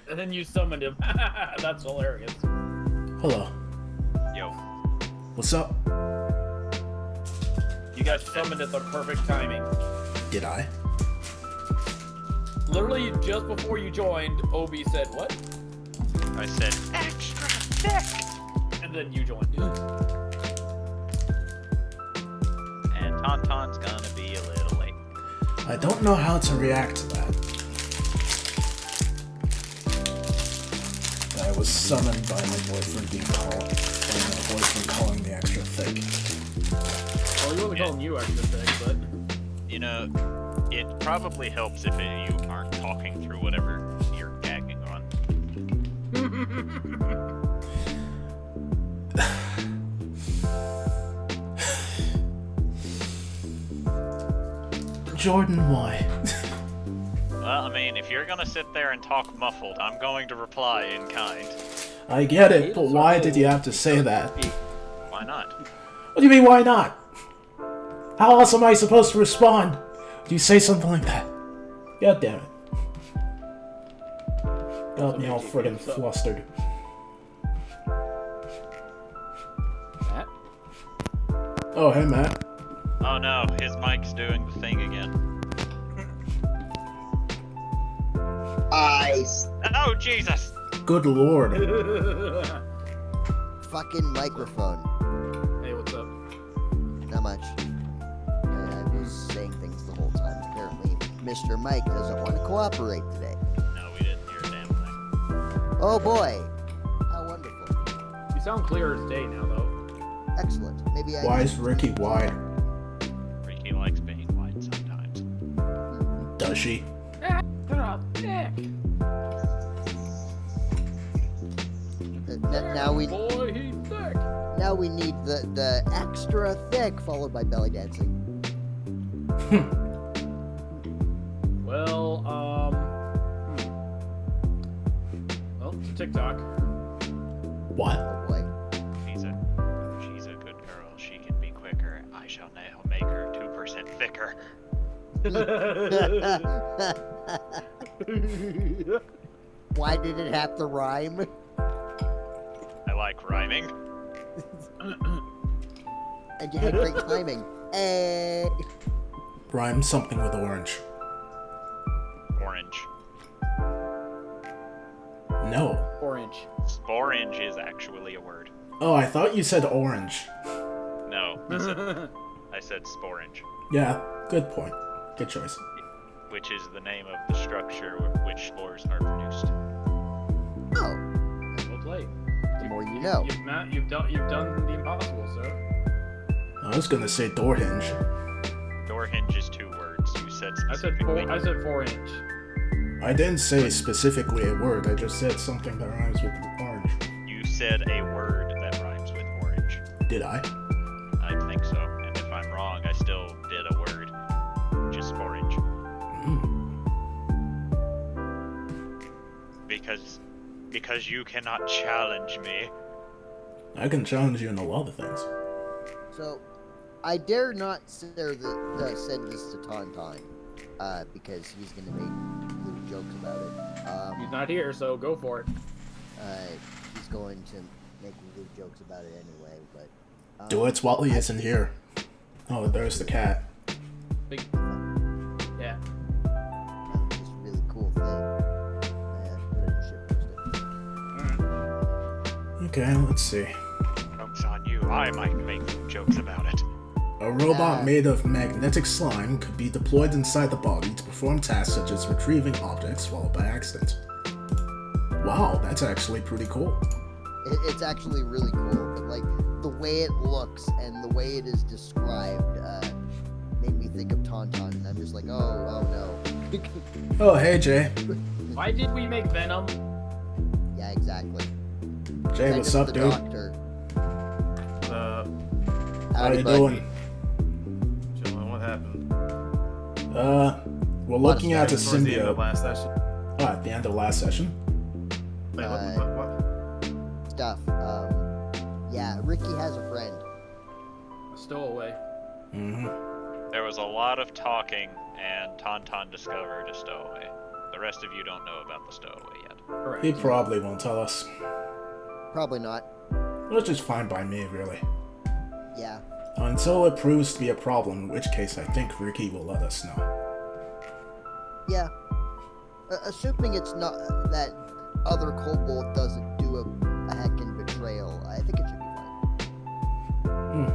And then you summoned him. That's hilarious. Hello. Yo. What's up? You got summoned at the perfect timing. Did I? Literally, just before you joined, Obi said, what? I said, extra thick! And then you joined. And Tauntaun's gonna be a little late. I don't know how to react to that. I was summoned by my boyfriend being called, by my boyfriend calling me extra thick. Well, he wasn't calling you extra thick, but... You know, it probably helps if you aren't talking through whatever you're gagging on. Jordan, why? Well, I mean, if you're gonna sit there and talk muffled, I'm going to reply in kind. I get it, but why did you have to say that? Why not? What do you mean, why not? How else am I supposed to respond? Do you say something like that? God damn it. Got me all friggin' flustered. Matt? Oh, hey, Matt. Oh no, his mic's doing the thing again. Ice. Oh, Jesus! Good lord. Fucking microphone. Hey, what's up? Not much. I was saying things the whole time. Apparently, Mr. Mike doesn't want to cooperate today. No, we didn't hear a damn thing. Oh boy. How wonderful. You sound clear as day now, though. Excellent. Maybe I... Why is Ricky white? Ricky likes being white sometimes. Does she? Now we... Boy, he's thick. Now we need the extra thick followed by belly dancing. Well, well, it's a TikTok. What? Oh boy. She's a good girl. She can be quicker. I shall now make her 2% thicker. Why did it have to rhyme? I like rhyming. And you had great timing. Hey. Rhyme something with orange. Orange. No. Orange. Sporange is actually a word. Oh, I thought you said orange. No, I said sporange, Yeah, good point. Good choice. which is the name of the structure with which spores are produced. Oh. Well played. The more you know. You've done the impossible, sir. I was gonna say door hinge. Door hinge is 2 words. You said I said specifically. 4-inch. I didn't say specifically a word, I just said something that rhymes with orange. You said a word that rhymes with orange. Did I? I think so. And if I'm wrong, I still did a word, which is sporange. Because you cannot challenge me. I can challenge you in a lot of things. So, I dare not send this to Tauntaun, because he's gonna make lewd jokes about it. He's not here, so go for it. He's going to make lewd jokes about it anyway, but... Do it while he isn't here. Oh, there's the cat. Big... Yeah. Just a really cool thing. And put it in shit posted. Okay, let's see. Joke's on you. I might make jokes about it. A robot made of magnetic slime could be deployed inside the body to perform tasks such as retrieving objects while by accident. Wow, that's actually pretty cool. It's actually really cool, but like the way it looks and the way it is described made me think of Tauntaun, and I'm just like, oh no. Oh, hey, Jay. Why did we make Venom? Yeah, exactly. Jay, Send what's him up, to dude? the doctor. How Howdy, you bud. doing? Chillin', what happened? We're looking at the Towards the end of the symbiote. last session. Oh, at the end of last session? Wait, what? Stuff. Yeah, Ricky has a friend. A stowaway. Mm-hmm. There was a lot of talking, and Tauntaun discovered a stowaway. The rest of you don't know about the stowaway yet. Correct. He probably won't tell us. Probably not. Which is fine by me, really. Yeah. Until it proves to be a problem, in which case I think Ricky will let us know. Yeah. Assuming it's not that other kobold doesn't do a heckin' betrayal, I think it should be fine.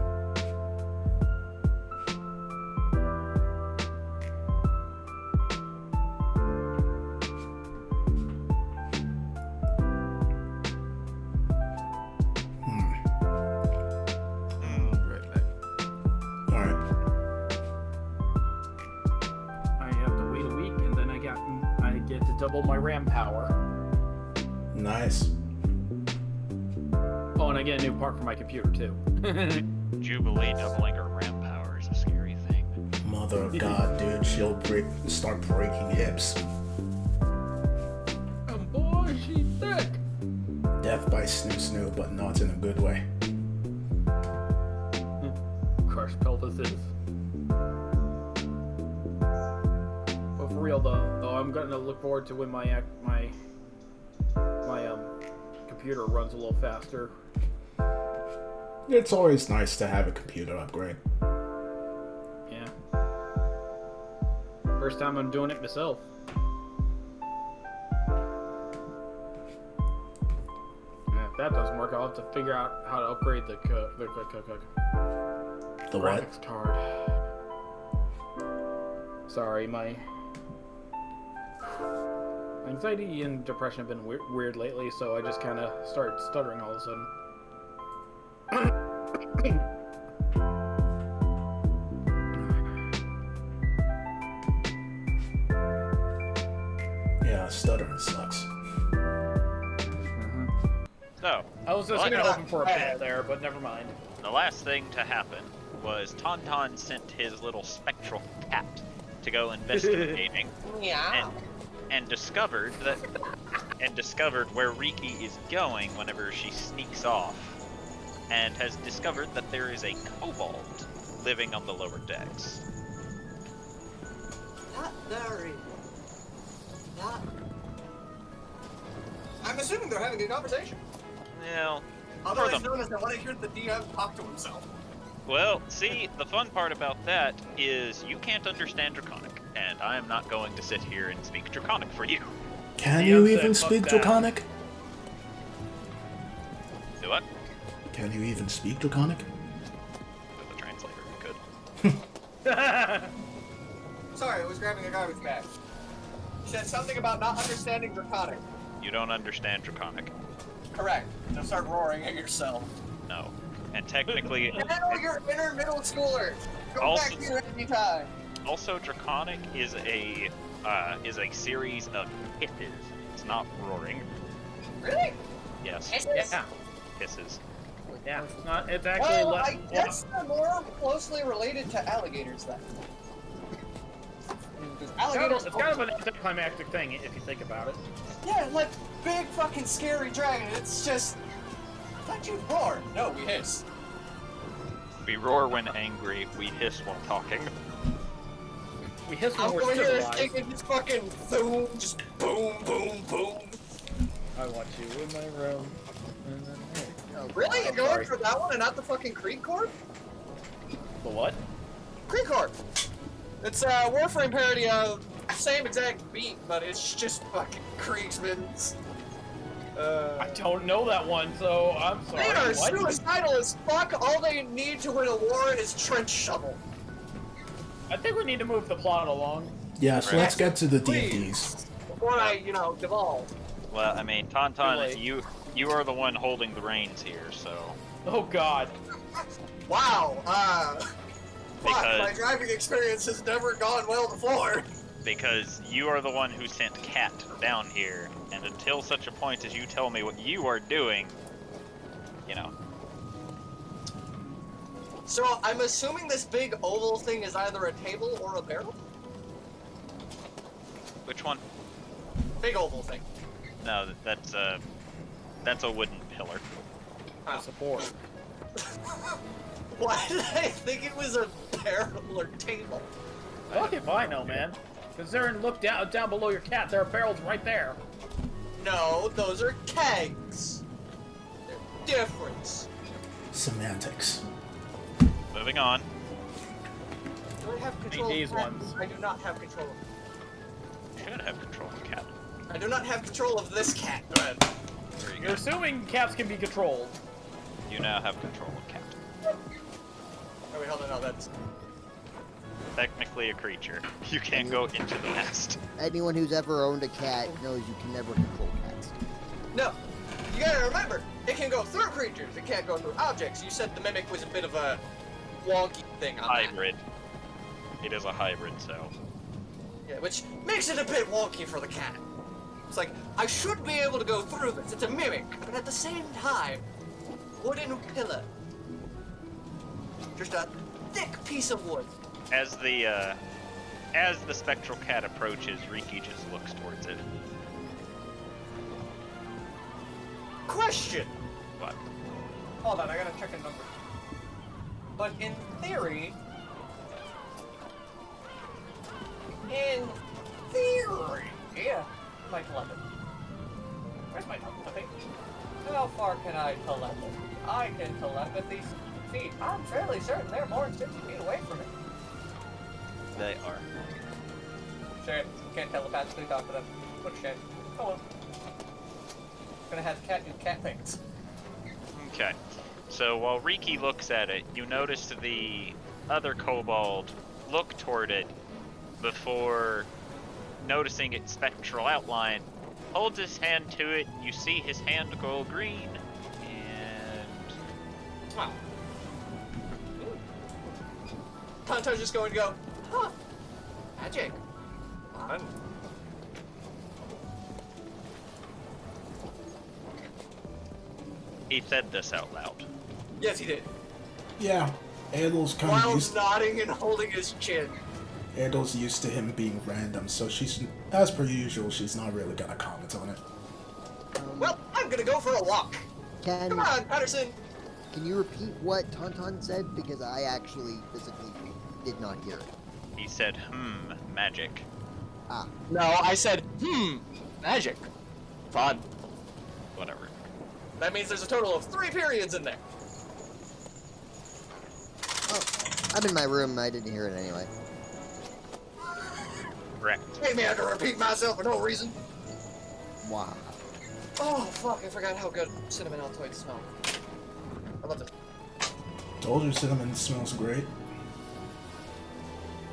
Right back. Alright. I have to wait a week, and then I get to double my RAM power. Nice. Oh, and I get a new part for my computer too. Jubilee doubling her RAM power is a scary thing. Mother of God, dude, she'll start breaking hips. Oh boy, she's thick. Death by snoo, but not in a good way. Crushed pelvises. But for real though, I'm gonna look forward to when my computer runs a little faster. It's always nice to have a computer upgrade. Yeah. First time I'm doing it myself. Yeah, if that doesn't work, I'll have to figure out how to upgrade the The what? graphics card. Sorry, my anxiety and depression have been weird lately, so I just kind of started stuttering all of a sudden. Yeah, stuttering sucks. So, I was just Well, gonna open for a bit there, but never mind. the last thing to happen was Tauntaun sent his little spectral cat to go investigating and discovered where Riki is going whenever she sneaks off, and has discovered that there is a kobold living on the lower decks. Not very. Not. I'm assuming they're having a conversation. Well, Otherwise known as I want to hear the DM talk to himself. well, see, the fun part about that is you can't understand Draconic, and I am not going to sit here and speak Draconic for you. Can DM you said, even "Fuck speak that." Draconic? Do what? Can you even speak Draconic? With the translator, you could. Sorry, I was grabbing a garbage bag. You said something about not understanding Draconic. You don't understand Draconic. Correct. Now start roaring at yourself. No. And technically, Channel your inner middle schooler. Go Also- back to your anytime. also Draconic is a series of hisses. It's not roaring. Really? Yes, Yeah, hisses. yeah. It's not. It's actually Well, less. I guess they're more closely related to alligators then. Because alligators. It's kind of an anticlimactic thing if you think about it. Yeah, like big fucking scary dragon. It's just. I thought you'd roar. No, we hiss. We roar when angry. We hiss while talking. We hiss when I'm we're over here civilized. thinking just fucking boom, just boom, boom, boom. I want you in my room. Really? You're I'm going sorry. for that one and not the fucking Creek Corp? The what? Creek Corp. It's a Warframe parody of same exact beat, but it's just fucking Kriegsman's. I don't know that one, so I'm sorry. They are What? suicidal as fuck. All they need to win a war is trench shovel. I think we need to move the plot along. Yeah, so let's get to the D&Ds. Before I, devolve. Well, I mean, Too Tauntaun, late. you are the one holding the reins here, so Oh God. Wow. Fuck, Because- my driving experience has never gone well before. because you are the one who sent Cat down here, and until such a point as you tell me what you are doing, So I'm assuming this big oval thing is either a table or a barrel? which one? Big oval thing. No, that's a wooden pillar. Support. Why did I think it was a barrel or table? Fuck if I know, man. Considering look down below your cat, there are barrels right there. No, those are kegs. They're different. Semantics. Moving on. Do I have control these of cat? ones. I do not have control of Should have control of the cat. I do not have control of this cat. Go ahead. There you You're go. assuming cats can be controlled. You now have control of cat. Oh, wait, hold on, no, that's... Technically a creature. You can't go into the nest. Anyone who's ever owned a cat knows you can never control cats. No. You gotta remember, it can go through creatures, it can't go through objects. You said the mimic was a bit of a wonky thing on that. Hybrid. It is a hybrid, so. Yeah, which makes it a bit wonky for the cat. It's like, I should be able to go through this, it's a mimic, but at the same time, wooden pillar. Just a thick piece of wood. As the spectral cat approaches, Riki just looks towards it. Question! What? Hold on, I gotta check a number. But in theory... Yeah, my telepathy. Where's my telepathy? How far can I telepathy? I can telepathy 6 feet. I'm fairly certain they're more than 60 feet away from me. They are. Shit, can't telepathically talk to them. What a shame. Oh well. Gonna have the cat do cat things. Okay. So while Riki looks at it, you notice the other kobold look toward it before noticing its spectral outline, holds his hand to it, and you see his hand go green, and... Wow. Tonto's just going to go, huh, magic. Fun. He said this out loud. Yes, he did. Yeah, Adel's kind of While used. nodding and holding his chin. Adel's used to him being random, so she's, as per usual, she's not really gonna comment on it. Well, I'm gonna go for a walk. Come on, Patterson. Can you repeat what Tauntaun said? Because I actually physically did not hear it. He said, magic. Ah. No, I said, magic. Fun. Whatever. That means there's a total of 3 periods in there. Oh, I'm in my room. I didn't hear it anyway. Correct. Made me have to repeat myself for no reason. Wow. Oh, fuck, I forgot how good cinnamon Altoids smell. I love this. Told you cinnamon smells great.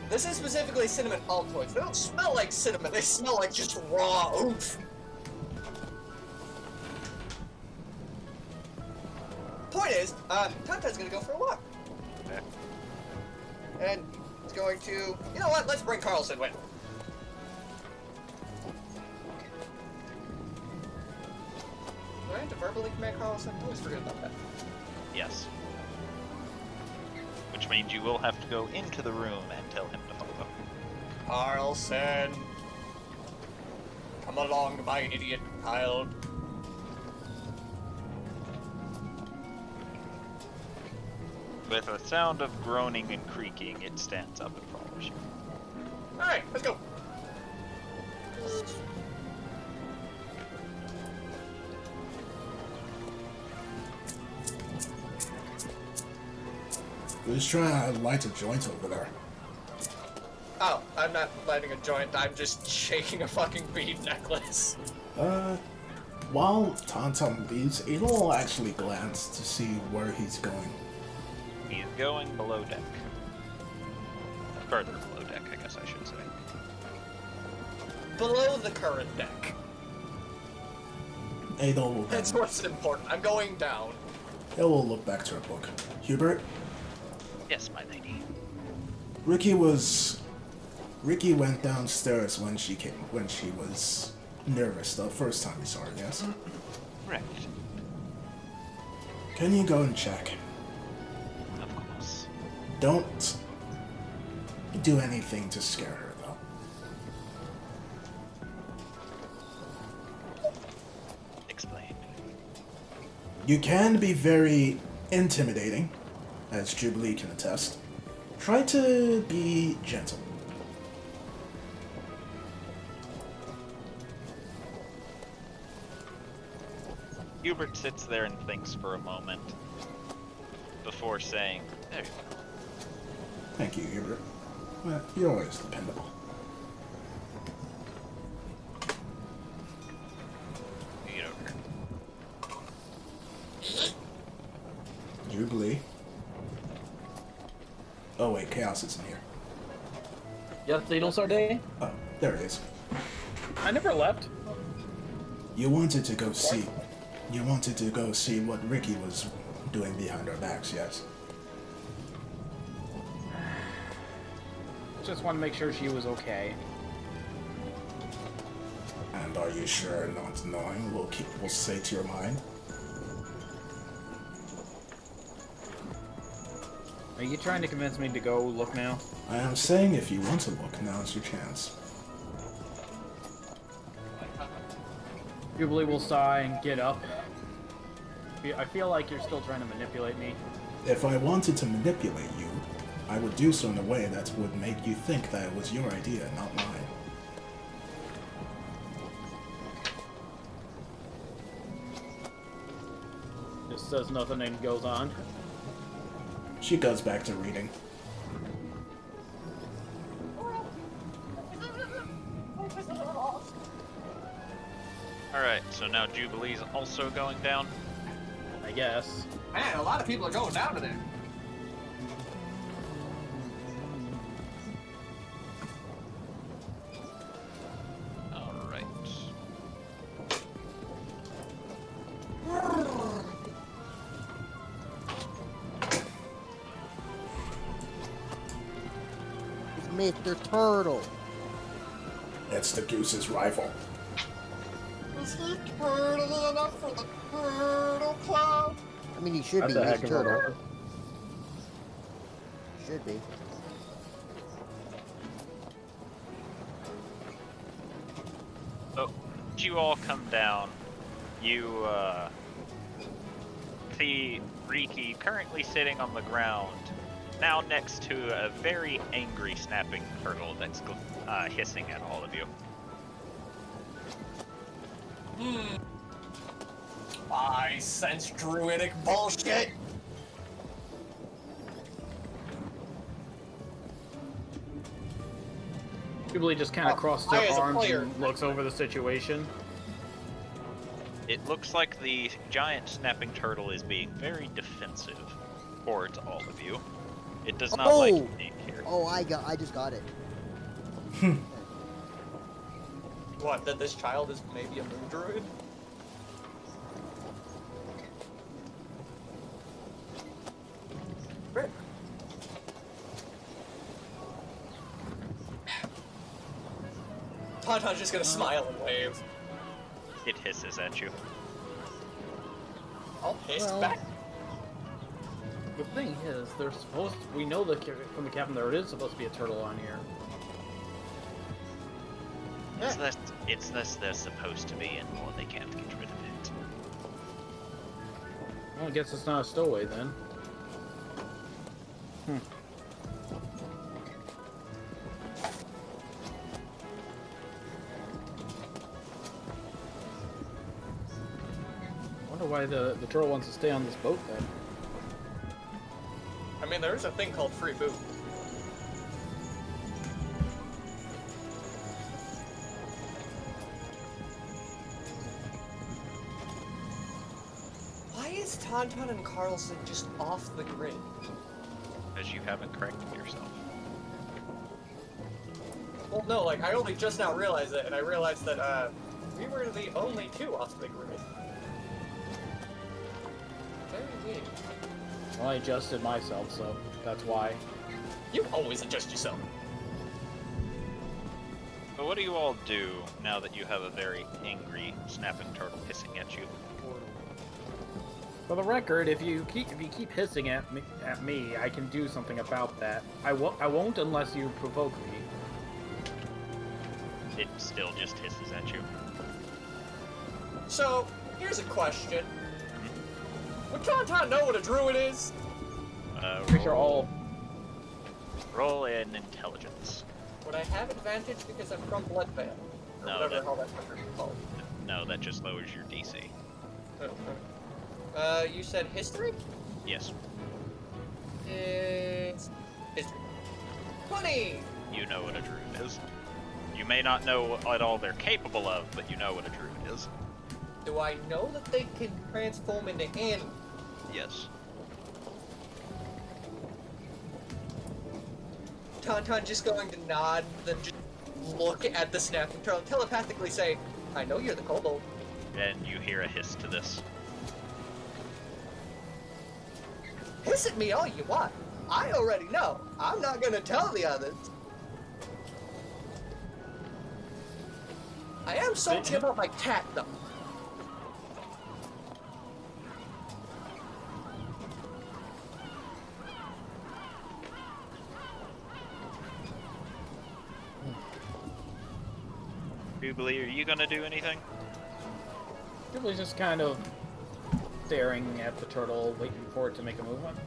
This is specifically cinnamon Altoids. They don't smell like cinnamon, they smell like just raw oomph. Point is, Tonton's gonna go for a walk. Okay. And it's going to... You know what? Let's bring Carlson with. Do I have to verbally command Carlson? I always forget about that. Yes. Which means you will have to go into the room and tell him to follow. Carlson! Come along, my idiot child. With a sound of groaning and creaking, it stands up and follows you. Alright, let's go. Who's trying to light a joint over there? Oh, I'm not lighting a joint, I'm just shaking a fucking bead necklace. While Tauntaun leaves, Adel will actually glance to see where he's going. He's going below deck. Further below deck, I guess I should say. Below the current deck. Adel will then, That's what's important. I'm going down. Adel will look back to her book. Hubert, Yes, my lady. Ricky went downstairs when she was nervous the first time we saw her, yes? Correct. Can you go and check? Of course. Don't do anything to scare her, though. Explain. You can be very intimidating, as Jubilee can attest. Try to be gentle. Hubert sits there and thinks for a moment before saying, "There you go." Thank you, Hubert. Well, you're always dependable. You get over here. Jubilee. Oh wait, Chaos isn't here. Yes, they don't start day. Oh, there it is. I never left. You wanted to go see. You wanted to go see what Ricky was doing behind our backs, yes? Just want to make sure she was okay. And are you sure not knowing will stay to your mind? Are you trying to convince me to go look now? I am saying if you want to look, now's your chance. Jubilee will sigh and get up. I feel like you're still trying to manipulate me. If I wanted to manipulate you, I would do so in a way that would make you think that it was your idea, not mine. Just says nothing and goes on. She goes back to reading. Alright, so now Jubilee's also going down. I guess. Man, a lot of people are going down today. Alright. It's Mr. Turtle. It's the goose's rival. Is he turtle enough for the turtle clown? I mean, he should That's be a heck Mr. of a Turtle. word. Should be. So, you all come down. You, see Riki currently sitting on the ground, now next to a very angry snapping turtle that's hissing at all of you. I sense druidic bullshit. Jubilee just kind of crosses I, her as a arms player- and looks over the situation. It looks like the giant snapping turtle is being very defensive towards all of you. It does not like being here. Oh, I just got it. What, that this child is maybe a moon druid? Great. Tauntaun's just gonna smile and wave. It hisses at you. I'll hiss Well- back. The thing is, they're supposed to, we know from the captain there is supposed to be a turtle on here. It's this they're supposed to be, and well, they can't get rid of it. Well, I guess it's not a stowaway then. Wonder why the turtle wants to stay on this boat then. I mean, there is a thing called free food. Why is Tauntaun and Carlson just off the grid? Because you haven't corrected yourself. Well, no, like, I only just now realized it, and I realized that, we were the only two off the grid. Very weird. Well, I adjusted myself, so that's why. You always adjust yourself. But what do you all do now that you have a very angry snapping turtle hissing at you? For the record, if you keep hissing at me, I can do something about that. I won't unless you provoke me. It still just hisses at you. So, here's a question. Would Tauntaun know what a druid is? Pretty sure all. Roll in intelligence. Would I have advantage because I'm from Bloodband? Or No, whatever that- the hell that country is called. No, that just lowers your DC. You said history? Yes. It's history. 20! You know what a druid is. You may not know what all they're capable of, but you know what a druid is. Do I know that they can transform into animals? Yes. Tauntaun just going to nod, then just look at the snapping turtle, telepathically say, I know you're the kobold. And you hear a hiss to this. Hiss at me all you want. I already know. I'm not gonna tell the others. I am salty about my cat, though. Doobly, are you gonna do anything? Doobly's just kind of staring at the turtle, waiting for it to make a movement.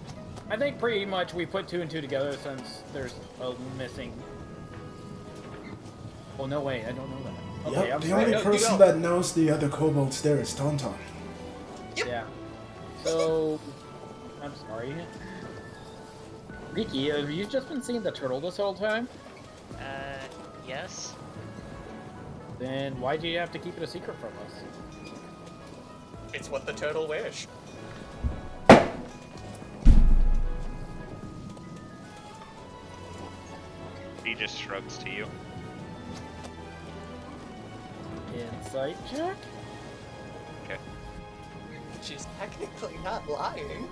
I think pretty much we put 2 and 2 together since there's a missing... Oh, no, wait, I don't know that. Okay, Yep, I'm the sorry. only No, you person go. that knows the other kobolds there is Tauntaun. Yep. Yeah. So, I'm sorry. Riki, have you just been seeing the turtle this whole time? Yes. Then why do you have to keep it a secret from us? It's what the turtle wish. He just shrugs to you. Insight check? Okay. She's technically not lying.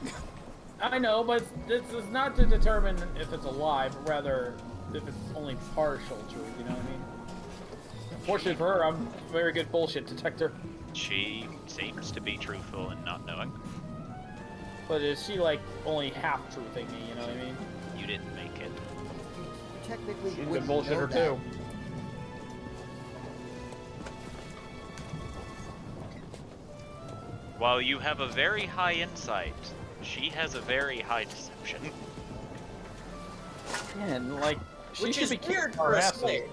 I know, but this is not to determine if it's a lie, but rather if it's only partial truth, you know what I mean? Fortunately for her, I'm a very good bullshit detector. She seems to be truthful in not knowing. But is she, like, only half-truthing me, you know what I mean? You didn't make it. Technically, She's a good wouldn't know bullshitter, that. too. While you have a very high insight, she has a very high deception. Man, like, she Which should is be weird kicking for our a asses. slave.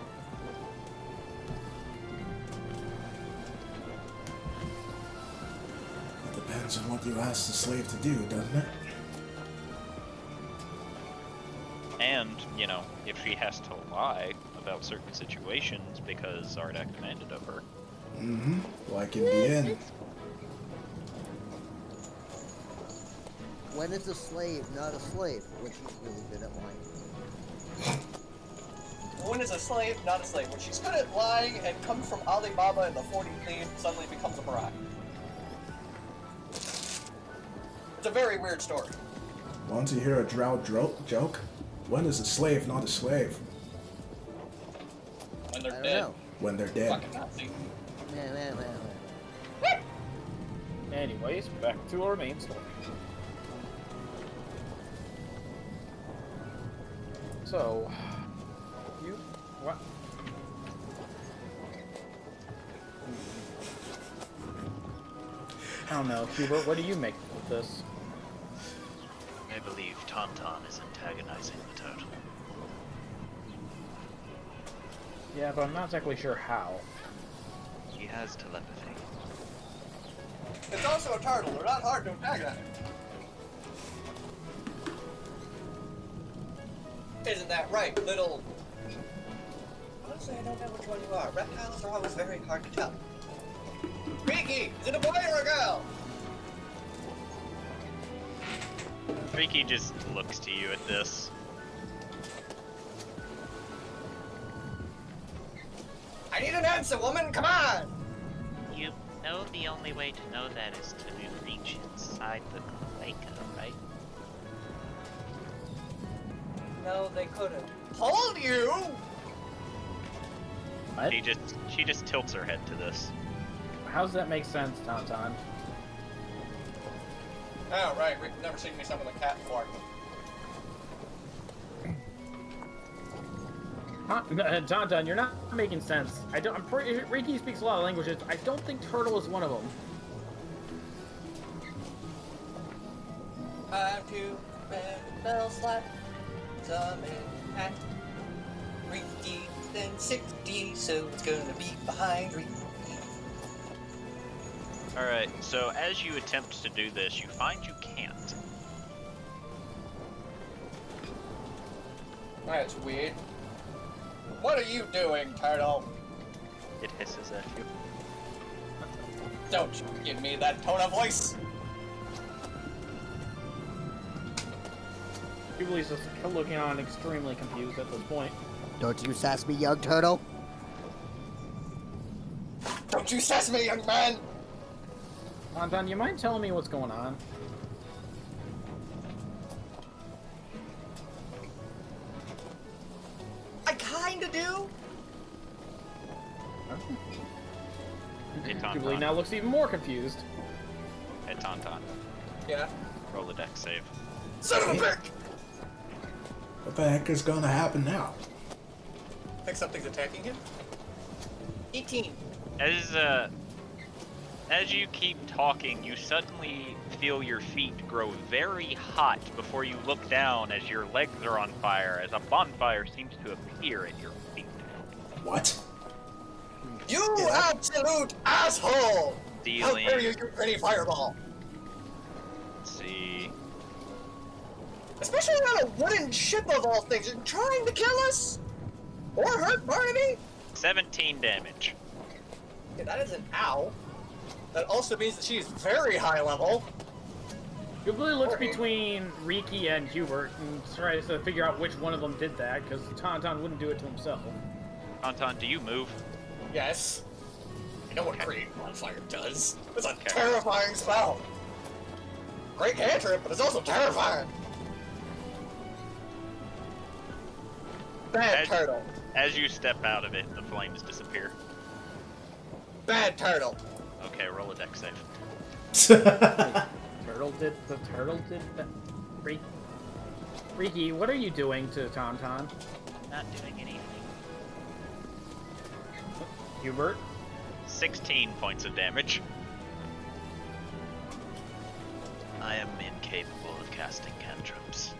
Depends on what you ask the slave to do, doesn't it? And, you know, if she has to lie about certain situations because Zardak demanded of her. Mm-hmm. Like in the end. When is a slave not a slave? Which is really good at lying. When is a slave not a slave? When she's good at lying and comes from Alibaba and the 40 Thieves, suddenly becomes a bride. It's a very weird story. Want to hear a drow joke? When is a slave not a slave? When I they're don't dead. know. When they're dead. Fucking Nazi. Man. Anyways, back to our main story. So, you... what? I don't know, Hubert, what do you make of this? I believe Tauntaun is antagonizing the turtle. Yeah, but I'm not exactly sure how. He has telepathy. It's also a turtle. They're not hard to antagonize. Isn't that right, little... Honestly, I don't know which one you are. Reptiles are always very hard to tell. Riki, is it a boy or a girl? Riki just looks to you at this. I need an answer, woman. Come on. You know the only way to know that is to reach inside the cloaca, right? No, they couldn't. Hold you! What? She just tilts her head to this. How does that make sense, Tauntaun? Oh, right. Rick's never seen me summon a cat before. Tauntaun, you're not making sense. I'm pretty... Riki speaks a lot of languages. I don't think turtle is one of them. I'm too bad bell slap. Summon cat. Riki, then 60, so it's gonna be behind Riki. Alright, so as you attempt to do this, you find you can't. That's weird. What are you doing, turtle? It hisses at you. Don't you give me that tone of voice! Jubilee's just looking on extremely confused at this point. Don't you sass me, young turtle. Don't you sass me, young man! Anton, you mind telling me what's going on? I kinda do. Hey, Jubilee Tauntaun. now looks even more confused. Hey, Tauntaun. Yeah. Roll a dex save. Son of a bitch! What the heck is gonna happen now? I think something's attacking him. 18. As you keep talking, you suddenly feel your feet grow very hot before you look down as your legs are on fire, as a bonfire seems to appear at your feet. What? You absolute asshole! How Dealing, dare you, you pretty fireball! let's see, Especially on a wooden ship of all things, you're trying to kill us? Or hurt Barnaby? 17 damage. Yeah, that is an ow. That also means that she's very high level. Jubilee looks between Riki and Hubert and tries to figure out which one of them did that, because Tauntaun wouldn't do it to himself. Tauntaun, do you move? Yes. You know what creating bonfire does? It's a terrifying spell. Great cantrip, but it's also terrifying. Bad turtle. As you step out of it, the flames disappear. Bad turtle. Okay, roll a dex save. The turtle did that. Riki, what are you doing to Tauntaun? Not doing anything. Hubert? 16 points of damage. I am incapable of casting cantrips.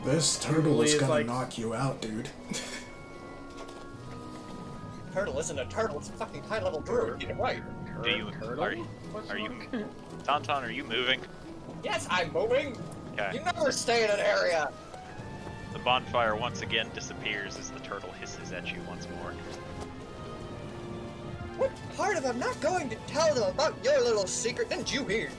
This turtle is Jubilee is gonna like- knock you out, dude. Turtle isn't a turtle, it's a fucking high level druid. Get it right. Do you Turtle? are you Tauntaun, are you moving? Yes, I'm moving. Okay. You never stay in an area. The bonfire once again disappears as the turtle hisses at you once more. What part of I'm not going to tell them about your little secret didn't you hear?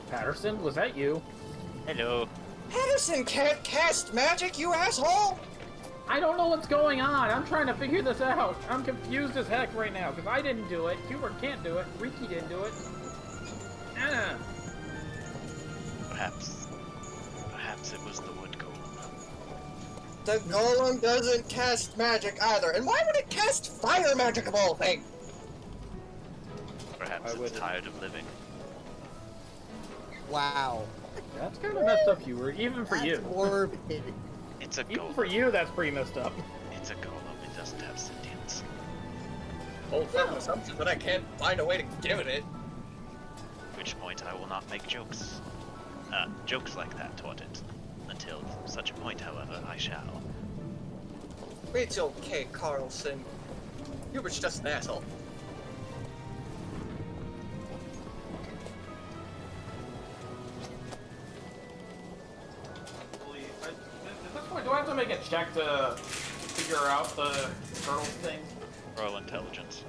Patterson, was that you? Hello. Patterson can't cast magic, you asshole! I don't know what's going on. I'm trying to figure this out. I'm confused as heck right now, because I didn't do it. Hubert can't do it. Riki didn't do it. Perhaps it was the wood golem. The golem doesn't cast magic either, and why would it cast fire magic of all things? Perhaps it's tired of living. Wow. That's kind of messed up, Hubert. Even for That's you. morbid. It's a Even golem. for you, that's pretty messed up. It's a golem. It doesn't have sentience. Old fucking assumption, but I can't find a way to give it it. At which point I will not make jokes like that toward it. Until such a point, however, I shall. It's okay, Carlson. Hubert's just an asshole. At this point, do I have to make a check to figure out the turtle thing? Roll intelligence.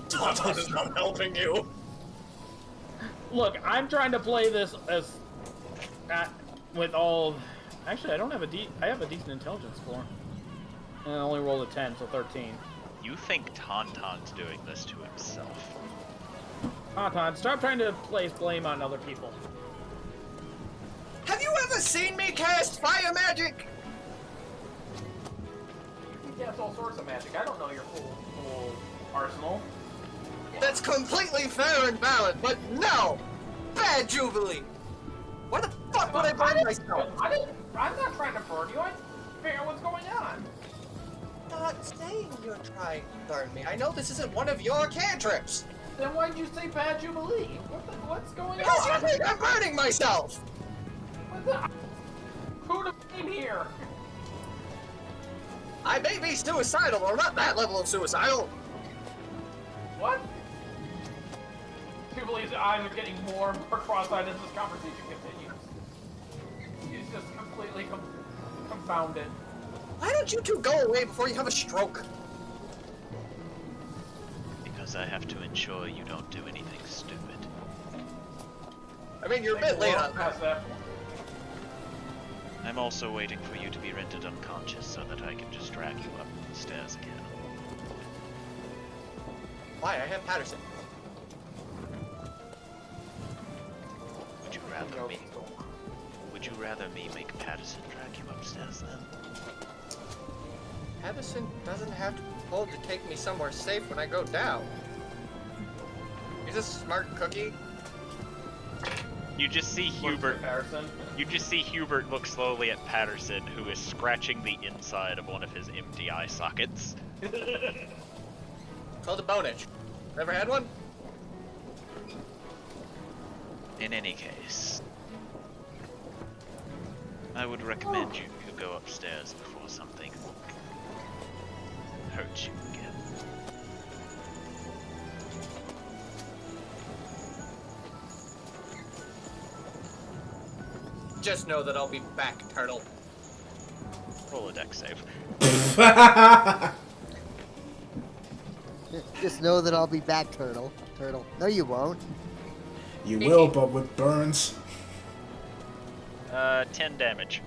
Tauntaun is not helping you. Look, I'm trying to play this as with all. Actually, I don't have I have a decent intelligence score, and I only rolled a 10, so 13. You think Tauntaun's doing this to himself? Tauntaun, stop trying to place blame on other people. Have you ever seen me cast fire magic? You can cast all sorts of magic. I don't know your full arsenal. That's completely fair and valid, but no! Bad Jubilee! Why the fuck would I burn myself? I'm not trying to burn you. I figure out what's going on. Not saying you're trying to burn me. I know this isn't one of your cantrips. Then why'd you say bad Jubilee? What's going Because on? you think I'm burning myself! Who to blame here? I may be suicidal, but I'm not that level of suicidal. What? Jubilee's eyes are getting more and more cross-eyed as this conversation continues. He's just completely confounded. Why don't you two go away before you have a stroke? Because I have to ensure you don't do anything stupid. I mean, you're a bit late on past that. I'm also waiting for you to be rendered unconscious so that I can just drag you up the stairs again. Why? I have Patterson. Would you rather me make Patterson drag you upstairs then? Patterson doesn't have to be told to take me somewhere safe when I go down. He's a smart cookie. You just see Hubert. You just see Hubert look slowly at Patterson, who is scratching the inside of one of his empty eye sockets. Called a bone itch. Never had one? In any case, I would recommend you go upstairs before something hurts you again. Just know that I'll be back, Turtle. Roll a deck save. Just know that I'll be back, Turtle. Turtle. No, you won't. You will, but with burns. 10 damage.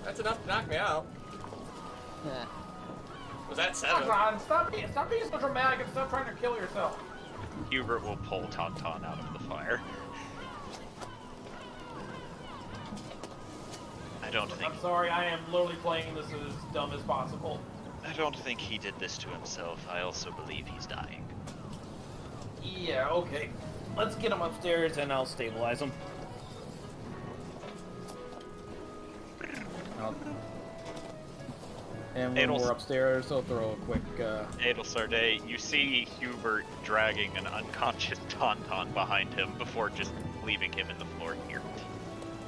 That's enough to knock me out. Yeah. Was that Come 7? on, stop being so dramatic and stop trying to kill yourself. Hubert will pull Tauntaun out of the fire. I don't think I'm sorry, I am literally playing this as dumb as possible. he did this to himself. I also believe he's dying. Yeah, okay. Let's get him upstairs and I'll stabilize him. And when we're upstairs, I'll throw a quick, Adelsarday, you see Hubert dragging an unconscious Tauntaun behind him before just leaving him in the floor here.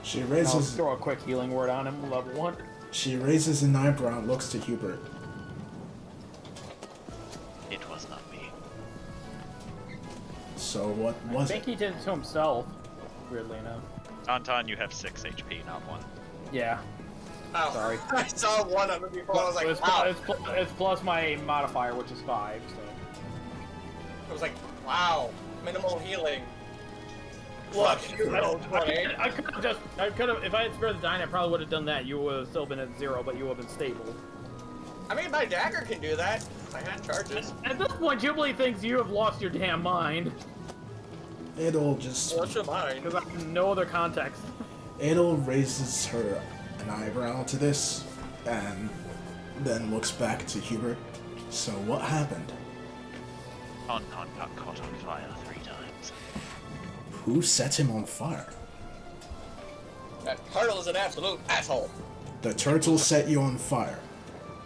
She I'll raises. throw a quick healing word on him, level 1. She raises an eyebrow and looks to Hubert. It was not me. So what I was think it? he did it to himself, weirdly enough. Tauntaun, you have 6 HP, not 1. Yeah. Oh, Sorry. I saw one of them before. I was like, it's, wow. it's plus my modifier, which is 5, so. I was like, wow. Minimal healing. Look, you rolled 20. I could have if I had spared the dying, I probably would have done that. You would have still been at 0, but you would have been stable. I mean, my dagger can do that. I had charges. At this point, Jubilee thinks you have lost your damn mind. It'll just. What's your mind? Because I have no other context. It'll raises her an eyebrow to this, and then looks back to Hubert. So what happened? Tauntaun got caught on fire 3 times. Who set him on fire? That turtle is an absolute asshole. The turtle set you on fire.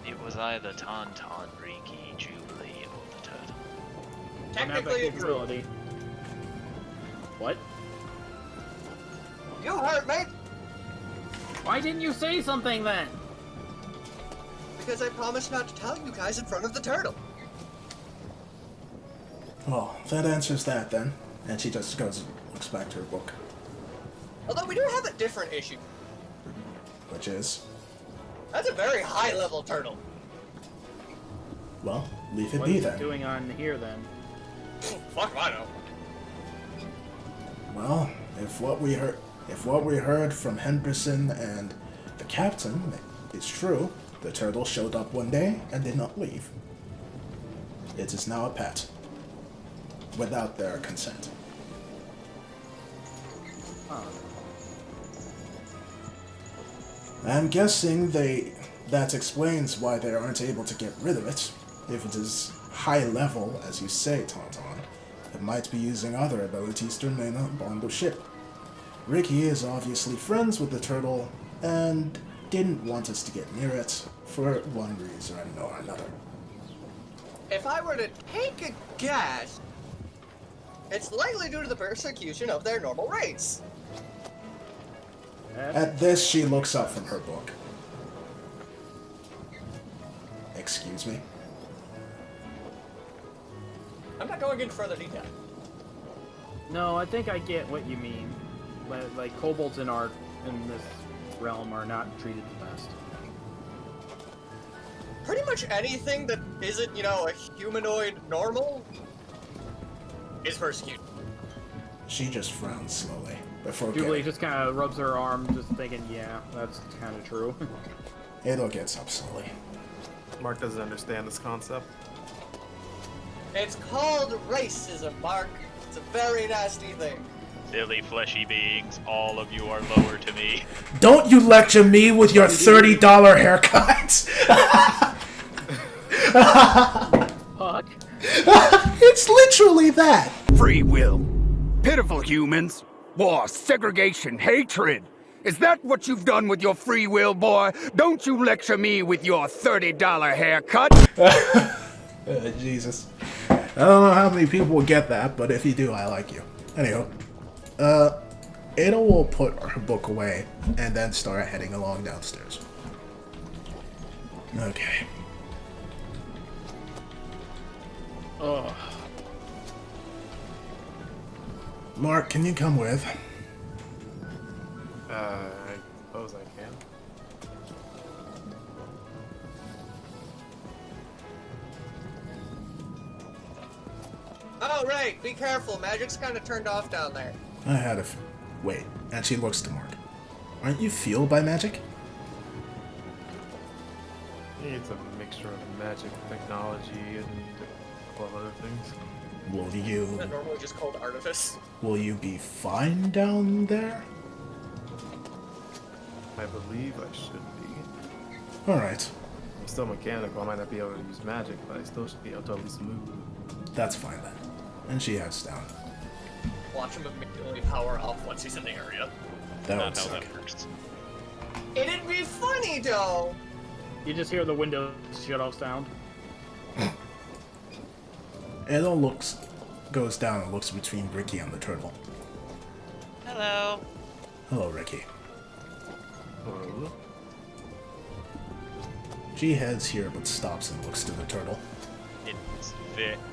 It was either Tauntaun, Riki, Jubilee, or the turtle. Technically, it's true. ability. What? You heard me. Why didn't you say something then? Because I promised not to tell you guys in front of the turtle. Well, that answers that then. And she just goes and looks back to her book. Although we do have a different issue. Which is? That's a very high-level turtle. Well, leave it What be is it then. doing on here then? Fuck if I know. Well, if what we heard from Henderson and the captain is true, the turtle showed up one day and did not leave. It is now a pet. Without their consent. Huh. I'm guessing that explains why they aren't able to get rid of it. If it is high level, as you say, Tauntaun, it might be using other abilities to remain on the ship. Riki is obviously friends with the turtle and didn't want us to get near it for one reason or another. If I were to take a guess, it's likely due to the persecution of their normal race. At this, she looks up from her book. Excuse me? I'm not going into further detail. No, I think I get what you mean. Like kobolds in this realm are not treated the best. Pretty much anything that isn't, a humanoid normal is persecuted. She just frowns slowly before Jubilee just kind of rubs her arm, just thinking, yeah, that's kind of true. Ado gets up slowly. Mark doesn't understand this concept. It's called racism, Mark. It's a very nasty thing. Silly fleshy beings, all of you are lower to me. Don't you lecture me with your $30 haircuts! Fuck. It's literally that! Free will. Pitiful humans. War, segregation, hatred. Is that what you've done with your free will, boy? Don't you lecture me with your $30 haircut. Jesus. I don't know how many people will get that, but if you do, I like you. Anyhow, Ada will put her book away and then start heading along downstairs. Okay. Ugh. Mark, can you come with? I suppose I can. Oh, right. Be careful. Magic's kind of turned off down there. I had a wait, and she looks to Mark. Aren't you fueled by magic? It's a mixture of magic, technology, and a couple of other things. Will Isn't you that normally just called artifice? will you be fine down there? I believe I should be. Alright, I'm still mechanical. I might not be able to use magic, but I still should be able to at least move. that's fine then. And she heads down. Watch him immediately power off once he's in the area. That Not would how suck. that works. It'd be funny, though. You just hear the window shut off sound. Ada goes down and looks between Ricky and the turtle. Hello. Hello, Ricky. Oh, She heads here but stops and looks to the turtle.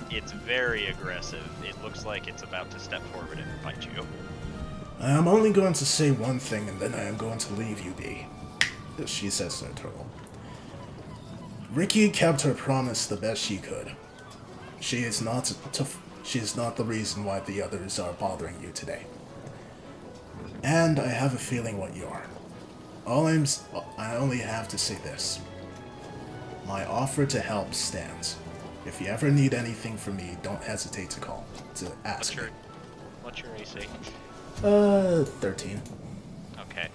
It's very aggressive. It looks like it's about to step forward and fight you. I am only going to say one thing and then I am going to leave you be, she says to the turtle. Ricky kept her promise the best she could. She is not the reason why the others are bothering you today. And I have a feeling what you are. I only have to say this. My offer to help stands. If you ever need anything from me, don't hesitate to ask me. What's your AC? 13. Okay.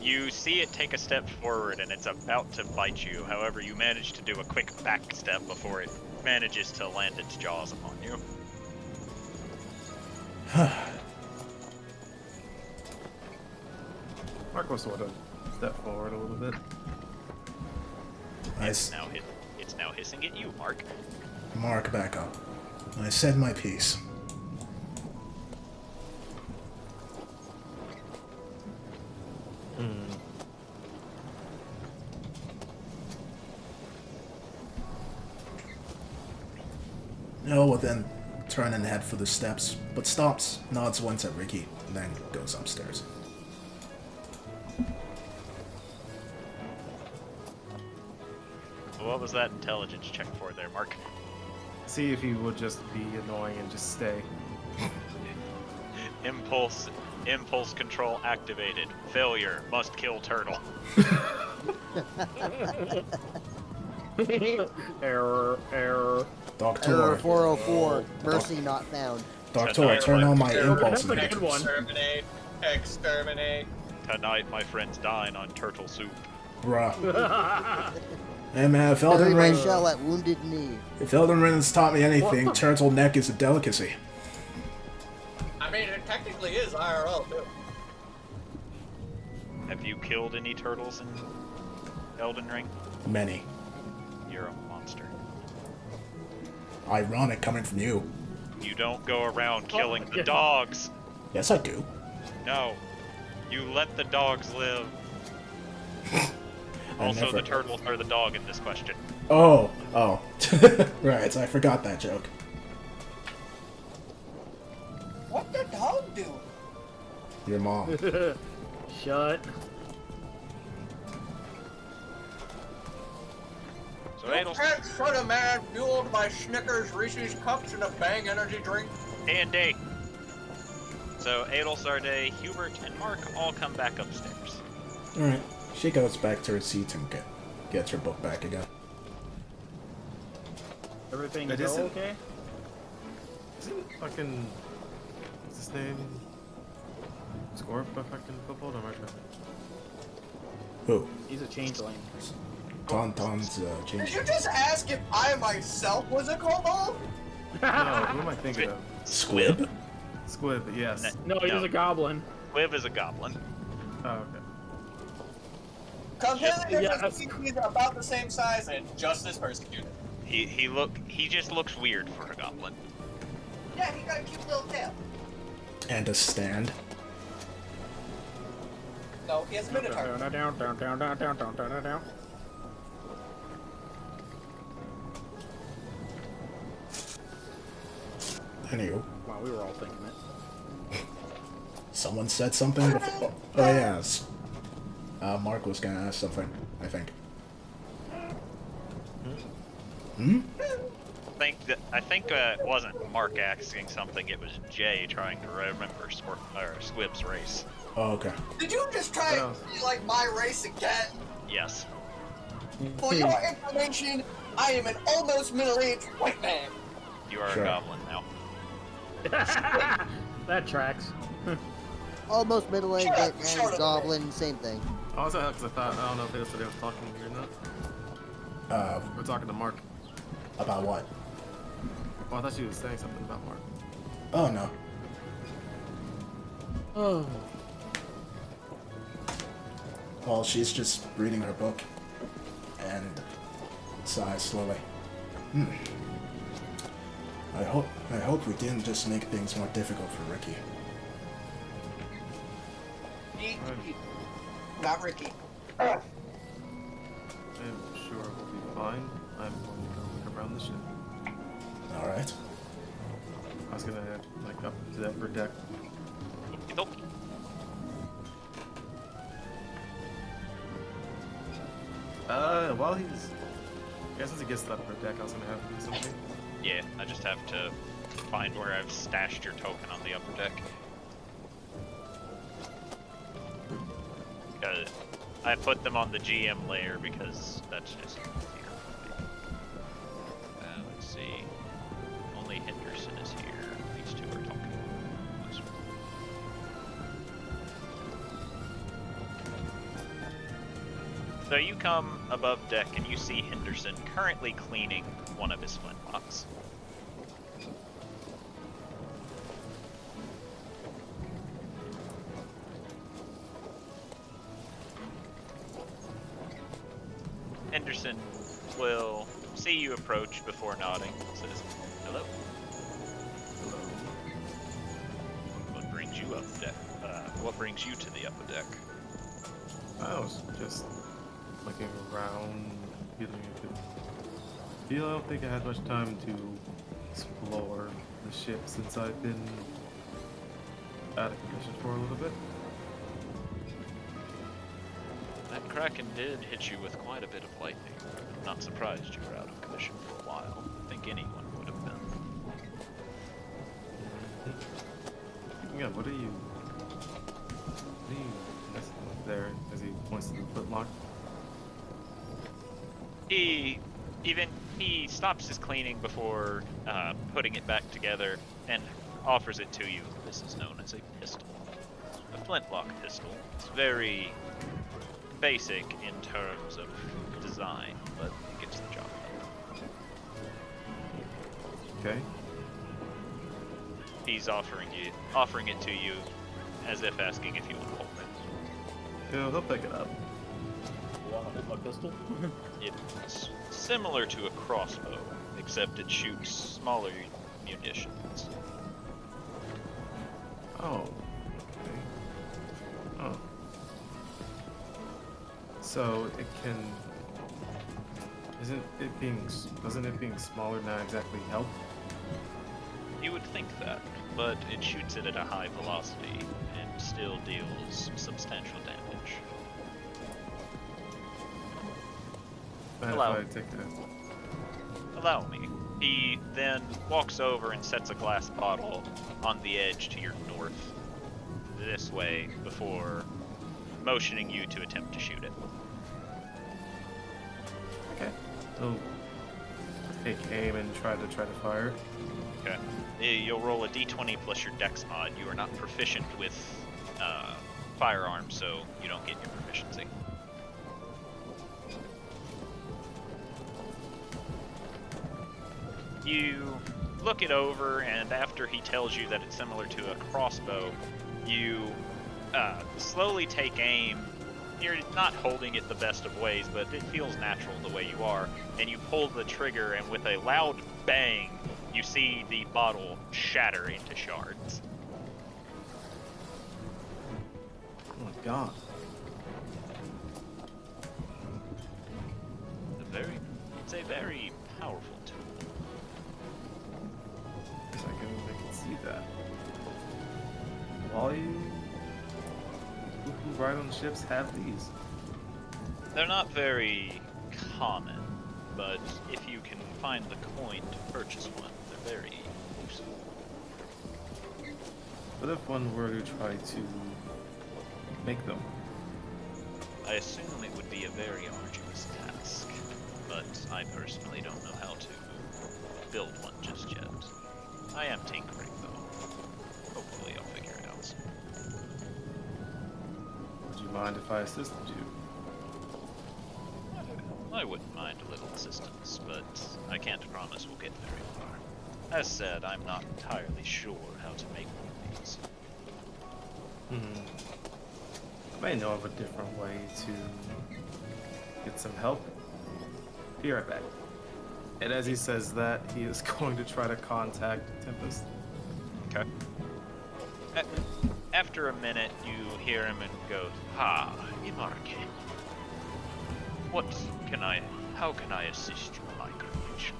You see it take a step forward and it's about to bite you. However, you manage to do a quick back step before it manages to land its jaws upon you. Mark will sort of step forward a little bit. It's now hissing at you, Mark. Mark, back up. I said my piece. Noah will then turn and head for the steps, but stops, nods once at Ricky, and then goes upstairs. What was that intelligence check for there, Mark? See if he would just be annoying and just stay. Impulse control activated. Failure. Must kill turtle. Error. Doctor, Error 404. Mercy not found. Doctor, turn on my impulse That's a good one. inhibitors. Exterminate. Tonight, my friends dine on turtle soup. Bruh. Hey man, if Elden Bury my Ring shell at wounded knee. has taught me anything, turtle neck is a delicacy. I mean, it technically is IRL, too. Have you killed any turtles in Elden Ring? Many. You're a monster. Ironic coming from you. You don't go around killing the dogs. Yes, I do. No. You let the dogs live. Also, the turtle or the dog in this question. Oh. Right, I forgot that joke. What the dog do? Your mom. Shut. So Adel's Shut a man fueled by Snickers, Reese's Cups, and a Bang energy drink. D&D. So Adel, Sarday, Hubert, and Mark all come back upstairs. Alright. She goes back to her seat and gets her book back again. Everything It go isn't- okay? Isn't fucking... What's his name? Scorp a fucking football? Or am I tripping? Who? He's a changeling. Tauntaun's Did change. you just ask if I myself was a kobold? No, who am I thinking of? Squib? Squib, yes. No, he's a goblin. Liv is a goblin. Oh, okay. Completely different Yes. species, about the same size, and just as persecuted. He just looks weird for a goblin. Yeah, he got a cute little tail. And a stand. No, he has a minotaur. Anywho. Wow, we were all thinking it. Someone said something before. Oh, yes. Mark was gonna ask something, I think. Hmm? I think it wasn't Mark asking something. It was Jay trying to remember Squib's race. Oh, okay. Did you just try and be like my race again? Yes. For your information, I am an almost middle-aged white man. You are Sure. a goblin now. That tracks. Almost middle-aged Shut up, and shut up, goblin, same thing. I was because I thought, I don't know if they was talking to me or not. We're talking to Mark. About what? Oh, I thought she was saying something about Mark. Oh, no. Oh. Well, she's just reading her book and sighs slowly. I hope we didn't just make things more difficult for Ricky. Not Ricky. I'm sure we'll be fine. I'm going to go look around the ship. Alright. I was gonna head, like, up to the upper deck. Nope. While he's... I guess once he gets to the upper deck, I was gonna have him do something. Yeah, I just have to find where I've stashed your token on the upper deck. I put them on the GM layer because that's just easier for me. Let's see. Only Henderson is here. These two are talking. So you come above deck and you see Henderson currently cleaning one of his flintlocks. Henderson will see you approach before nodding. Says, "Hello." Hello. What brings you up deck? What brings you to the upper deck? I was just looking around, feeling a bit... I don't think I had much time to explore the ship since I've been out of commission for a little bit. That Kraken did hit you with quite a bit of lightning. I'm not surprised you were out of commission for a while. I think anyone would have been. Yeah, what are you messing with there as he points to the flintlock? He stops his cleaning before putting it back together and offers it to you. This is known as a pistol. A flintlock pistol. It's very basic in terms of design, but it gets the job done. Okay. He's offering it to you as if asking if you want to hold it. Yeah, he'll pick it up. Want to hold my pistol? It's similar to a crossbow, except it shoots smaller munitions. Oh. Okay. Oh. So it can. Doesn't it being smaller not exactly help? You would think that, but it shoots it at a high velocity and still deals substantial damage. If I take that. Allow me. He then walks over and sets a glass bottle on the edge to your north, this way, before motioning you to attempt to shoot it. Okay. So take aim and try to fire. Okay. You'll roll a d20 plus your dex mod. You are not proficient with firearms, so you don't get your proficiency. You look it over, and after he tells you that it's similar to a crossbow, you slowly take aim. You're not holding it the best of ways, but it feels natural the way you are, and you pull the trigger, and with a loud bang, you see the bottle shatter into shards. Oh my god. It's a very powerful tool. I can see that. All you who ride on ships have these. They're not very common, but if you can find the coin to purchase one, they're very useful. What if one were to try to make them? I assume it would be a very arduous task, but I personally don't know how to build one just yet. I am tinkering, though. Hopefully I'll figure it out soon. Would you mind if I assisted you? I wouldn't mind a little assistance, but I can't promise we'll get very far. As said, I'm not entirely sure how to make one of these. I may know of a different way to get some help. Be right back. And as he says that, he is going to try to contact Tempest. Okay. After a minute, you hear him and goes, "Ah, Imarke. How can I assist you, my creation?"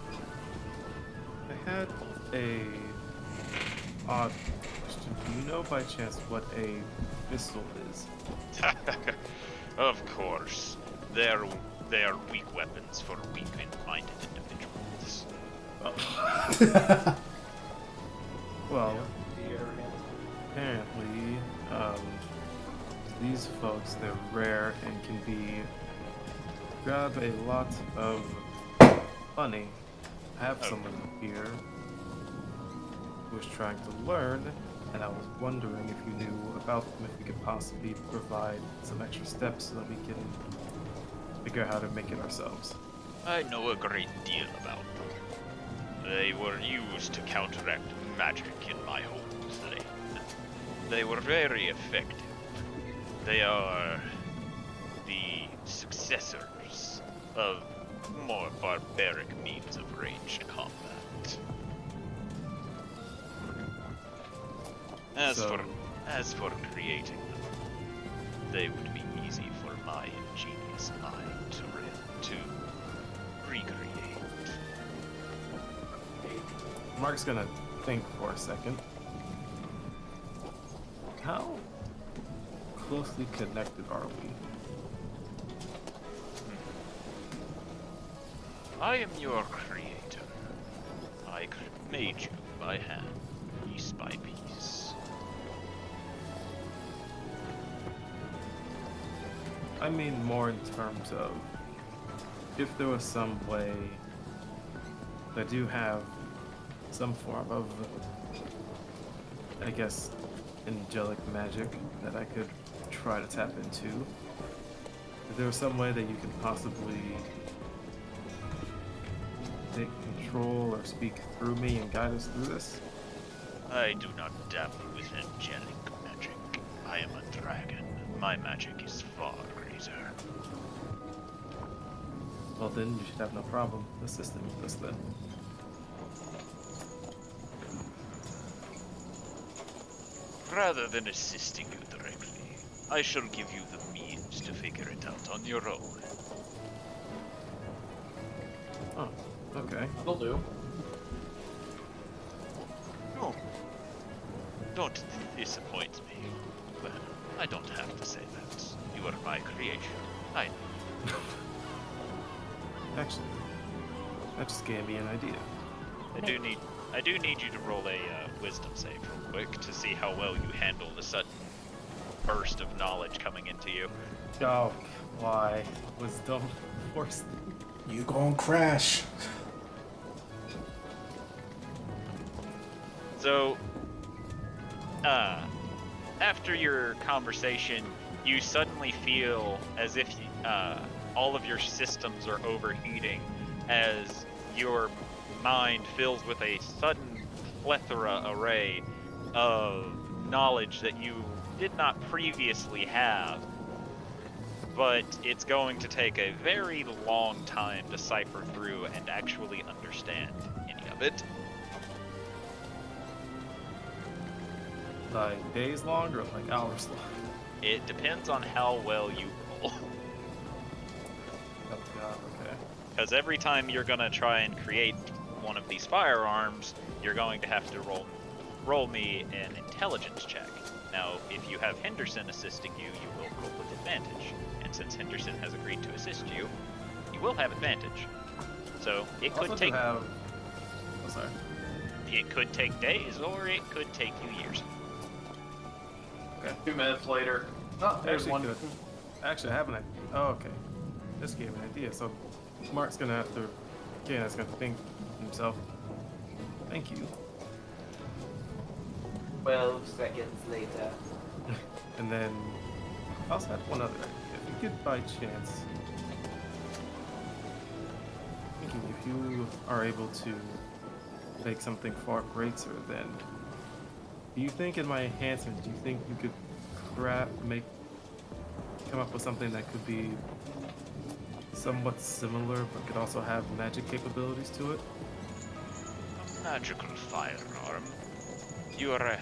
I had a odd question. Do you know by chance what a pistol is? Of course. They are weak weapons for weak and minded individuals. Well, apparently, these folks, they're rare and can be grab a lot of money. I have someone here who was trying to learn, and I was wondering if you knew about them, if we could possibly provide some extra steps so that we can figure out how to make it ourselves. I know a great deal about them. They were used to counteract magic in my home. They were very effective. They are the successors of more barbaric means of ranged combat. As for creating them, they would be easy for my ingenious mind to recreate. Mark's gonna think for a second. How closely connected are we? I am your creator. I made you by hand, piece by piece. I mean more in terms of if there was some way that you have some form of, I guess, angelic magic that I could try to tap into. If there was some way that you could possibly take control or speak through me and guide us through this? I do not dabble with angelic magic. I am a dragon. My magic is far greater. Well then, you should have no problem assisting with us then. Rather than assisting you directly, I shall give you the means to figure it out on your own. Oh, okay. That'll do. No. Don't disappoint me. Well, I don't have to say that. You are my creation. I know. Actually, that just gave me an idea. I do need you to roll a wisdom save real quick to see how well you handle the sudden burst of knowledge coming into you. Oh, why? Wisdom force. You gon' crash. So, after your conversation, you suddenly feel as if all of your systems are overheating as your mind fills with a sudden plethora array of knowledge that you did not previously have, but it's going to take a very long time to cipher through and actually understand any of it. Like days long or like hours long? It depends on how well you roll. Oh god, okay. Because every time you're gonna try and create one of these firearms, you're going to have to roll me an intelligence check. Now, if you have Henderson assisting you, you will roll with advantage. And since Henderson has agreed to assist you, you will have advantage. So it could Also take have... Oh, sorry. it could take days or it could take you years. Okay. 2 minutes later. Oh, there's Actually, one. good. Actually, I have an idea. Oh, okay. This gave me an idea. So, Mark's gonna have to... Kana's gonna think himself. Thank you. 12 seconds later. And then... I also had one other idea. If you could, by chance... Thinking if you are able to make something far greater, then... Do you think in my enhancement, do you think you could come up with something that could be somewhat similar, but could also have magic capabilities to it? A magical firearm. You are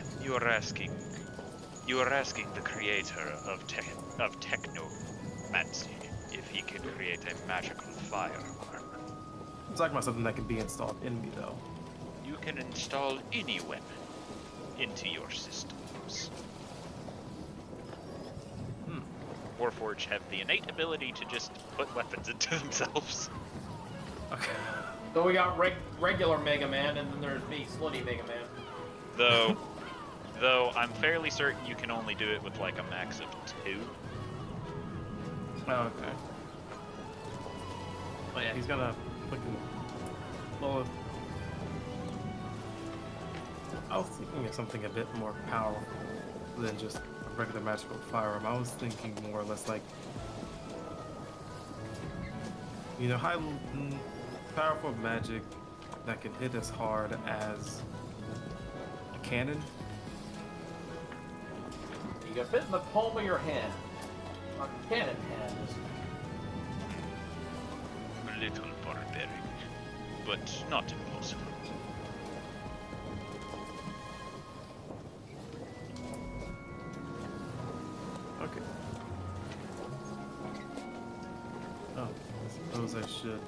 asking the creator of technomancy if he can create a magical firearm. I'm talking about something that can be installed in me, though. You can install any weapon into your systems. Warforged have the innate ability to just put weapons into themselves. Okay. So we got regular Mega Man, and then there's me, Slutty Mega Man. Though I'm fairly certain you can only do it with like a max of 2. Oh, okay. Oh yeah, he's gonna fucking... Well, I was thinking of something a bit more powerful than just a regular magical firearm. I was thinking more or less like, you know, powerful magic that can hit as hard as a cannon. You get bit in the palm of your hand. A cannon hand. A little barbaric, but not impossible. Okay. Oh, I suppose I should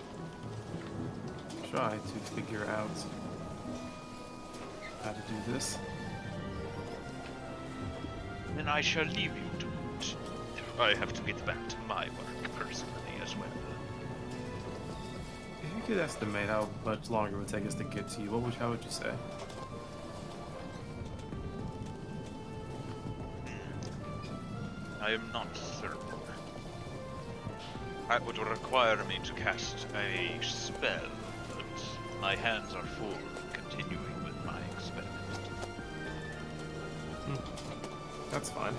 try to figure out how to do this. Then I shall leave you to it. I have to get back to my work personally as well. If you could estimate how much longer it would take us to get to you, how would you say? I am not certain. That would require me to cast a spell, but my hands are full continuing with my experiment. That's fine.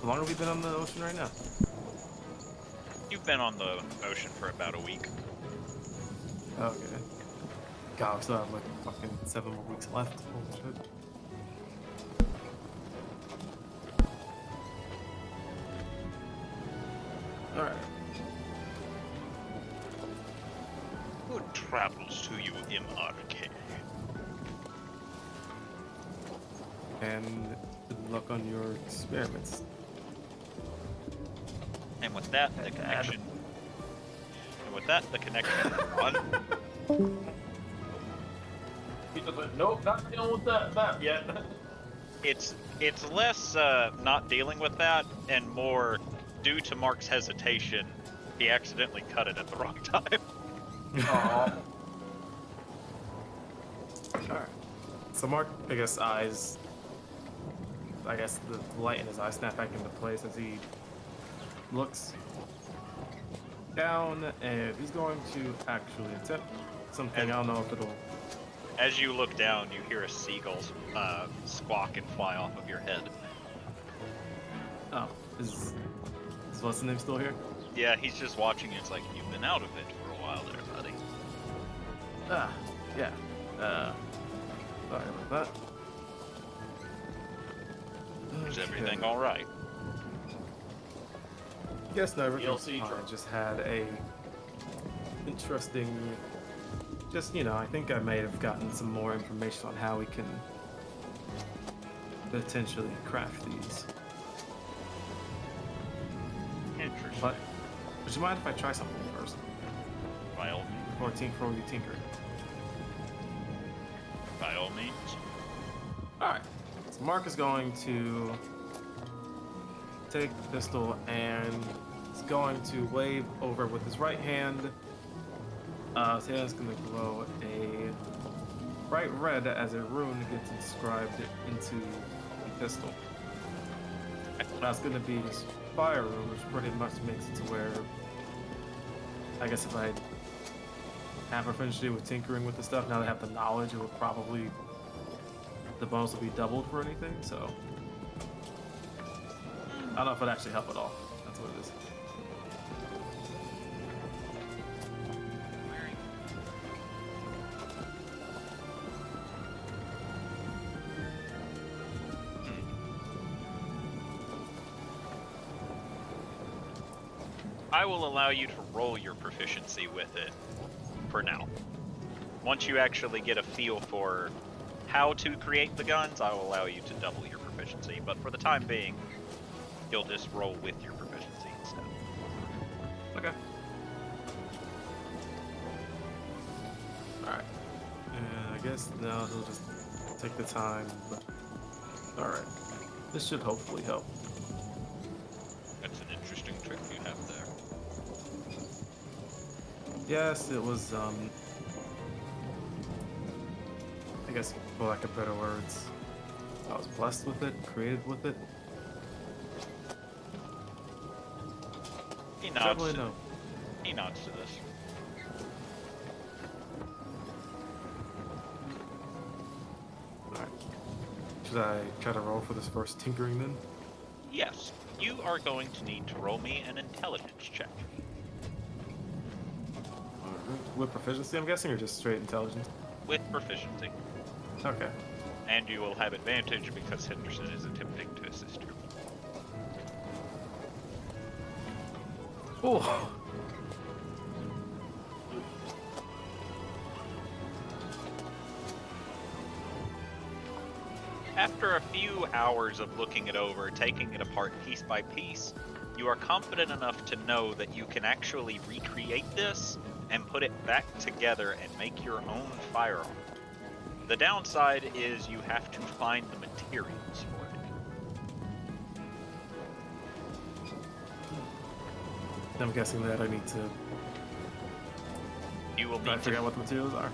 How long have we been on the ocean right now? You've been on the ocean for about a week. Okay. God, we still have like fucking 7 more weeks left. Holy shit. Alright. Good travels to you, MRK. And luck on your experiments. And with that, the connection. And with that, the connection is on. He just went, nope, not dealing with that yet. It's less not dealing with that and more due to Mark's hesitation. He accidentally cut it at the wrong time. Aww. Alright. So Mark, I guess the light in his eyes snap back into place as he looks down, and he's going to actually attempt something. I don't know if it'll... As you look down, you hear a seagull squawk and fly off of your head. Oh, is what's the name still here? Yeah, he's just watching you. It's like, you've been out of it for a while there, buddy. Ah, yeah. Sorry about that. Is everything alright? Yes, no, everything's DLC fine. truck. Just had a interesting... I think I may have gotten some more information on how we can potentially craft these. Interesting. But would you mind if I try something first? By all means. Before you tinker it? By all means. Alright. So Mark is going to take the pistol and he's going to wave over with his right hand. His hand is going to glow a bright red as a rune gets inscribed into the pistol. That's going to be his fire rune, which pretty much makes it to where, I guess if I have proficiency with tinkering with the stuff, now that I have the knowledge, it would probably, the bonus will be doubled for anything, so. I don't know if it'd actually help at all. That's what it is. I will allow you to roll your proficiency with it for now. Once you actually get a feel for how to create the guns, I will allow you to double your proficiency. But for the time being, you'll just roll with your proficiency instead. Okay. Alright. And I guess now he'll just take the time, but... Alright. This should hopefully help. That's an interesting trick you have there. Yes, it was, I guess, for lack of better words, I was blessed with it, created with it. He nods. Probably no. He nods to this. Alright. Should I try to roll for this first tinkering then? Yes, you are going to need to roll me an intelligence check. With proficiency, I'm guessing, or just straight intelligence? With proficiency. Okay. And you will have advantage because Henderson is attempting to assist you. Oh! After a few hours of looking it over, taking it apart piece by piece, you are confident enough to know that you can actually recreate this and put it back together and make your own firearm. The downside is you have to find the materials for it. I'm guessing that I need to You will try need to figure to out what the materials are.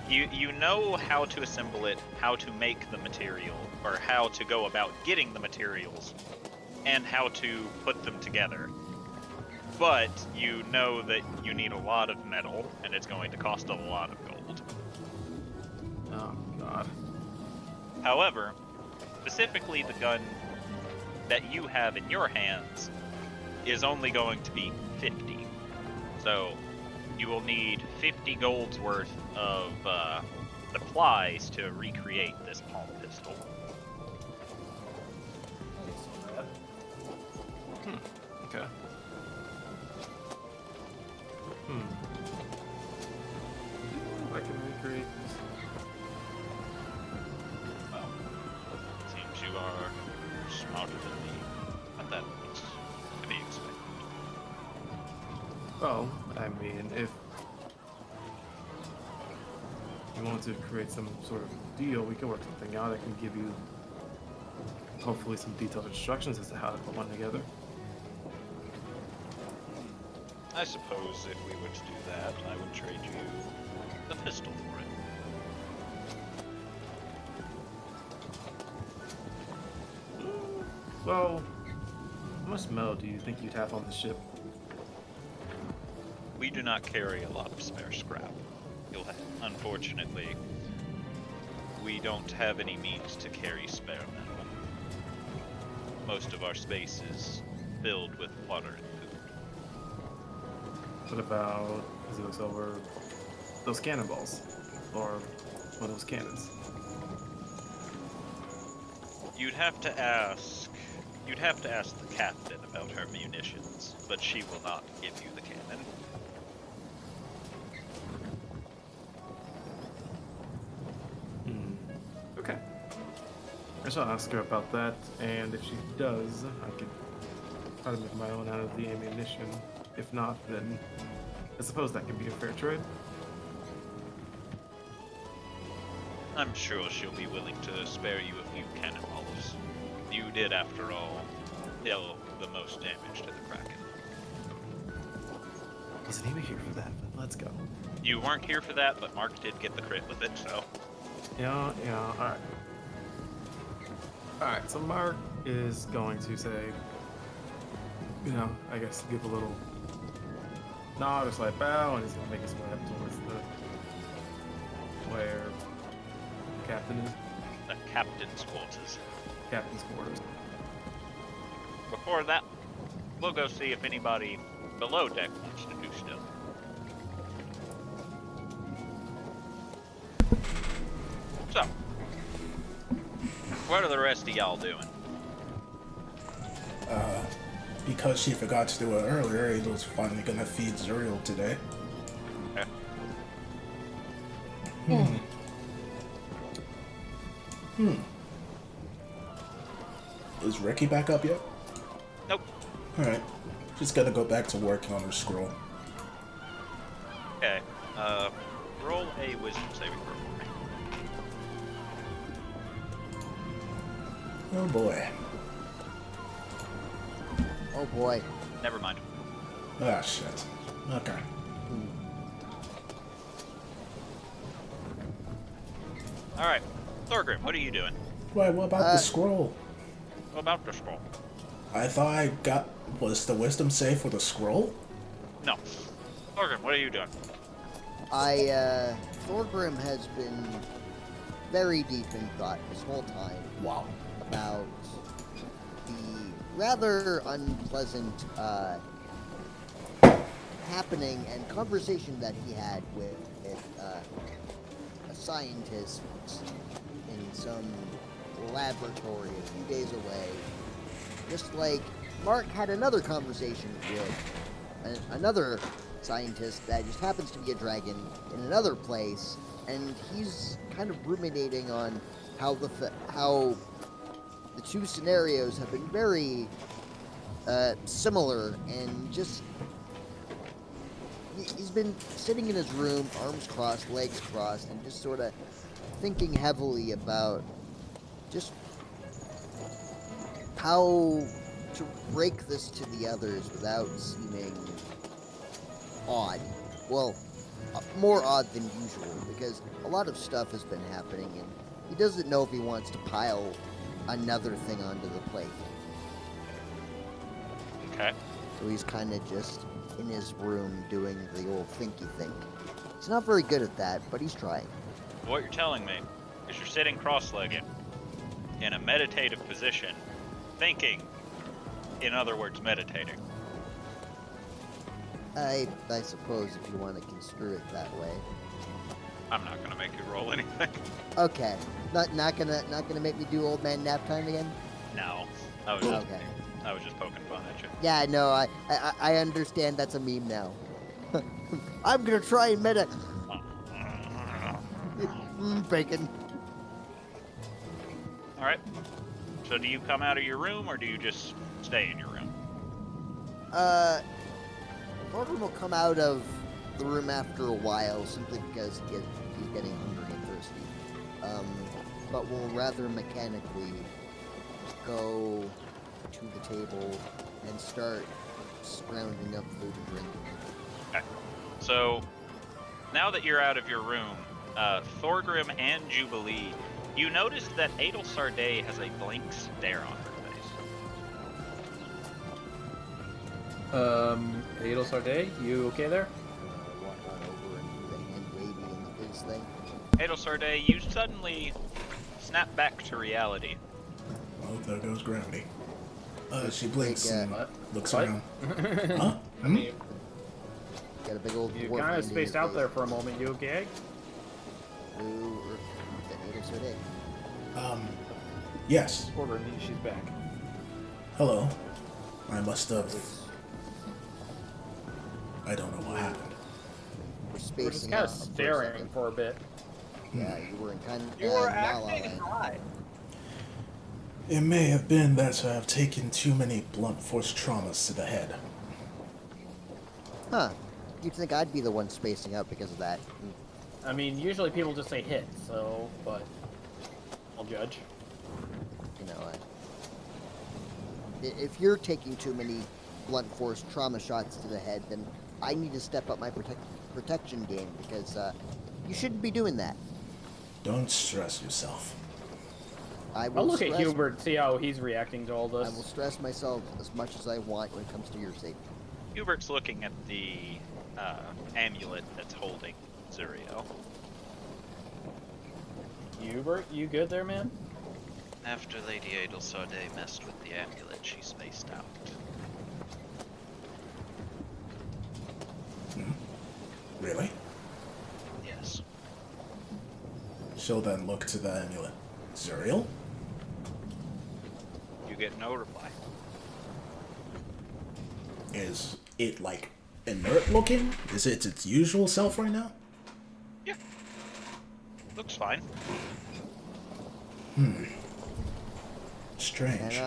You know how to assemble it, how to make the material, or how to go about getting the materials, and how to put them together. But you know that you need a lot of metal, and it's going to cost a lot of gold. Oh, God. However, specifically the gun that you have in your hands is only going to be 50. So you will need 50 gold's worth of supplies to recreate this palm pistol. Okay. I can recreate this. Seems you are smarter than me, but that is to be expected. Well, I mean, if you want to create some sort of deal, we can work something out. I can give you hopefully some detailed instructions as to how to put one together. I suppose if we were to do that, I would trade you the pistol for it. Well, how much metal do you think you'd have on the ship? We do not carry a lot of spare scrap. Unfortunately, we don't have any means to carry spare metal. Most of our space is filled with water and food. What about, as he looks over, those cannonballs? Or one of those cannons? You'd have to ask the captain about her munitions, but she will not give you the cannon. Okay. I shall ask her about that, and if she does, I could try to make my own out of the ammunition. If not, then I suppose that could be a fair trade. I'm sure she'll be willing to spare you a few cannonballs. You did, after all, deal the most damage to the Kraken. Wasn't even here for that, but let's go. You weren't here for that, but Mark did get the crit with it, so... Yeah, alright. Alright, so Mark is going to say, you know, I guess give a little nod or slight bow, and he's going to make his way up towards where the captain is. The captain's quarters. Captain's quarters. Before that, we'll go see if anybody below deck wants to do still. So, what are the rest of y'all doing? Because she forgot to do it earlier, Adel's finally gonna feed Zuriel today. Okay. Is Ricky back up yet? Nope. Alright. She's gonna go back to working on her scroll. Okay. Roll a wisdom saving throw for me. Oh boy. Oh boy. Never mind. Ah, shit. Okay. Alright. Thorgrim, what are you doing? Wait, what about the scroll? What about the scroll? I thought I got... Was the wisdom save for the scroll? No. Thorgrim, what are you doing? Thorgrim has been very deep in thought this whole time. Wow. About the rather unpleasant happening and conversation that he had with a scientist in some laboratory a few days away. Just like Mark had another conversation with another scientist that just happens to be a dragon in another place, and he's kind of ruminating on how the two scenarios have been very similar, and just he's been sitting in his room, arms crossed, legs crossed, and just sort of thinking heavily about just how to break this to the others without seeming odd. Well, more odd than usual, because a lot of stuff has been happening, and he doesn't know if he wants to pile another thing onto the plate. Okay. So he's kind of just in his room doing the old thinky think. He's not very good at that, but he's trying. What you're telling me is you're sitting cross-legged in a meditative position, thinking, in other words, meditating. I suppose if you want to construe it that way. I'm not gonna make you roll anything. Okay. Not gonna make me do old man nap time again? No. I was just poking fun at you. Yeah, no, I understand that's a meme now. I'm gonna try and bacon. Alright. So do you come out of your room, or do you just stay in your room? Thorgrim will come out of the room after a while, simply because he's getting hungry and thirsty. But will rather mechanically go to the table and start scrounging up food and drink. Okay. So, now that you're out of your room, Thorgrim and Jubilee, you notice that Adel Sarday has a blank stare on her face. Adel Sarday, you okay there? Walk on over and do the hand wavy in the face thing. Adel Sarday, you suddenly snap back to reality. Oh, there goes gravity. She blinks and looks What? around. Huh? Hmm? Got a big old You dwarf kind hand of in spaced your out face. there for a moment. You okay? Ooh, that Adel Sarday. Yes. Order, she's back. Hello. I must have... I don't know what happened. We're We're just spacing kind out of for a staring second. for a bit. Yeah, you were in kind of You were La La acting Land. high. It may have been that I have taken too many blunt force traumas to the head. Huh. You'd think I'd be the one spacing out because of that. I mean, usually people just say hit, so, but I'll judge. You know, if you're taking too many blunt force trauma shots to the head, then I need to step up my protection game, because you shouldn't be doing that. Don't stress yourself. I I'll will look at stress, Hubert, see how he's reacting to all I will this. stress myself as much as I want when it comes to your safety. Hubert's looking at the amulet that's holding Zuriel. Hubert, you good there, man? After Lady Adel Sarday messed with the amulet, she spaced out. Really? Yes. She'll then look to the amulet. Zuriel? You get no reply. Is it, like, inert looking? Is it its usual self right now? Yeah. Looks fine. Strange.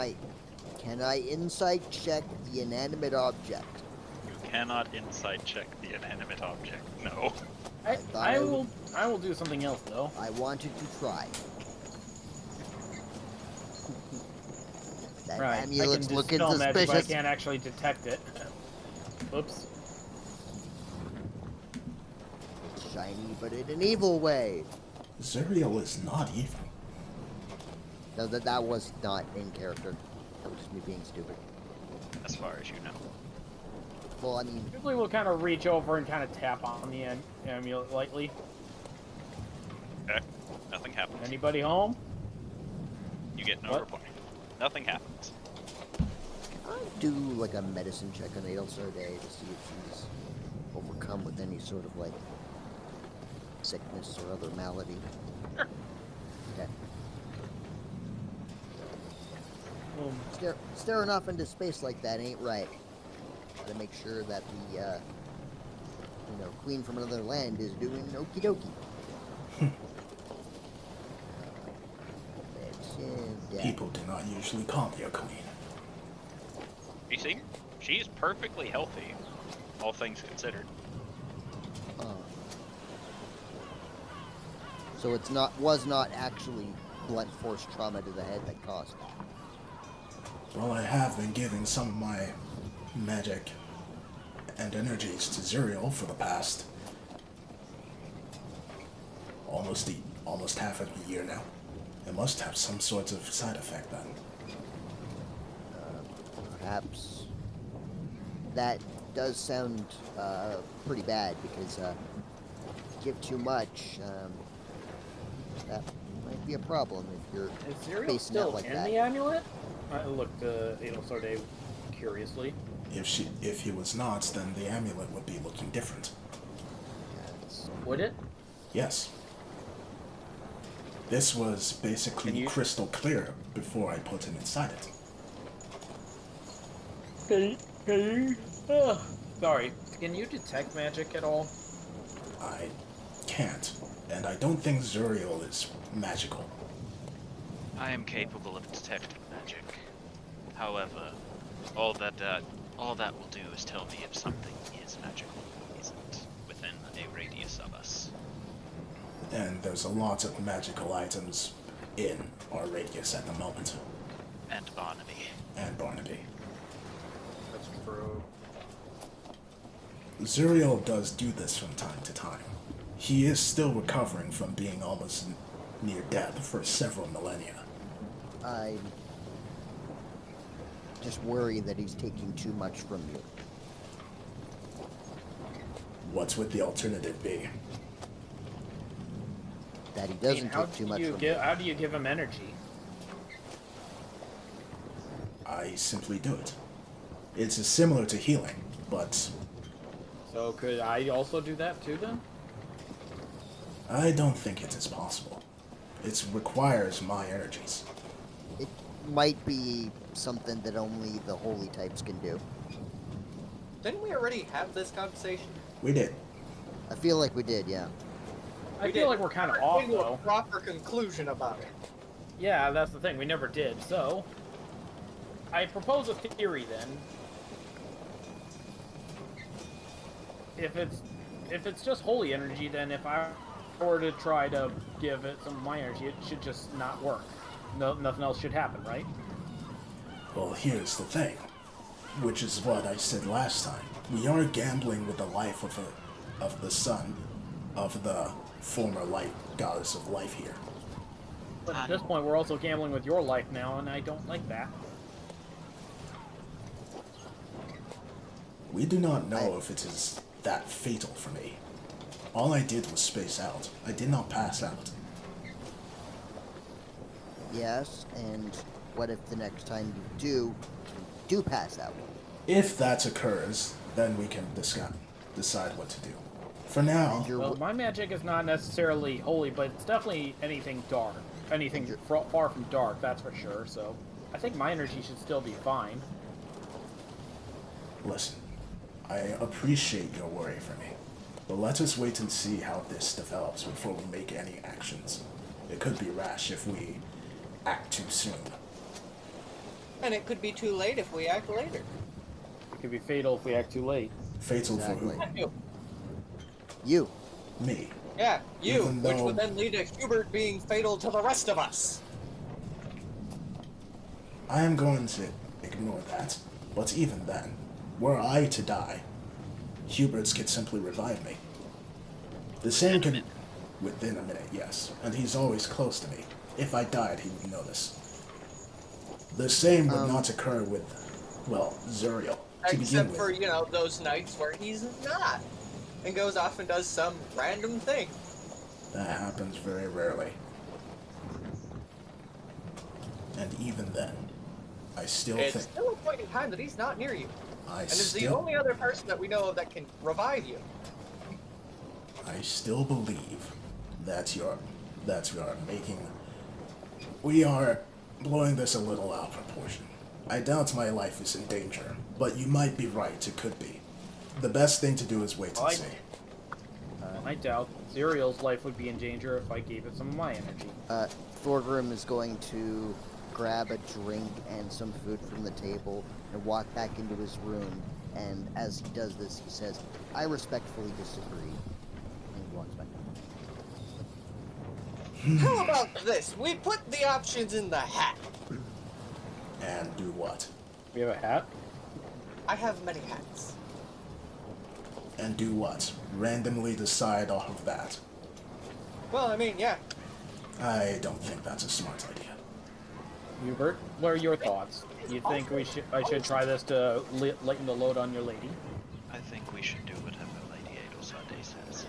Can I insight check the inanimate object? You cannot insight check the inanimate object. No. I will do something else though. I wanted to try. That Right. I can amulet's looking dispel magic, but I suspicious. can't actually detect it. Oops. It's shiny, but in an evil way. Zuriel is not evil. No, that was not in character. That was just me being stupid. As far as you know. Well, I mean, Usually we'll kind of reach over and kind of tap on the amulet lightly. Okay. Nothing happens. Anybody home? You get no What? reply. Nothing happens. can I do like a medicine check on Adel Sarday to see if she's overcome with any sort of like sickness or other malady? Sure. Okay. Um, Staring off into space like that ain't right. Gotta make sure that the, queen from another land is doing okie dokie. People do not usually call me a queen. You see? She's perfectly healthy, all things considered. So it's was not actually blunt force trauma to the head that caused it. Well, I have been giving some of my magic and energies to Zuriel for the past almost half of a year now. It must have some sort of side effect then. Perhaps that does sound pretty bad, because give too much, that might be a problem if you're is Zuriel facing still out like in that. the amulet? I looked at Adel Sarday curiously. If he was not, then the amulet would be looking different. Would it? Yes. This was basically crystal clear before I put him inside it. Sorry. Can you detect magic at all? I can't, and I don't think Zuriel is magical. I am capable of detecting magic. However, all that will do is tell me if something is magical or isn't within a radius of us. And there's a lot of magical items in our radius at the moment. And Barnaby. That's true. Zuriel does do this from time to time. He is still recovering from being almost near death for several millennia. I'm just worried that he's taking too much from you. What would the alternative be? That he doesn't take too much from you. How do you give him energy? I simply do it. It's similar to healing, but So could I also do that too then? I don't think it is possible. It requires my energies. It might be something that only the holy types can do. Didn't we already have this conversation? We did. I feel like we did, yeah. I feel like we're kind of off Came to a though. proper conclusion about it. Yeah, that's the thing. We never did. So, I propose a theory then. If it's just holy energy, then if I were to try to give it some of my energy, it should just not work. No, nothing else should happen, right? Well, here's the thing, which is what I said last time. We are gambling with the life of the son of the former light goddess of life here. But at this point, we're also gambling with your life now, and I don't like that. We do not know if it is that fatal for me. All I did was space out. I did not pass out. Yes, and what if the next time you do pass out? If that occurs, then we can decide what to do. For now, Well, my magic is not necessarily holy, but it's definitely anything dark. Anything far from dark, that's for sure, so I think my energy should still be fine. listen, I appreciate your worry for me, but let us wait and see how this develops before we make any actions. It could be rash if we act too soon. And it could be too late if we act later. It could be fatal if we act too late. Fatal Exactly. for who? You. Me. Yeah, you, Even which though- would then lead to Hubert being fatal to the rest of us. I am going to ignore that, but even then, were I to die, Hubert's could simply revive me. The same could... Within a minute, yes, and he's always close to me. If I died, he would notice. The same would not occur with, well, Zuriel, to begin Except with. for, those nights where he's not. And goes off and does some random thing. That happens very rarely. And even then, I still It's think... still a point in time that he's not near you. I And is the still... only other person that we know of that can revive you. I still believe that we are blowing this a little out of proportion. I doubt my life is in danger, but you might be right, it could be. The best thing to do is wait and see. I doubt Zuriel's life would be in danger if I gave it some of my energy. Thorgrim is going to grab a drink and some food from the table and walk back into his room. And as he does this, he says, "I respectfully disagree." And he walks back out. How about this? We put the options in the hat. And do what? We have a hat? I have many hats. And do what? Randomly decide off of that. Well, I mean, yeah. I don't think that's a smart idea. Hubert, what are your thoughts? You think I should try this to lighten the load on your lady? I think we should do whatever Lady Adelsade says.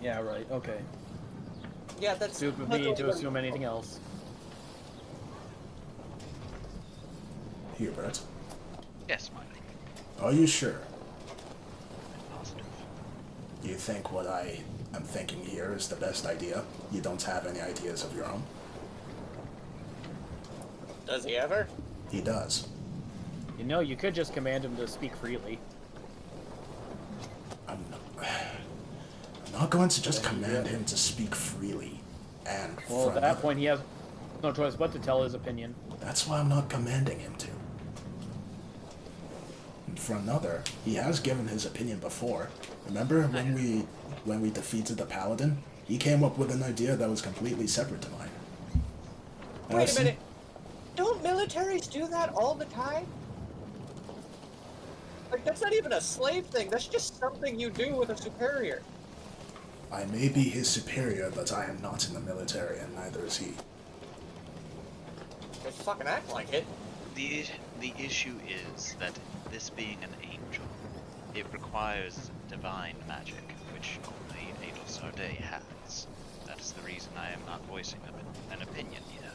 Yeah, right, okay. Yeah, that's... Stupid that's me what to we're- assume anything else. Hubert, Yes, my lady. are you sure? I'm positive. You think what I am thinking here is the best idea? You don't have any ideas of your own? Does he ever? He does. You could just command him to speak freely. I'm not going to just command him to speak freely and Well, for at that another. point, he has no choice but to tell his opinion. That's why I'm not commanding him to. And for another, he has given his opinion before. Remember when we defeated the Paladin? He came up with an idea that was completely separate to mine. Wait a minute. Don't militaries do that all the time? Like, that's not even a slave thing. That's just something you do with a superior. I may be his superior, but I am not in the military, and neither is he. Just fucking act like it. The issue is that this being an angel, it requires divine magic, which only Adel Sarday has. That is the reason I am not voicing an opinion here.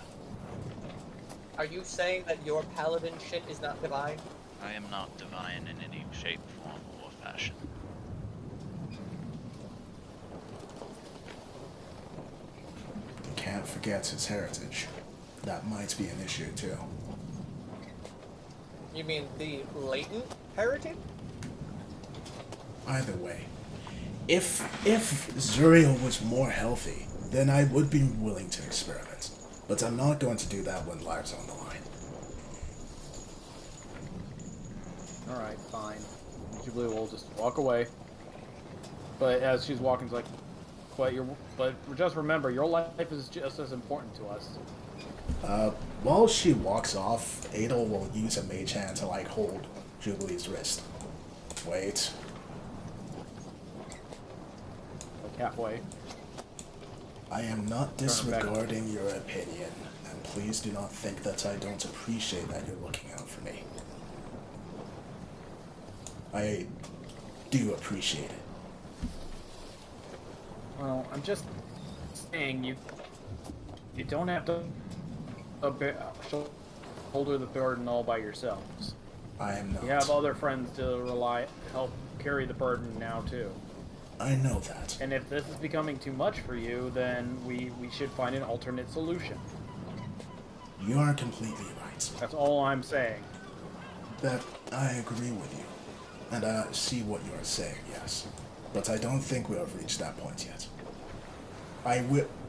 Are you saying that your paladin shit is not divine? I am not divine in any shape, form, or fashion. Can't forget his heritage. That might be an issue too. You mean the latent heritage? Either way, if Zuriel was more healthy, then I would be willing to experiment. But I'm not going to do that when lives are on the line. Alright, fine. Jubilee will just walk away. But as she's walking, she's like, but just remember, your life is just as important to us. While she walks off, Adel will use a mage hand to, hold Jubilee's wrist. Wait. Like halfway. I am not disregarding your opinion, and please do not think that I don't appreciate that you're looking out for me. I do appreciate it. Well, I'm just saying you don't have to shoulder the burden all by yourselves. I am not. You have other friends to help carry the burden now too. I know that. And if this is becoming too much for you, then we should find an alternate solution. You are completely right. That's all I'm saying. That I agree with you. And I see what you are saying, yes. But I don't think we have reached that point yet.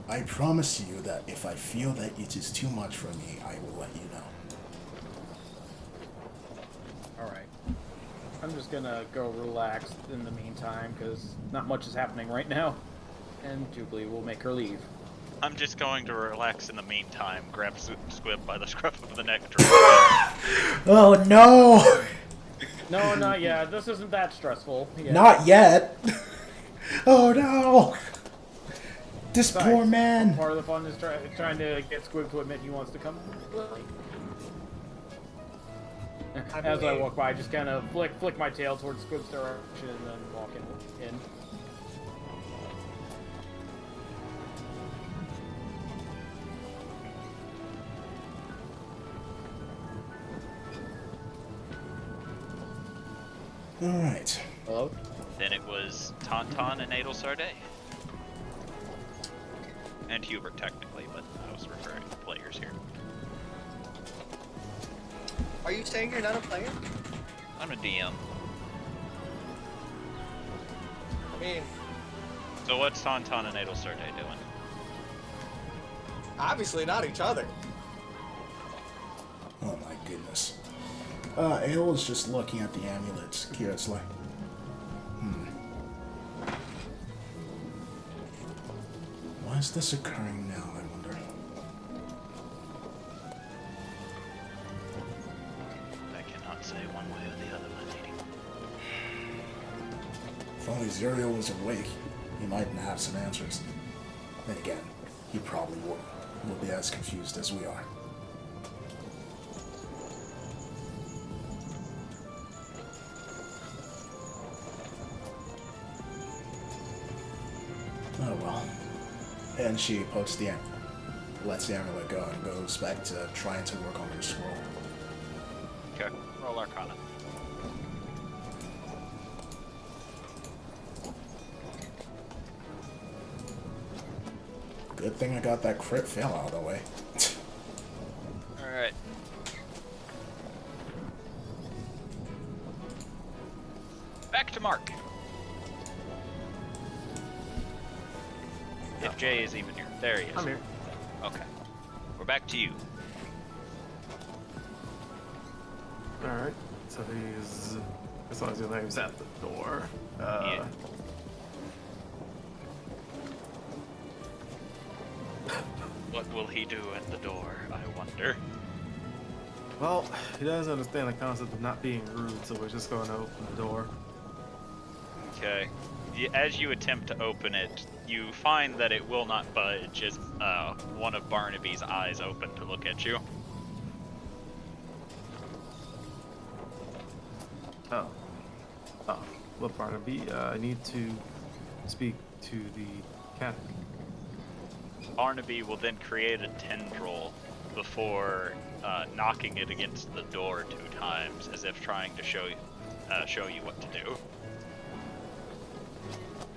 I promise you that if I feel that it is too much for me, I will let you know. Alright. I'm just gonna go relax in the meantime, because not much is happening right now. And Jubilee will make her leave. I'm just going to relax in the meantime, grab Squib by the scruff of the neck. Oh no! No, not yet. This isn't that stressful. Yet. Not yet! Oh no! This poor man! Part of the fun is trying to get Squib to admit he wants to come. As I walk by, I just kind of flick my tail towards Squib's direction and then walk in. Alright. Hello? Then it was Tauntaun and Adel Sarday. And Hubert, technically, but I was referring to players here. Are you saying you're not a player? I'm a DM. I mean, So what's Tauntaun and Adel Sarday doing? obviously not each other. Oh my goodness. Adel is just looking at the amulets curiously. Why is this occurring now, I wonder? I cannot say one way or the other, my lady. If only Zuriel was awake, he might have some answers. Then again, he probably will be as confused as we are. Oh well. And she pokes the amulet, lets the amulet go, and goes back to trying to work on her scroll. Okay, roll Arcana. Good thing I got that crit fail out of the way. Alright. Back to Mark. If Jay is even here. There he is. I'm here. Okay. We're back to you. Alright, so he's... As long as your name's at the door. Yeah. What will he do at the door, I wonder? Well, he doesn't understand the concept of not being rude, so we're just going to open the door. Okay. As you attempt to open it, you find that it will not budge as one of Barnaby's eyes open to look at you. Oh. Well, Barnaby, I need to speak to the captain. Barnaby will then create a tendril before knocking it against the door 2 times, as if trying to show you what to do.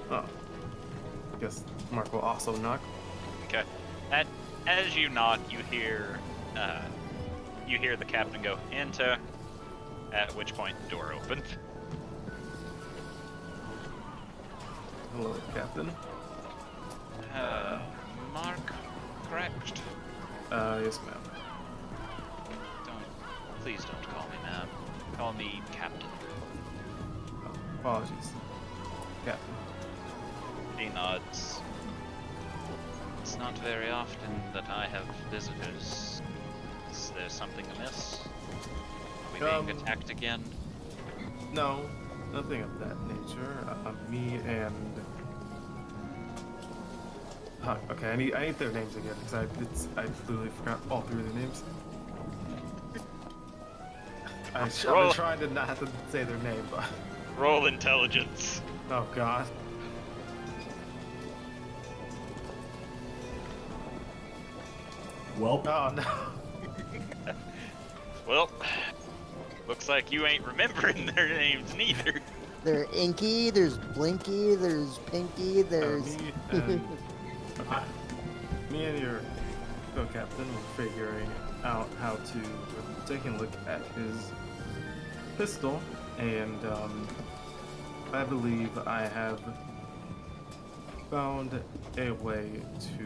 Oh. Guess Mark will also knock. Okay. As you knock, you hear the captain go, "Enter," at which point the door opens. Hello, Captain. Mark, correct? Yes, ma'am. Please don't call me ma'am. Call me Captain. Oh, apologies, Captain. He nods. It's not very often that I have visitors. Is there something amiss? Are we being attacked again? No, nothing of that nature. Me and... okay, I need their names again, because I literally forgot all 3 of their names. I've been trying to not have to say their name, but... Roll intelligence. Oh, God. Well, Oh, no. Well, looks like you ain't remembering their names neither. There's Inky, there's Blinky, there's Pinky, there's... Me and your co-captain were figuring out how to... We're taking a look at his pistol, and I believe I have found a way to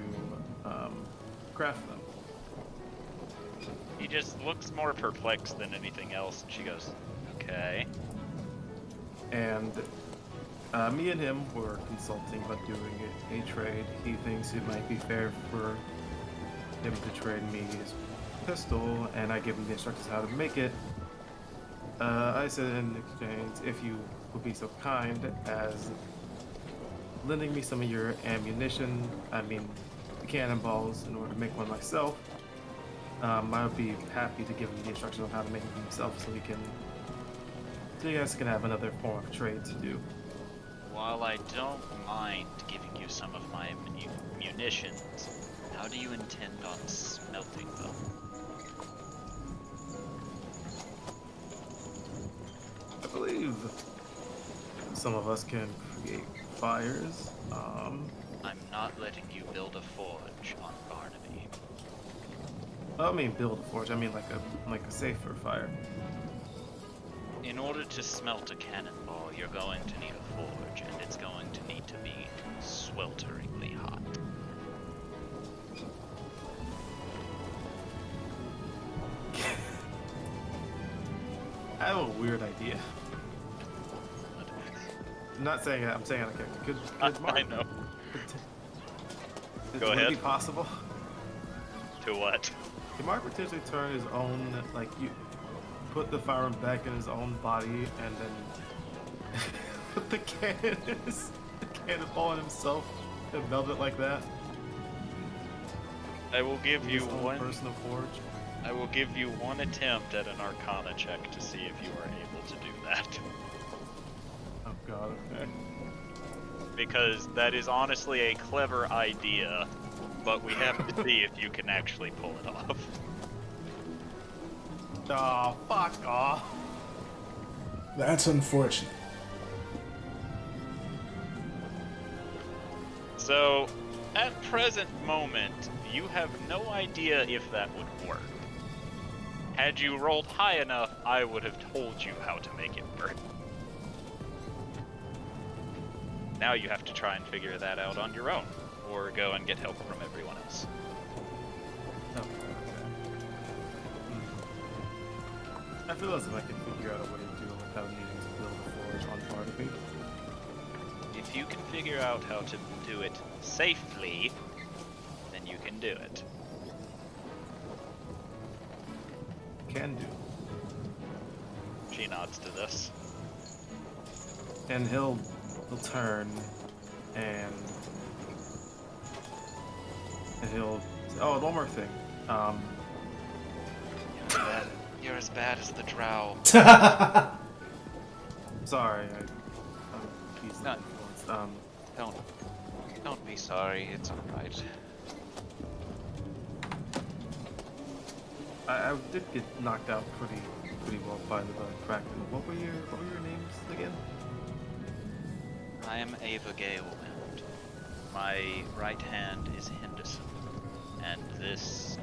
craft them. He just looks more perplexed than anything else, and she goes, "Okay." And me and him were consulting about doing a trade. He thinks it might be fair for him to trade me his pistol, and I give him the instructions how to make it. I said in exchange, if you would be so kind as lending me some of your ammunition, the cannonballs, in order to make one myself, I would be happy to give him the instructions on how to make it himself, so you guys can have another form of trade to do. While I don't mind giving you some of my munitions, how do you intend on smelting them? I believe some of us can create fires. I'm not letting you build a forge on Barnaby. I don't mean build a forge. I mean like a safer fire. In order to smelt a cannonball, you're going to need a forge, and it's going to need to be swelteringly hot. I have a weird idea. I'm not saying that. I'm saying okay. Could Mark? I know. Would Go ahead. it be possible? To what? Can Mark potentially turn his own, like, you put the firearm back in his own body and then put the cannonball in himself and melt it like that? I will give you His own one personal forge. I will give you one attempt at an Arcana check to see if you are able to do that. Oh god, okay. Because that is honestly a clever idea, but we have to see if you can actually pull it off. Oh, fuck off. that's unfortunate. So, at present moment, you have no idea if that would work. Had you rolled high enough, I would have told you how to make it work. Now you have to try and figure that out on your own, or go and get help from everyone else. Oh, I feel as if I can figure out a way to do it without needing to build a forge on part of me. If you can figure out how to do it safely, then you can do it. Can do. She nods to this. And he'll turn and he'll oh, one more thing. You're as bad as the drow. Sorry, I'm easily Not- influenced. Don't be sorry. It's alright. I did get knocked out pretty well by the Kraken. What were your names again? I am Ava Gale, and my right hand is Henderson, and this,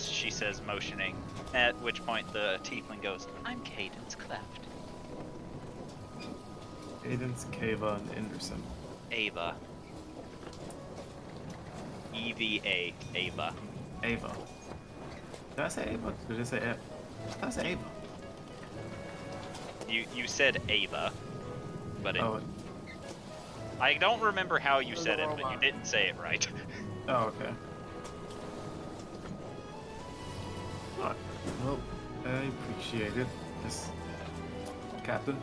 she says, motioning. At which point the tiefling goes, "I'm Cadence Cleft." Cadence, Kava, and Anderson. Ava. EVA. Ava. Ava. Did I say Ava? Did I say Ava? Did I say Ava? You said Ava, but Oh, I don't remember how you There's said a it, but you robot. didn't say it right. oh, okay. Alright. Well, I appreciate it, Miss Captain.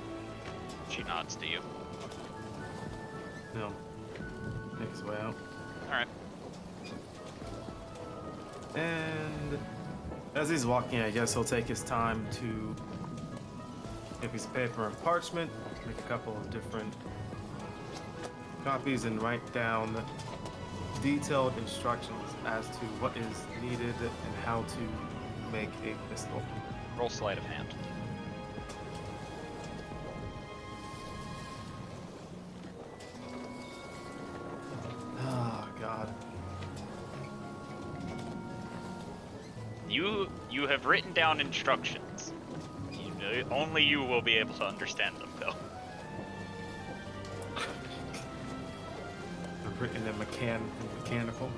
She nods to you. No. Make his way out. Alright. And as he's walking, I guess he'll take his time to get a piece of paper and parchment, make a couple of different copies, and write down detailed instructions as to what is needed and how to make a pistol. Roll sleight of hand. Oh, God. You have written down instructions. Only you will be able to understand them, though. They're written in mechanical.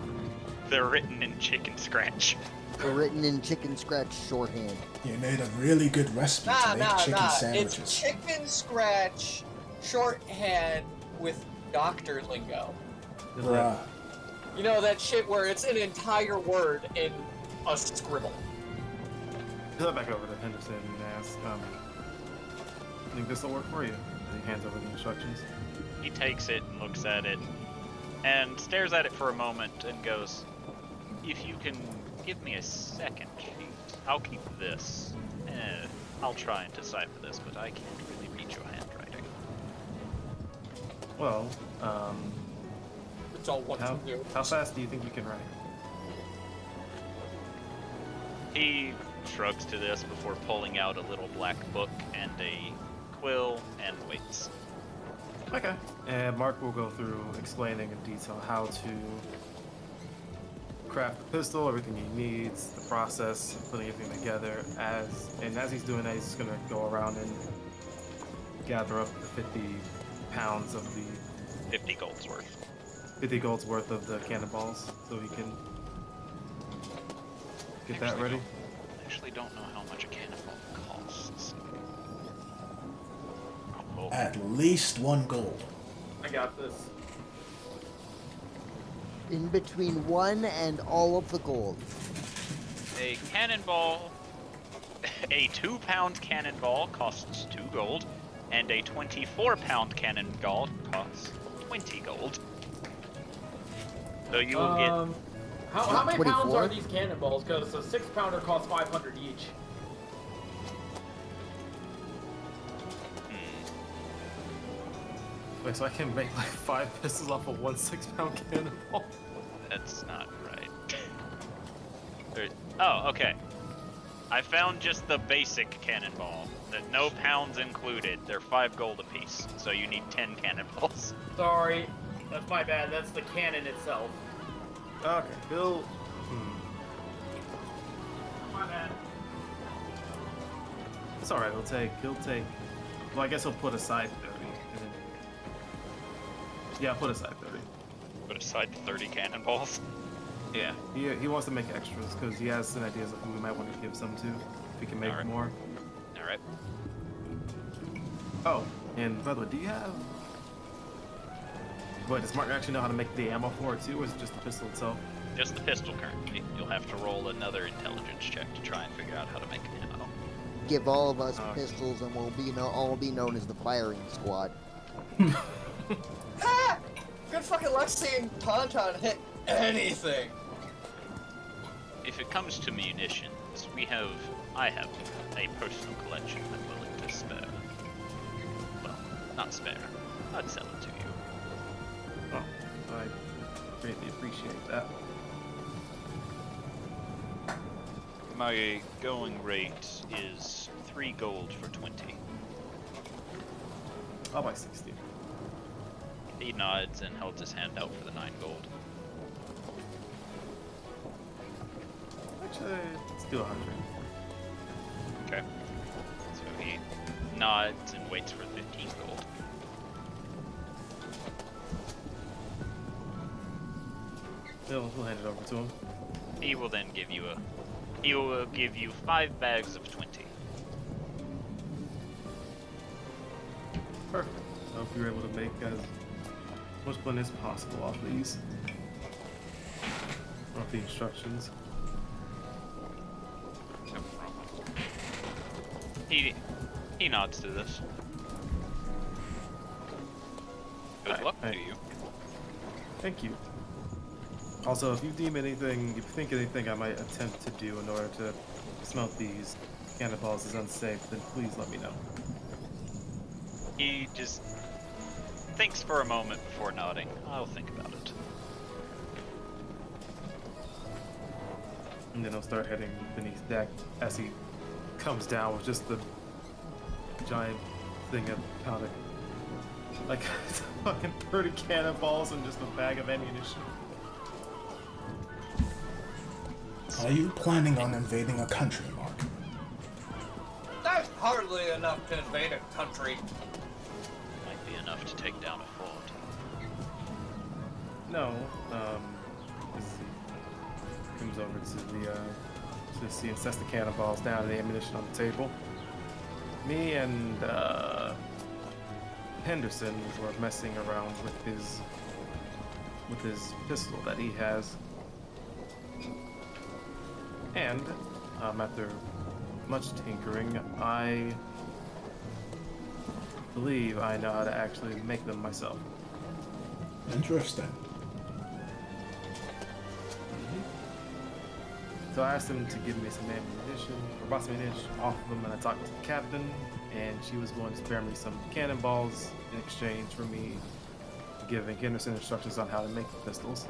They're written in chicken scratch. They're written in chicken scratch shorthand. You made a really good recipe to make chicken sandwiches. It's chicken scratch shorthand with doctor lingo. Bruh. You know that shit where it's an entire word in a scribble. He'll head back over to Henderson and ask, think this will work for you? And he hands over the instructions. He takes it and looks at it and stares at it for a moment and goes, "If you can give me a second sheet, I'll keep this. I'll try and decipher this, but I can't really read your handwriting." Well, It's all what how, you do. how fast do you think you can write? He shrugs to this before pulling out a little black book and a quill and waits. Okay. And Mark will go through explaining in detail how to craft the pistol, everything he needs, the process, putting everything together. As he's doing that, he's just gonna go around and gather up the 50 pounds of the 50 gold's worth. 50 gold's worth of the cannonballs, so he can get that ready. Actually don't know how much a cannonball costs. Oh, At least 1 gold. I got this. In between 1 and all of the gold. a cannonball, a 2-pound cannonball costs 2 gold, and a 24-pound cannonball costs 20 gold. So you will get How many pounds 24? are these cannonballs? Because a 6-pounder costs 500 each. Wait, so I can make like 5 pistols off of 1 6-pound cannonball? That's not right. Oh, okay. I found just the basic cannonball. There's no pounds included. They're 5 gold apiece, so you need 10 cannonballs. Sorry, that's my bad. That's the cannon itself. Okay, Bill. My bad. It's alright, he'll take. Well, I guess he'll put aside 30. And then, yeah, put aside 30. Put aside 30 cannonballs. Yeah, he wants to make extras because he has some ideas of who we might want to give some to if we can make Alright. more. All right. Oh, and by the way, do you have... But does Mark actually know how to make the ammo for it too, or is it just the pistol itself? Just the pistol currently. You'll have to roll another intelligence check to try and figure out how to make ammo. Give all of us Okay. pistols, and we'll all be known as the firing squad. Ah! Good fucking luck seeing Tauntaun hit anything. If it comes to munitions, I have a personal collection I'm willing to spare. Well, not spare. I'd sell it to you. Oh, I greatly appreciate that. My going rate is 3 gold for 20. I'll buy 60. He nods and holds his hand out for the 9 gold. Actually, let's do 100. Okay. So he nods and waits for 15 gold. We'll hand it over to him. He will then give you he will give you 5 bags of 20. Perfect. I hope you're able to make as much money as possible off these. Off the instructions. No problem. He nods to this. Good luck to you. Thank you. Also, if you deem anything, if you think anything I might attempt to do in order to smelt these cannonballs is unsafe, then please let me know. He just thinks for a moment before nodding. I'll think about it. And then he'll start heading beneath deck as he comes down with just the giant thing of powder. Like fucking 30 cannonballs and just a bag of ammunition. Are you planning on invading a country, Mark? That's hardly enough to invade a country. Might be enough to take down a fort. No, let's see. Comes over to the see and sets the cannonballs down and the ammunition on the table. Me and Henderson were messing around with his pistol that he has. And after much tinkering, I believe I know how to actually make them myself. Interesting. So I asked him to give me some ammunition, or bought some ammunition off of him, and I talked to the captain, and she was going to spare me some cannonballs in exchange for me giving Henderson instructions on how to make the pistols.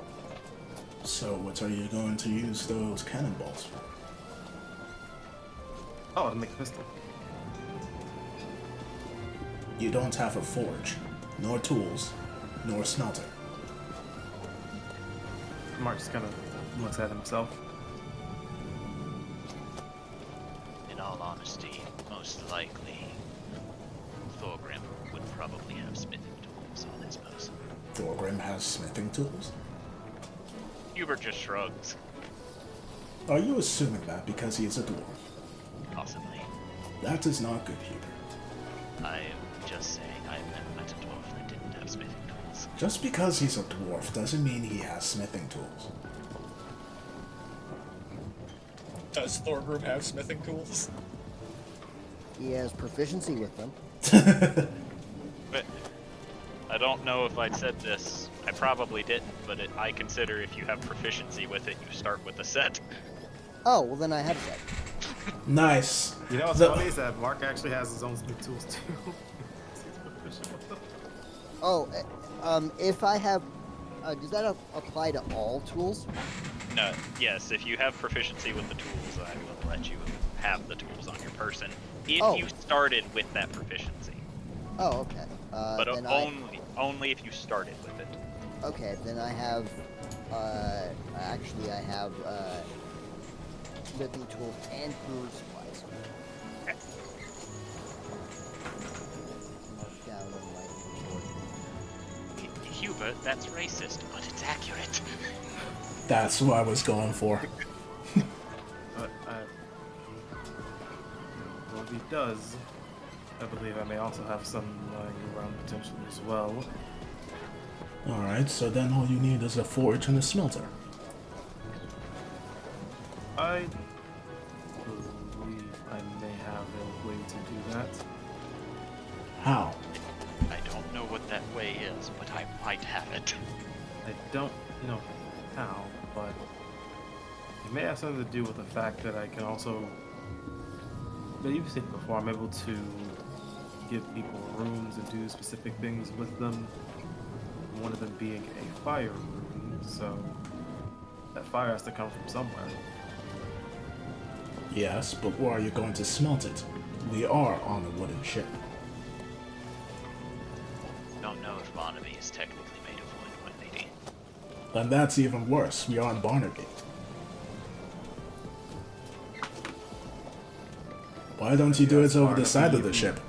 So what are you going to use those cannonballs for? Oh, to make a pistol. You don't have a forge, nor tools, nor smelter. Mark just kind of looks at himself. In all honesty, most likely, Thorgrim would probably have smithing tools on his person. Thorgrim has smithing tools? Hubert just shrugs. Are you assuming that because he is a dwarf? Possibly. That is not good, Hubert. I am just saying I've never met a dwarf that didn't have smithing tools. Just because he's a dwarf doesn't mean he has smithing tools. Does Thorgrim have smithing tools? He has proficiency with them. But I don't know if I'd said this. I probably didn't, but I consider if you have proficiency with it, you start with a set. Oh, well then I have that. Nice. You know what's The- funny is that Mark actually has his own smith tools too. Oh, if I have, does that apply to all tools? No, yes, if you have proficiency with the tools, I will let you have the tools on your person. If Oh. you started with that proficiency. Oh, okay. But then only if you started with it. Okay, then I have, actually I have, smithing tools and brewer supplies. Okay. Marked down on my inventory. Hubert, that's racist, but it's accurate. That's what I was going for. But does, I believe I may also have some lying around potentially as well. Alright, so then all you need is a forge and a smelter. I believe I may have a way to do that. How? I don't know what that way is, but I might have it. I don't know how, but it may have something to do with the fact that I can also, but you've seen it before, I'm able to give people rooms and do specific things with them. One of them being a fire room, so that fire has to come from somewhere. Yes, but where are you going to smelt it? We are on a wooden ship. Don't know if Barnaby is technically made of wood, my lady. And that's even worse. We are on Barnaby. Why don't you do it over the side of the ship?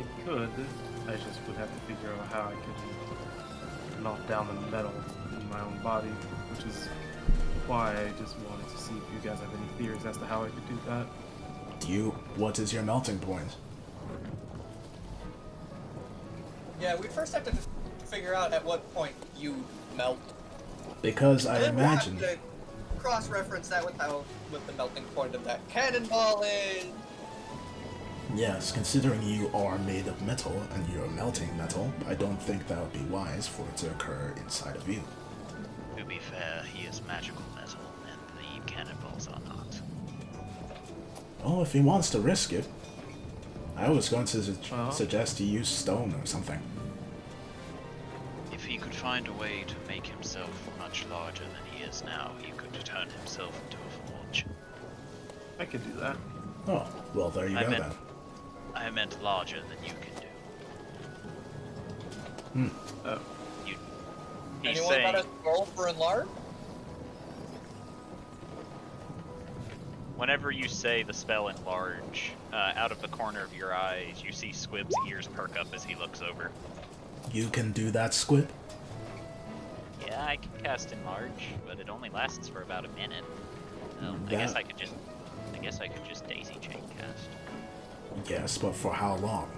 It could. I just would have to figure out how I could knock down the metal in my own body, which is why I just wanted to see if you guys have any theories as to how I could do that. What is your melting point? Yeah, we first have to figure out at what point you melt. Because I And then imagine... we'll have to cross-reference that with the melting point of that cannonball is. Yes, considering you are made of metal and you're melting metal, I don't think that would be wise for it to occur inside of you. To be fair, he is magical metal, and the cannonballs are not. Oh, if he wants to risk it. I was going to suggest he use stone or something. If he could find a way to make himself much larger than he is now, he could turn himself into a forge. I could do that. Oh, well there you go then. I meant larger than you can do. Oh. He's Anyone saying, got a roll for enlarge? whenever you say the spell enlarge, out of the corner of your eyes, you see Squib's ears perk up as he looks over. You can do that, Squib? Yeah, I can cast enlarge, but it only lasts for about a minute. I guess I could just daisy chain cast. Yes, but for how long?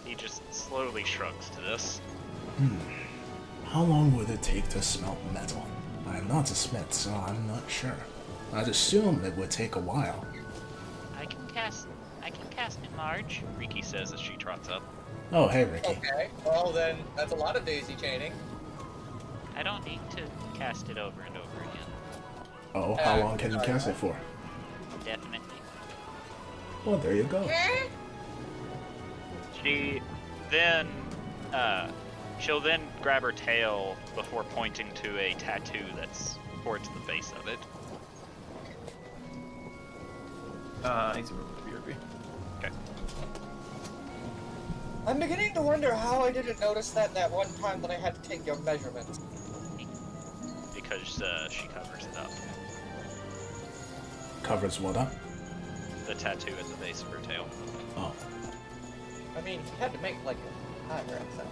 He just slowly shrugs to this. How long would it take to smelt metal? I'm not a smith, so I'm not sure. I'd assume it would take a while. I can cast enlarge, Riki says as she trots up. Oh, hey, Ricky. Okay, well then, that's a lot of daisy chaining. I don't need to cast it over and over again. Oh, how long can you cast it for? Definitely. Well, there you go. She'll then grab her tail before pointing to a tattoo that's towards the base of it. I need to remove BRB. Okay. I'm beginning to wonder how I didn't notice that one time that I had to take your measurements. Because she covers it up. Covers what up? The tattoo at the base of her tail. Oh. I mean, he had to make like a higher accent.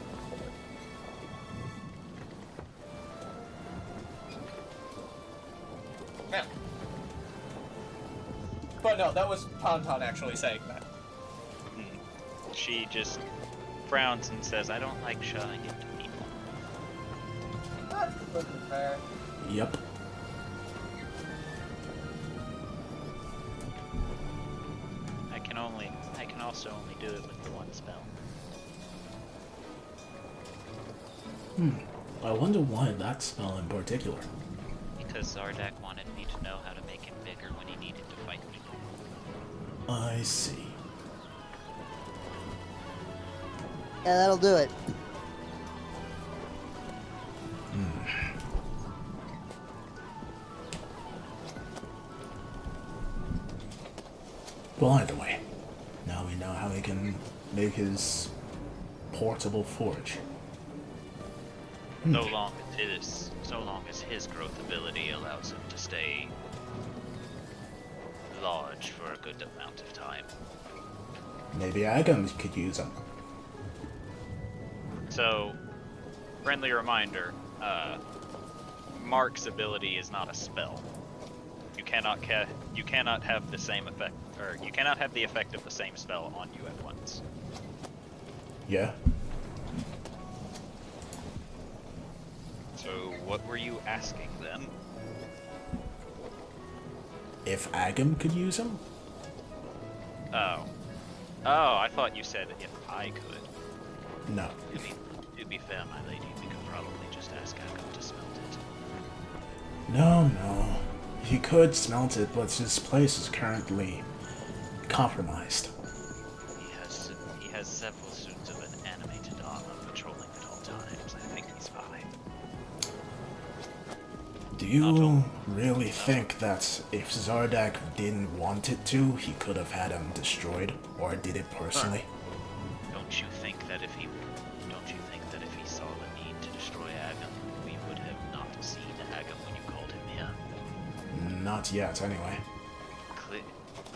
Yeah. But no, that was Tauntaun actually saying that. She just frowns and says, I don't like showing it to people. That's pretty fair. Yep. I can also only do it with the one spell. I wonder why that spell in particular. Because Zardak wanted me to know how to make it bigger when he needed to fight me. I see. Yeah, that'll do it. Well, either way, now we know how he can make his portable forge. So long as his growth ability allows him to stay large for a good amount of time. Maybe Agam could use them. So, friendly reminder, Mark's ability is not a spell. You cannot have the same effect, or you cannot have the effect of the same spell on you at once. Yeah. So what were you asking then? If Agam could use him? Oh, I thought you said if I could. No. To be fair, my lady, we could probably just ask Agam to smelt it. No. He could smelt it, but his place is currently compromised. He has several suits of an animated armor patrolling at all times. I think he's fine. Do you really think that if Zardak didn't want it to, he could have had him destroyed, or did it personally? Don't you think that if he saw the need to destroy Agam, we would have not seen Agam when you called him here? Not yet, anyway.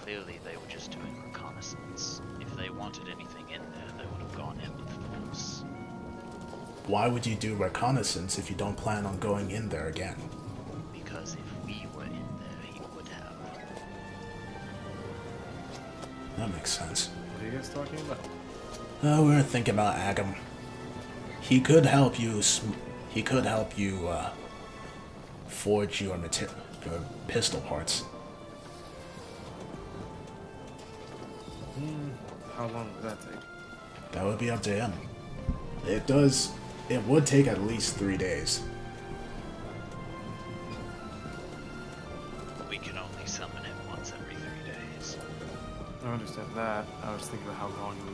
Clearly, they were just doing reconnaissance. If they wanted anything in there, they would have gone in with force. Why would you do reconnaissance if you don't plan on going in there again? Because if we were in there, he would have. That makes sense. What are you guys talking about? We were thinking about Agam. He could help you. Forge your pistol parts. How long would that take? That would be up to him. It would take at least 3 days. We can only summon it once every 3 days. I understand that. I was thinking about how long it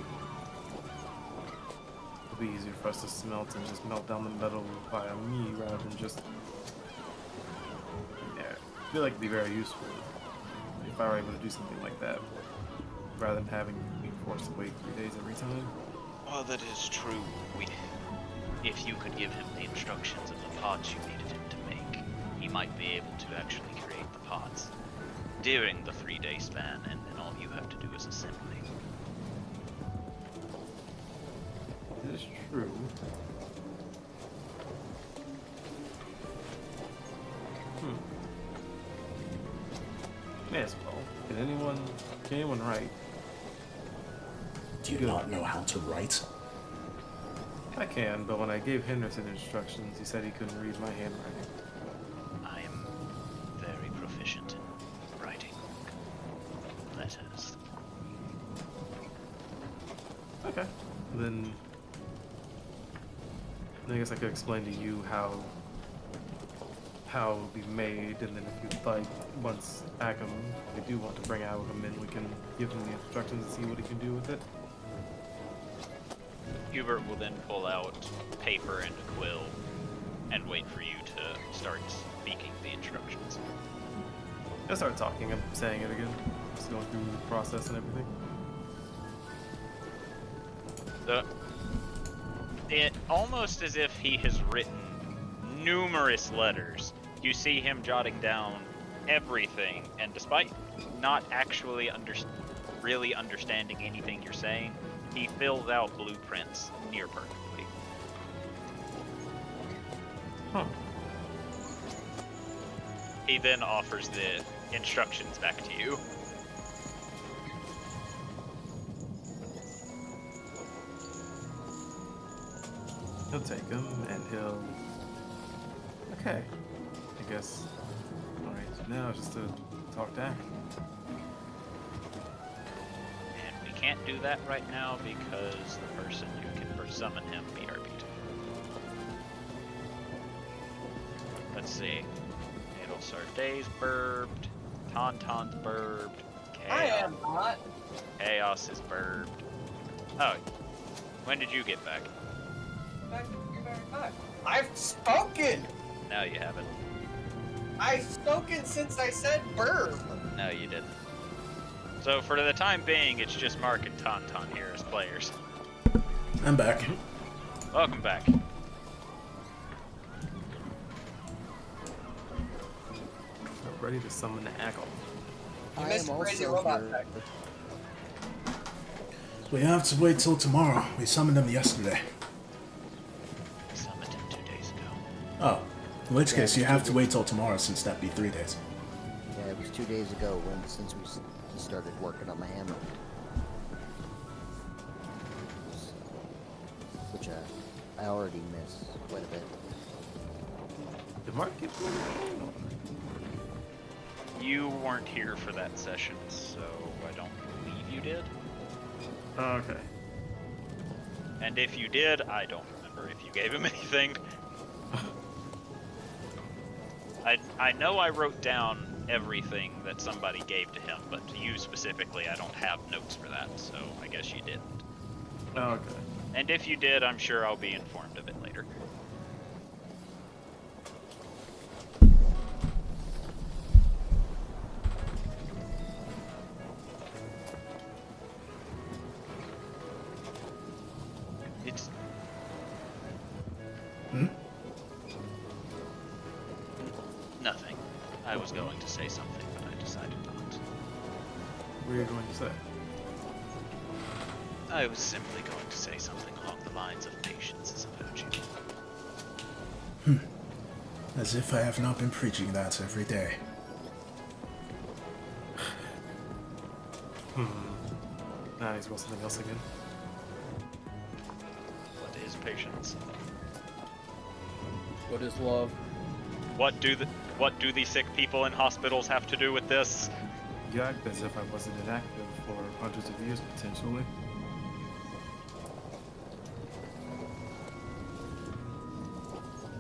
would be easier for us to smelt and just melt down the metal via me rather than just... Yeah, I feel like it'd be very useful if I were able to do something like that, rather than having me forced to wait 3 days every time. Well, that is true. If you could give him the instructions of the pods you needed him to make, he might be able to actually create the pods during the 3-day span, and then all you have to do is assembly. That is true. May as well. Can anyone write? Do you not know how to write? I can, but when I gave Henderson instructions, he said he couldn't read my handwriting. I am very proficient in writing letters. Okay. Then I guess I could explain to you how it will be made, and then if you'd like, once Agam, if they do want to bring Agam in, we can give him the instructions and see what he can do with it. Hubert will then pull out paper and a quill and wait for you to start speaking the instructions. I'll start talking, I'm saying it again. Just going through the process and everything. It almost as if he has written numerous letters. You see him jotting down everything, and despite not actually really understanding anything you're saying, he fills out blueprints near perfectly. Huh. He then offers the instructions back to you. He'll take them, and he'll... Okay. I guess... Alright, so now just to talk to Agam. And we can't do that right now because the person who can first summon him BRB'd. Let's see. It'll start days burbed. Tauntaun's burbed. I am not. Chaos is burbed. Oh, when did you get back? Thank you very much. I've spoken! No, you haven't. I've spoken since I said burb. No, you didn't. So for the time being, it's just Mark and Tauntaun here as players. I'm back. Welcome back. Ready to summon the Agam. You I missed am crazy also robot here. tech. We have to wait till tomorrow. We summoned him yesterday. I summoned him 2 days ago. Oh, in which case you have to wait till tomorrow since that'd be 3 days. Yeah, it was was 2 days ago since he started working on my hammer. Which I already miss quite a bit. Did Mark get one? You weren't here for that session, so I don't believe you did. Oh, okay. And if you did, I don't remember if you gave him anything. I know I wrote down everything that somebody gave to him, but to you specifically, I don't have notes for that, so I guess you didn't. Oh, okay. And if you did, I'm sure I'll be informed of it later. It's... Nothing. I was going to say something, but I decided not. What were you going to say? I was simply going to say something along the lines of patience is a virtue. As if I have not been preaching that every day. Nah, he's about something else again. What is patience? What is love? What do the sick people in hospitals have to do with this? You act as if I wasn't inactive for hundreds of years, potentially.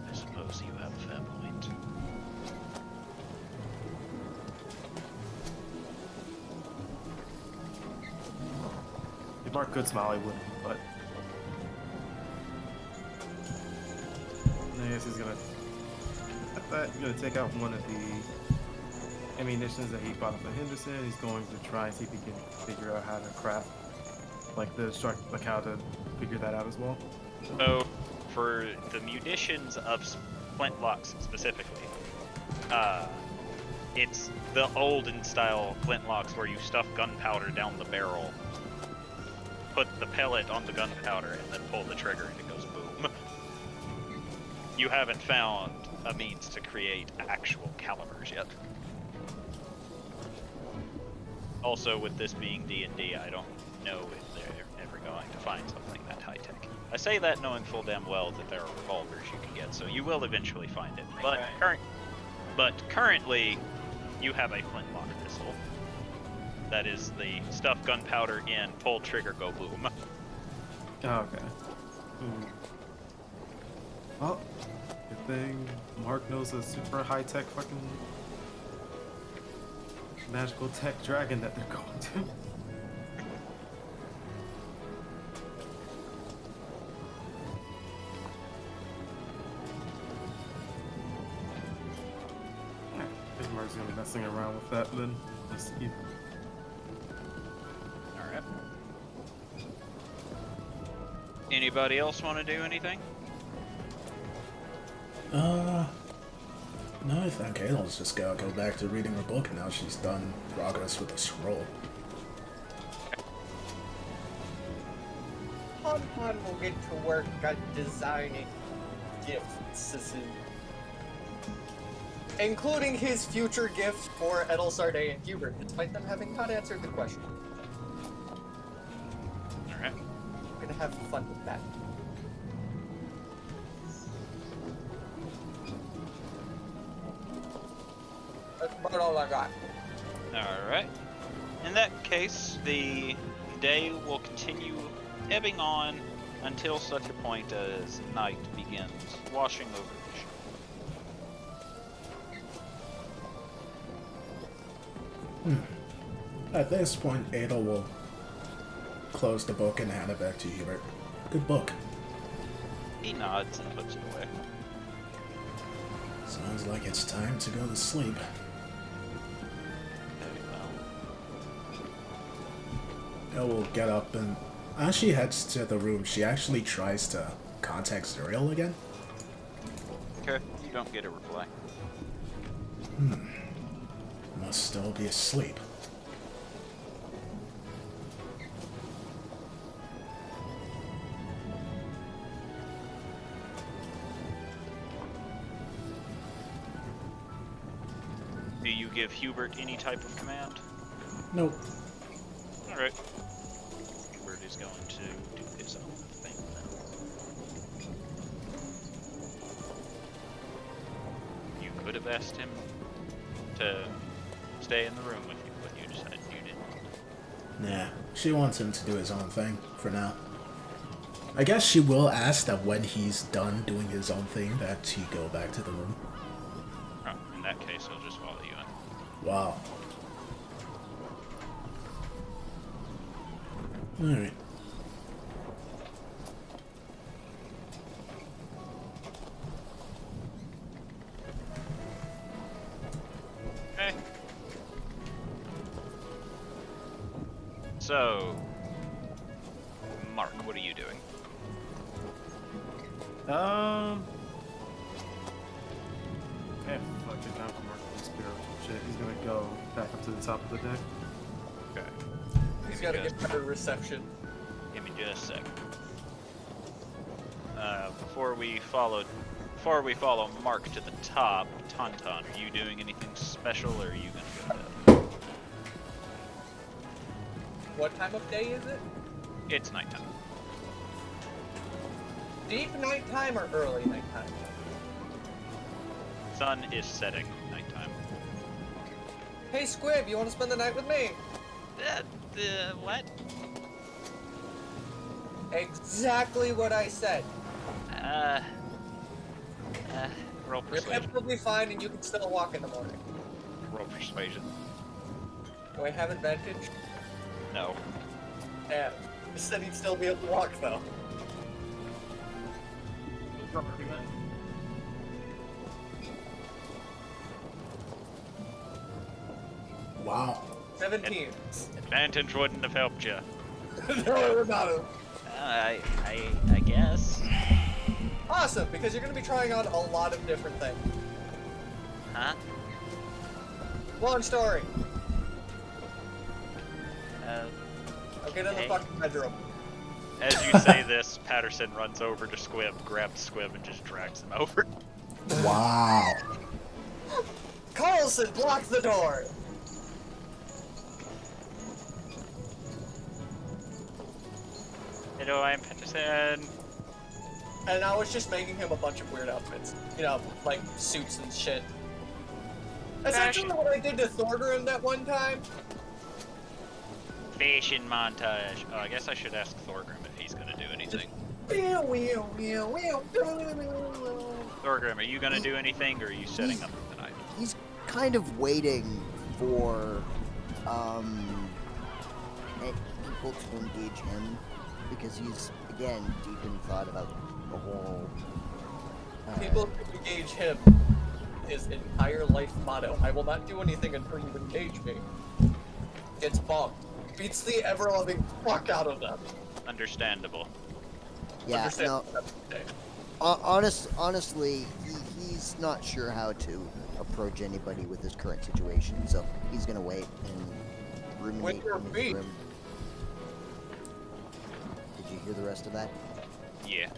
I suppose you have a fair point. If Mark could smile, he wouldn't, but... I guess he's gonna take out one of the ammunitions that he bought up at Henderson. He's going to try and see if he can figure out how to craft, how to figure that out as well. So, for the munitions of flintlocks specifically, it's the olden style flintlocks where you stuff gunpowder down the barrel, put the pellet on the gunpowder, and then pull the trigger and it goes boom. You haven't found a means to create actual calibers yet. Also, with this being D&D, I don't know if they're ever going to find something that high-tech. I say that knowing full damn well that there are revolvers you can get, so you will eventually find it. But, currently, you have a flintlock pistol. That is the stuff gunpowder in, pull trigger, go boom. Oh, okay. Well, good thing Mark knows a super high-tech fucking magical tech dragon that they're going to. I think Mark's gonna be messing around with that then. Let's see. Alright. Anybody else want to do anything? No, I think Adol's just gotta go back to reading her book now she's done progress with the scroll. Pon will get to work on designing gifts, including his future gift for Edel, Sarday, and Hubert, despite them having not answered the question. Alright. We're gonna have fun with that. That's about all I got. Alright. In that case, the day will continue ebbing on until such a point as night begins washing over the ship. At this point, Adol will close the book and hand it back to Hubert. Good book. He nods and puts it away. Sounds like it's time to go to sleep. Very well. Elle will get up and, as she heads to the room, she actually tries to contact Zuriel again. Okay, you don't get a reply. Must still be asleep. Do you give Hubert any type of command? Nope. Alright. Hubert is going to do his own thing now. You could have asked him to stay in the room with you, but you decided you didn't. Nah, she wants him to do his own thing for now. I guess she will ask that when he's done doing his own thing that he go back to the room. Oh, in that case, I'll just follow you in. Wow. Alright. Okay. So, Mark, what are you doing? Fuck it, time for Mark to spiritual shit. He's gonna go back up to the top of the deck. Okay. He's gotta get better reception. Give me just a second. Before we follow Mark to the top, Tauntaun, are you doing anything special, or are you gonna go to bed? What time of day is it? It's nighttime. Deep nighttime or early nighttime? Sun is setting. Nighttime. Hey Squib, you wanna spend the night with me? What? Exactly what I said. Roll You're persuasion. perfectly fine and you can still walk in the morning. Roll persuasion. Do I have advantage? No. Yeah. He said he'd still be able to walk though. Wow. 17. Advantage wouldn't have helped you. No, it would not have. I guess. Awesome, because you're going to be trying on a lot of different things. Huh? Long story. Okay. Get in the fucking bedroom. As you say this, Patterson runs over to Squib, grabs Squib, and just drags him over. Wow. Carlson, block the door! Hello, I'm Patterson. And I was just making him a bunch of weird outfits. You know, like suits and shit. Essentially what I did to Thorgrim that one time. Fashion montage. Oh, I guess I should ask Thorgrim if he's gonna do anything. Thorgrim, are you gonna do anything, or are you setting up for the night? He's kind of waiting for people to engage him because he's again deep in thought about the whole. People who engage him. His entire life motto: I will not do anything until you engage me. Gets bombed. Beats the ever-loving fuck out of them. Understandable. Yeah, no. Honestly, he's not sure how to approach anybody with his current situation, so he's gonna wait and ruminate in his room. Did you hear the rest of that? Yeah.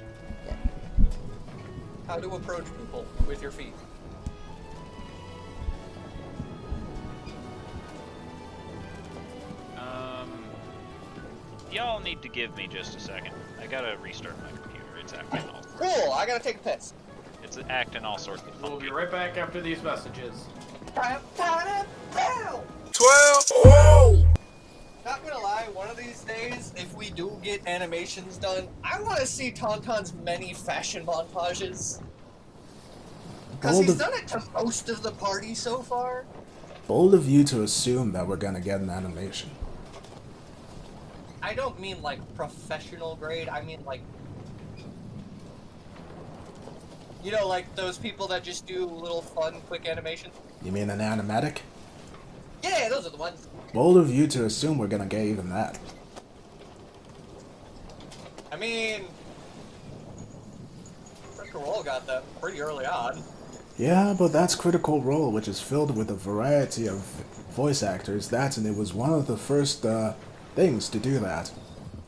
Yeah. How to approach people with your feet. Y'all need to give me just a second. I gotta restart my computer. It's acting all. Cool, I gotta take a piss. It's acting all sorts of funky. We'll be right back after these messages. 12! Whoa! Not gonna lie, one of these days, if we do get animations done, I want to see Tauntaun's many fashion montages. Because he's done it to most of the party so far. Bold of you to assume that we're gonna get an animation. I don't mean like professional grade, I mean like... You know, like those people that just do little fun, quick animations? You mean an animatic? Yeah, those are the ones. Bold of you to assume we're gonna get even that. I mean... Critical Role got that pretty early on. Yeah, but that's Critical Role, which is filled with a variety of voice actors. And it was one of the first things to do that.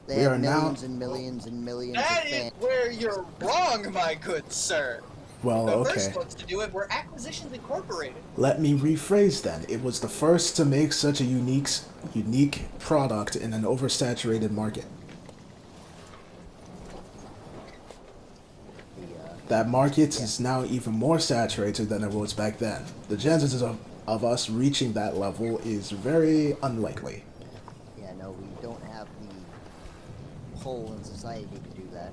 They have millions and millions and millions of That is fans. where you're wrong, my good sir. Well, The okay. first ones to do it were Acquisitions Incorporated. Let me rephrase then. It was the first to make such a unique product in an oversaturated market. That market is now even more saturated than it was back then. The chances of us reaching that level is very unlikely. Yeah, no, we don't have the pull in society to do that.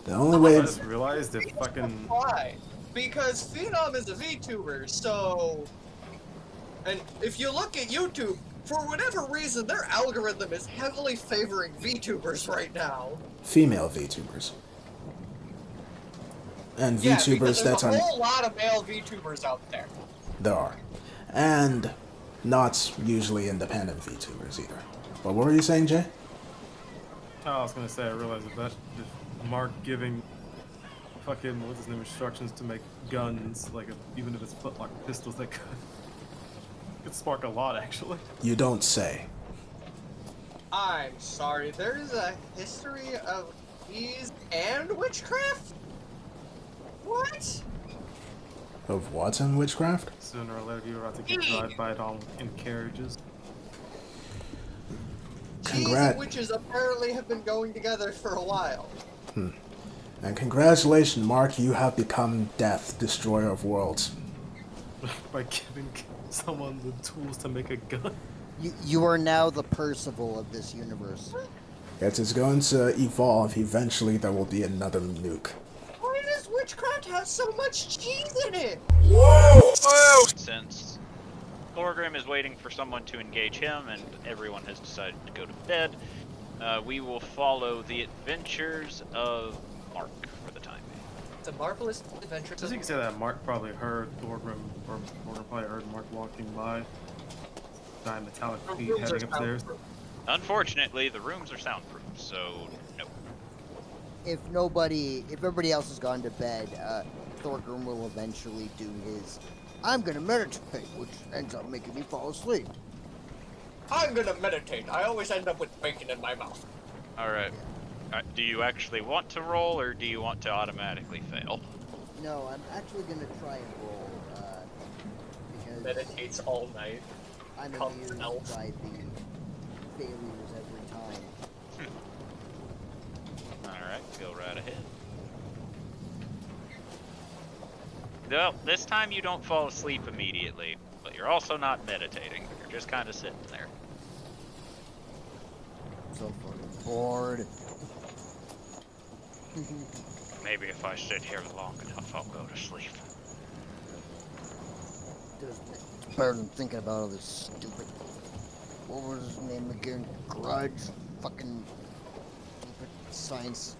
The only way... I just realized if fucking... Why? Because Phenom is a VTuber, so... And if you look at YouTube, for whatever reason, their algorithm is heavily favoring VTubers right now. Female VTubers. And Yeah, VTubers because there's that's a whole lot of male VTubers out there. There are. And not usually independent VTubers either. But what were you saying, Jay? Oh, I was gonna say, I realized if Mark giving fucking, what's his name, instructions to make guns, like even if it's footlock pistols, that could spark a lot, actually. You don't say. I'm sorry, there's a history of keys and witchcraft? What? Of what in witchcraft? Sooner or later, you're about to get drive-by it on in carriages. Keys and witches apparently have been going together for a while. And congratulations, Mark, you have become Death, Destroyer of Worlds. By giving someone the tools to make a gun. You are now the Percival of this universe. It is going to evolve. Eventually, there will be another nuke. Why does witchcraft have so much cheese in it? Whoa! Since Thorgrim is waiting for someone to engage him and everyone has decided to go to bed, we will follow the adventures of Mark for the time being. It's a marvelous adventure. So you can say that Mark probably heard Thorgrim, or Thorgrim probably heard Mark walking by. Giant metallic feet heading upstairs. Unfortunately, the rooms are soundproof, so no. If everybody else has gone to bed, Thorgrim will eventually do his, I'm gonna meditate, which ends up making me fall asleep. I'm gonna meditate. I always end up with bacon in my mouth. Alright. Do you actually want to roll, or do you want to automatically fail? No, I'm actually gonna try and roll, because Meditates all night. I'm Comes amused elf. by the failures every time. Alright, go right ahead. Well, this time you don't fall asleep immediately, but you're also not meditating. You're just kind of sitting there. So fucking bored. Maybe if I sit here long enough, I'll go to sleep. It's better than thinking about all this stupid. What was his name again? Grudge? Fucking stupid science.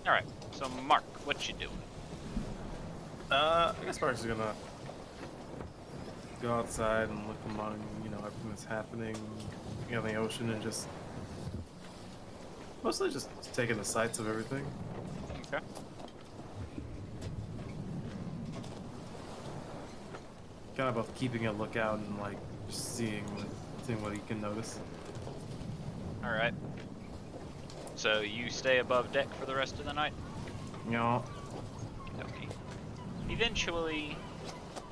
Alright, so Mark, what you doing? I guess Mark's gonna go outside and look among, everything that's happening, in the ocean, and just mostly just taking the sights of everything. Okay. Kind of both keeping a lookout and just seeing what he can notice. Alright. So you stay above deck for the rest of the night? No. Okay. Eventually,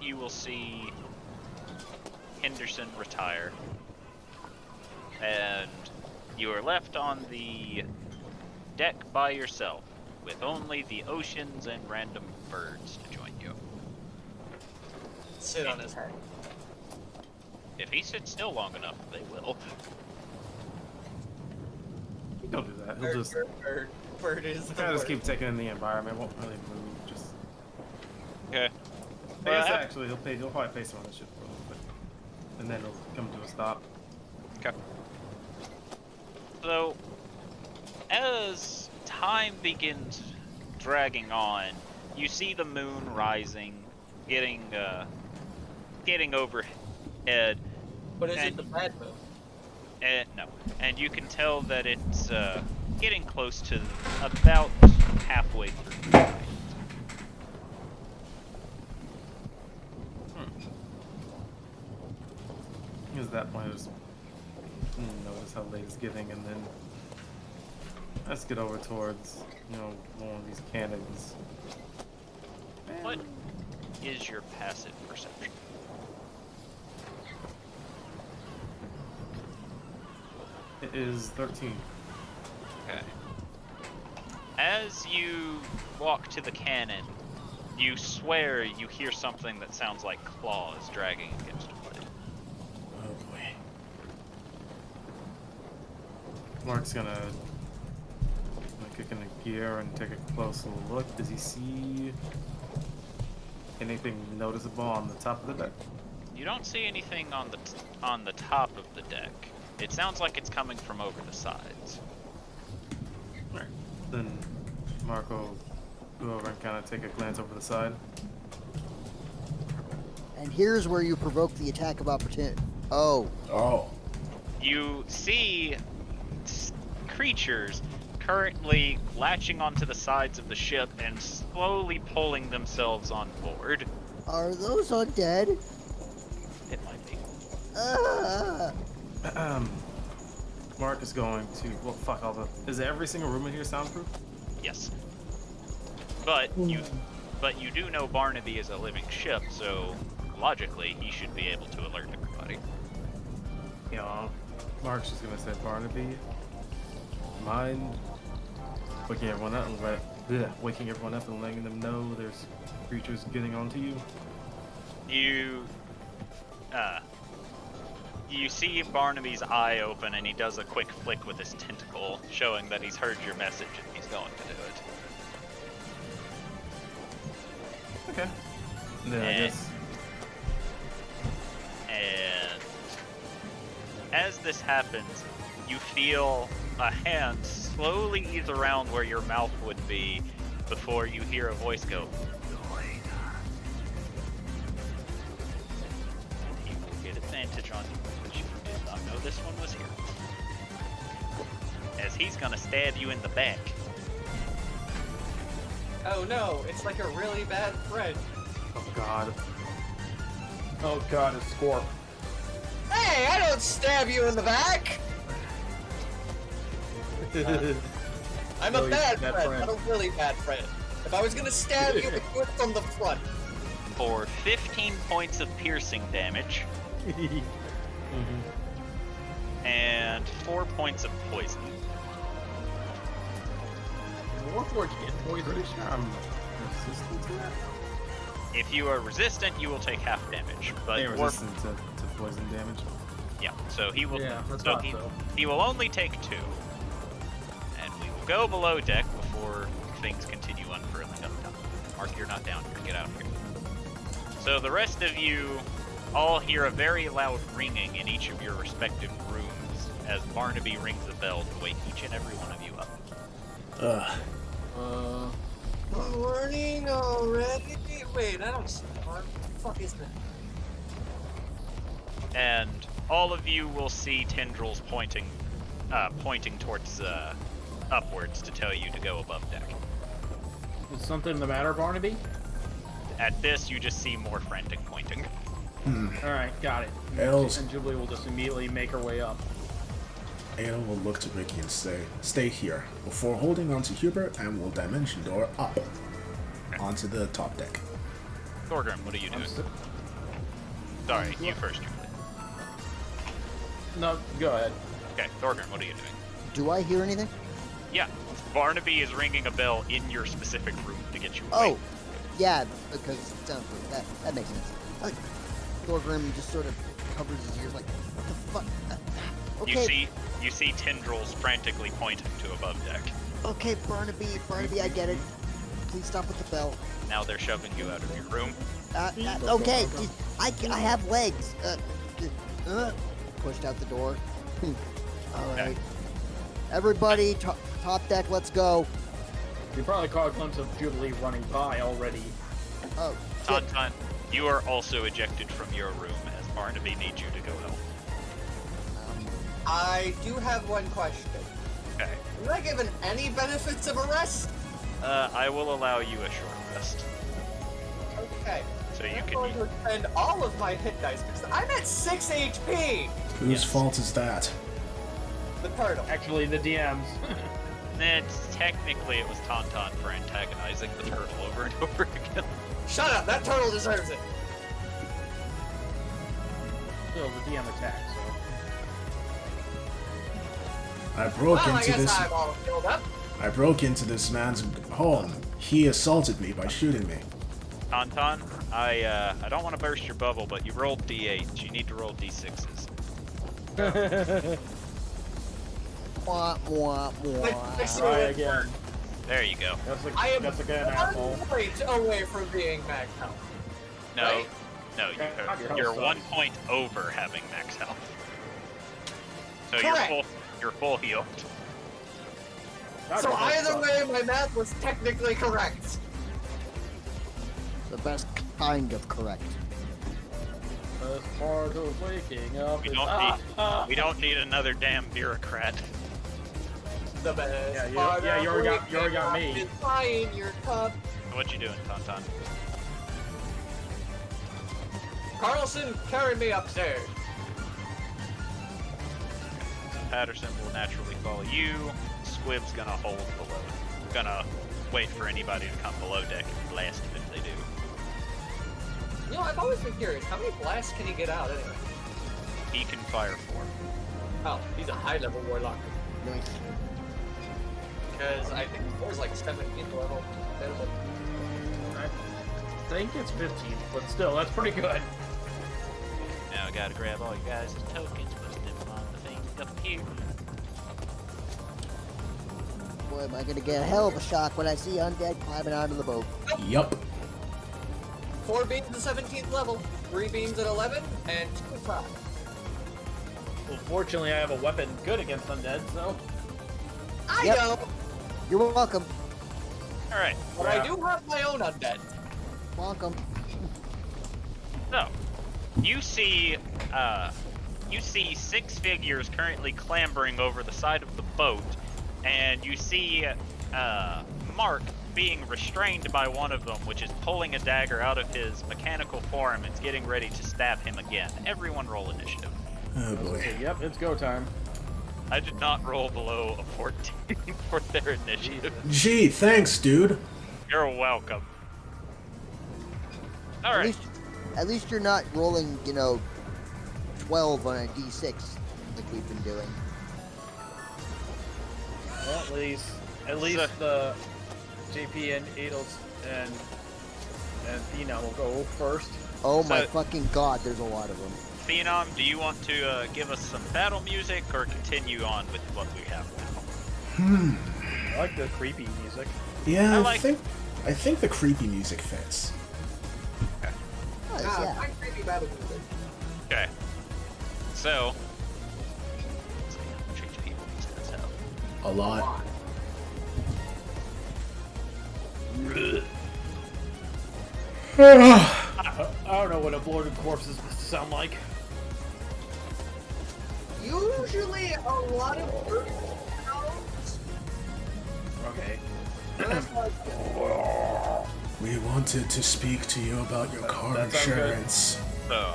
you will see Henderson retire, and you are left on the deck by yourself, with only the oceans and random birds to join you. Sit on his head. If he sits still long enough, they will. He'll do that. He'll just Bird is the kind of just word. keep taking in the environment. Won't really move. Just. Okay. I guess actually he'll probably face on the ship for a little bit, and then he'll come to a stop. Okay. So, as time begins dragging on, you see the moon rising, getting overhead. But is it the bad moon? No, and you can tell that it's getting close to about halfway through the night. At that point, I just notice how late it's getting, and then Let's get over towards, one of these cannons. What is your passive perception? It is 13. Okay. As you walk to the cannon, you swear you hear something that sounds like claws dragging against wood. Oh boy. Mark's gonna kick into gear and take a closer look. Does he see anything noticeable on the top of the deck? You don't see anything on the top of the deck. It sounds like it's coming from over the sides. Alright. Then Mark will go over and kind of take a glance over the side. And here's where you provoke the attack of opportunity. Oh. You see creatures currently latching onto the sides of the ship and slowly pulling themselves on board. Are those undead? It might be. Mark is going to, well, fuck all the, is every single room in here soundproof? Yes. But you do know Barnaby is a living ship, so logically he should be able to alert everybody. Mark's just gonna say, Barnaby, mind waking everyone up and letting them know there's creatures getting onto you? You see Barnaby's eye open, and he does a quick flick with his tentacle, showing that he's heard your message and he's going to do it. Okay. Then I guess. And as this happens, you feel a hand slowly ease around where your mouth would be before you hear a voice go, he will get advantage on you, but you did not know this one was here. As he's gonna stab you in the back. Oh no, it's like a really bad friend. Oh god. Oh god, it's Scorp. Hey, I don't stab you in the back! I'm a bad friend, not a really bad friend. If I was gonna stab you, I'd do it from the front. For 15 points of piercing damage. And 4 points of poison. Warforged get poison. Pretty sure I'm resistant to that. If you are resistant, you will take half damage. But They're resistant to poison damage. yeah, so he will. Yeah, that's so not so. he will only take 2. And we will go below deck before things continue unfurling up top. Mark, you're not down here. Get out of here. So the rest of you all hear a very loud ringing in each of your respective rooms as Barnaby rings a bell to wake each and every one of you up. Morning already? Wait, I don't see what the fuck is that? And all of you will see tendrils pointing towards upwards to tell you to go above deck. Is something the matter, Barnaby? At this, you just see more frantic pointing. Alright, got it. Els. And Jubilee will just immediately make her way up. Ada will look to Ricky and stay here before holding onto Hubert and will dimension door up onto the top deck. Thorgrim, what are you doing? Sorry, you first. No, go ahead. Okay, Thorgrim, what are you doing? Do I hear anything? Yeah, Barnaby is ringing a bell in your specific room to get you awake. Oh, yeah, because it sounds good. That makes sense. Thorgrim just sort of covers his ears like, what the fuck? Okay. You see tendrils frantically pointing to above deck. Okay, Barnaby, I get it. Please stop with the bell. Now they're shoving you out of your room. Okay, I have legs. Pushed out the door. All right. Okay. Everybody, top deck, let's go. You probably caught a glimpse of Jubilee running by already. Oh, shit. Tauntaun, you are also ejected from your room as Barnaby needs you to go help. I do have one question. Okay. Am I given any benefits of a rest? I will allow you a short rest. Okay. So you I'm can going to spend all of my hit dice because I'm at 6 HP! Whose fault is that? The turtle. Actually, the DM's. Then technically it was Tauntaun for antagonizing the turtle over and over again. Shut up! That turtle deserves it. Still the DM attack, so. I broke Well, I into guess this. I'm all filled up. I broke into this man's home. He assaulted me by shooting me. Tauntaun, I don't want to burst your bubble, but you rolled d8s. You need to roll d6s. Mwah, mwah, mwah. Try again. There you go. I am That's again, asshole. 1 point away from being max health. No, Right? no, Your you're health 1 sucks. point over having max health. So Correct. you're full healed. So either way, my math was technically correct. The best kind of correct. Best part of waking up We is don't need we don't need another damn bureaucrat. The best Yeah, you- part yeah, of you already got- waking you already got up me. is buying your cup. What you doing, Tauntaun? Carlson, carry me upstairs. Patterson will naturally follow you. Squib's gonna hold below. Gonna wait for anybody to come below deck and blast him if they do. You know, I've always been curious, how many blasts can he get out anyway? He can fire 4. Oh, he's a high-level warlock. Nice. Because I think 4 is like 17th level. Minimum. I think it's 15, but still, that's pretty good. Now I gotta grab all you guys' tokens, put them on the thing up here. Boy, am I gonna get a hell of a shock when I see undead climbing out of the boat. Yup. 4 beams at 17th level, 3 beams at 11, and 2 at 12. Well, fortunately, I have a weapon good against undead, so. I Yep. know, You're welcome. Alright, but I do have my own undead. Welcome. so you see 6 figures currently clambering over the side of the boat, and you see Mark being restrained by one of them, which is pulling a dagger out of his mechanical form and getting ready to stab him again. Everyone roll initiative. Oh boy. Okay, yep, it's go time. I did not roll below a 14 for their initiative. Gee, thanks, dude. You're welcome. Alright. At least you're not rolling, 12 on a d6 like we've been doing. Well, at least the JP and Adels and Phenom will go first. Oh my So- fucking god, there's a lot of them. Phenom, do you want to give us some battle music or continue on with what we have now? I like the creepy music. Yeah, I I think the creepy music fits. Nice, Ah, yeah. I'm creepy battle music. Okay. So, let's see how much HP these guys have. A lot. I don't know what a bloated corpse is supposed to sound like. Usually a lot of bird sounds. Okay. That's like, We wanted to speak to you about your car That sounds good. insurance. So,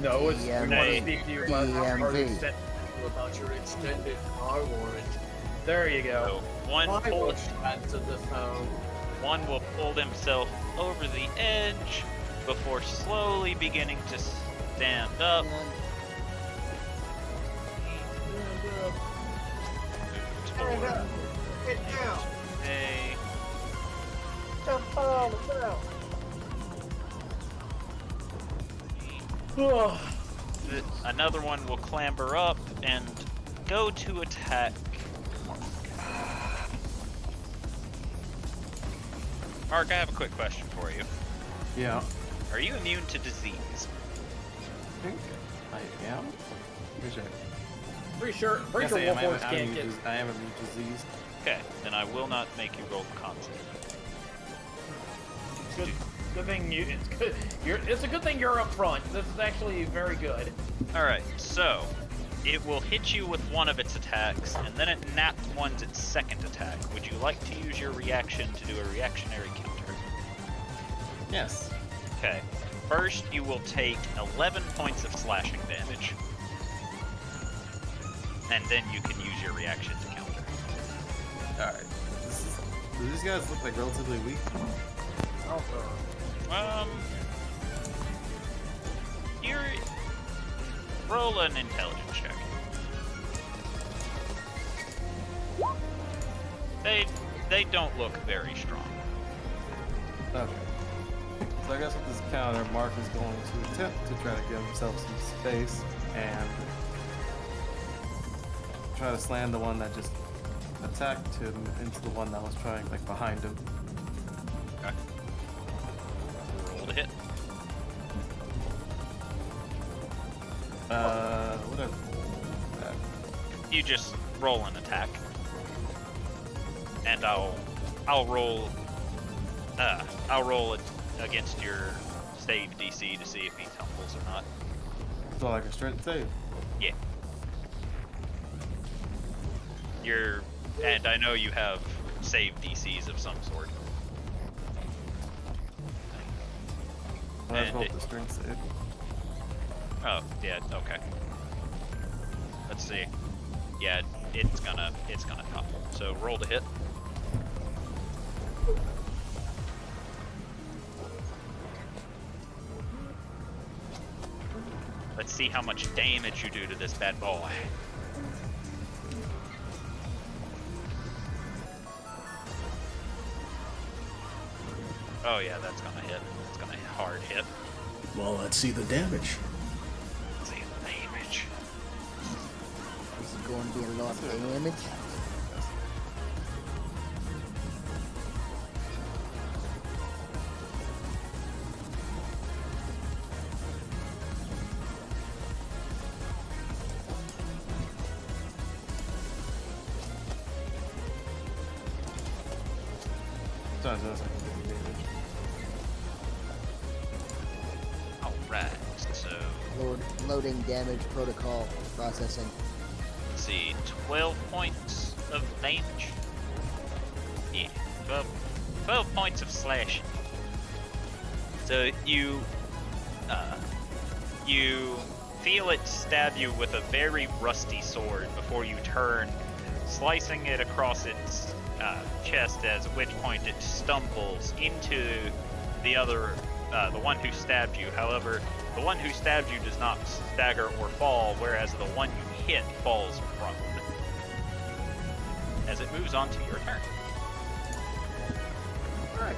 No, it's we want to DMV. speak to you about our extent. about your extended car warranty. There you go. one I will pulls, answer the phone. one will pull himself over the edge before slowly beginning to stand up. Stand up. Get down. Hey, Jump on the ground. another one will clamber up and go to attack Mark. Mark, I have a quick question for you. Yeah. Are you immune to disease? I think I am. Pretty sure. Pretty sure Yes, I am. Wolfhorns can't get. I am immune to disease. Okay, then I will not make you roll con save. Good thing you. It's good. It's a good thing you're up front. This is actually very good. Alright, so it will hit you with one of its attacks, and then it nat one's its second attack. Would you like to use your reaction to do a reactionary counter? Yes. Okay. First, you will take 11 points of slashing damage. And then you can use your reaction to counter. Alright. Do these guys look like relatively weak? Here, roll an intelligence check. They don't look very strong. Okay. So I guess with this counter, Mark is going to attempt to try to give himself some space and try to slam the one that just attacked him into the one that was trying, like, behind him. Okay. Roll to hit. What did I roll? You just roll an attack, and I'll roll it against your save DC to see if he tumbles or not. So like a strength save? Yeah. And I know you have save DCs of some sort. Let's And roll it- the strength save. Oh, yeah, okay. Let's see. Yeah, it's gonna topple. So roll to hit. Let's see how much damage you do to this bad boy. Oh yeah, that's gonna hit. It's gonna hard hit. Well, let's see the damage. Let's see the damage. This is going to be a lot of damage. Sometimes it doesn't do any damage. Alright, so Loading damage protocol processing. let's see, 12 points of damage. Yeah, 12 points of slashing. So you feel it stab you with a very rusty sword before you turn, slicing it across its chest, at which point it stumbles into the other, the one who stabbed you. However, the one who stabbed you does not stagger or fall, whereas the one you hit falls prone. As it moves on to your turn. Alright.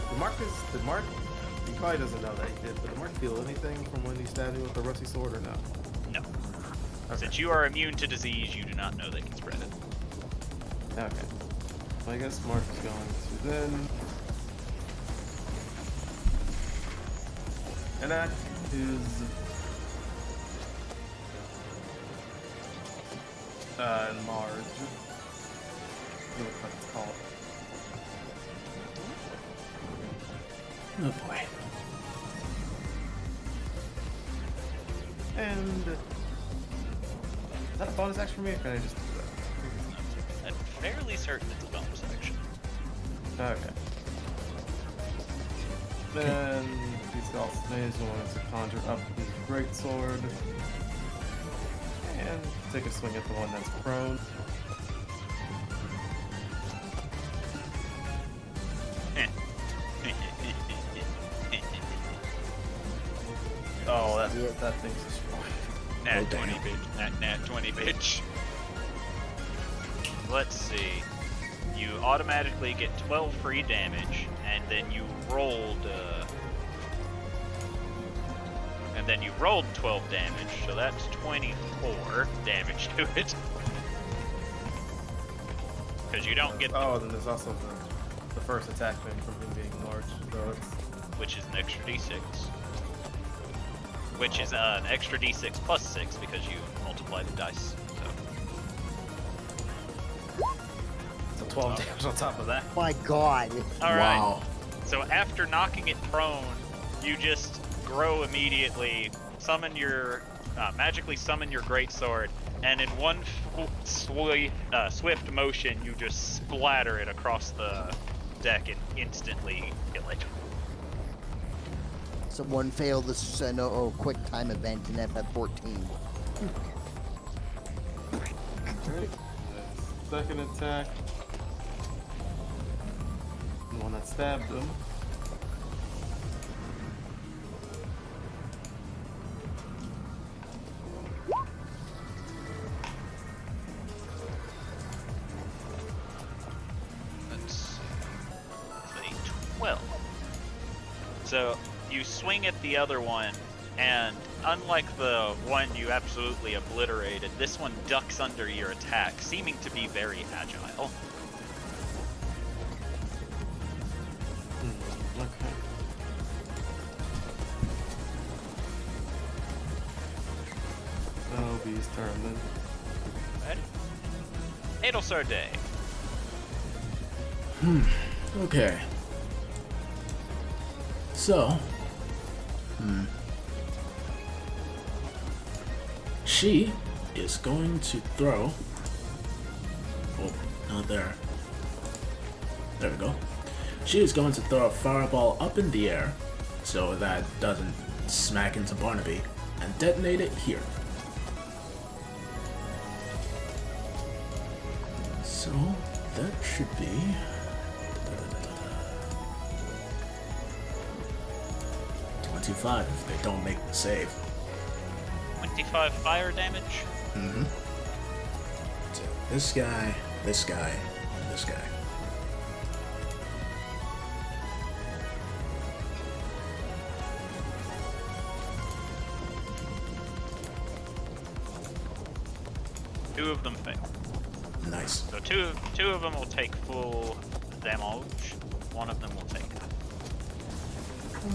Did Mark, he probably doesn't know that he did, but did Mark feel anything from when he stabbed you with the rusty sword or no? No. Okay. Since you are immune to disease, you do not know they can spread it. Okay. Well, I guess Mark is going to then enact his enlarge. What it's called. Oh boy. And is that a bonus action for me, or can I just do I'm fairly certain it's a bonus action. that? Okay. Then he's got Snaze wants to conjure up his greatsword and take a swing at the one that's prone. Oh, that thing's destroyed. Nat Oh, 20, damn. bitch. Nat 20, bitch. Let's see. You automatically get 12 free damage, and then you rolled, 12 damage, so that's 24 damage to it. Because you don't get, Oh, then there's also the first attack thing from him being large, so it's which is an extra d6. Which is an extra d6 plus 6 because you multiply the dice. So 12 damage on top of that. My God. All right. Wow. So after knocking it prone, you just grow immediately, summon your magically summon your greatsword, and in one swift motion, you just splatter it across the deck and instantly kill it. Someone failed this quick time event in FF14. Ready? second attack. The one that stabbed him. Let's see. It's a 12. So you swing at the other one, and unlike the one you absolutely obliterated, this one ducks under your attack, seeming to be very agile. Okay. That'll be his turn then. Ready? Adel Sarday. Okay. So, she is going to throw. Oh, not there. There we go. She is going to throw a fireball up in the air so that doesn't smack into Barnaby and detonate it here. So that should be 25 if they don't make the save. 25 fire damage. Mm-hmm. So this guy, and this guy. Two of them fail. Nice. So two of them will take full damage. One of them will take half.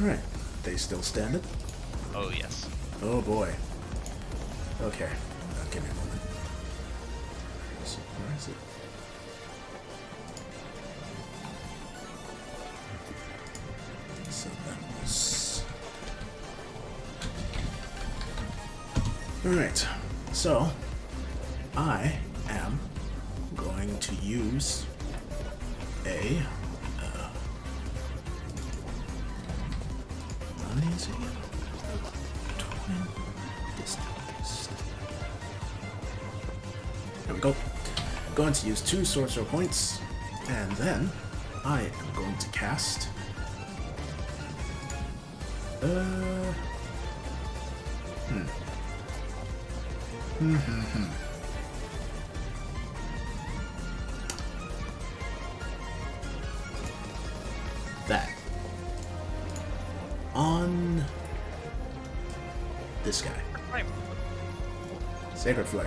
Alright. They still standing? Oh yes. Oh boy. Okay. Give me a moment. So, where is it? So that was... Alright. So, I am going to use a... how many is it? 20 distance. There we go. I'm going to use 2 sorcerer points, and then I am going to cast... that. On this guy. Right. Sacred Flame.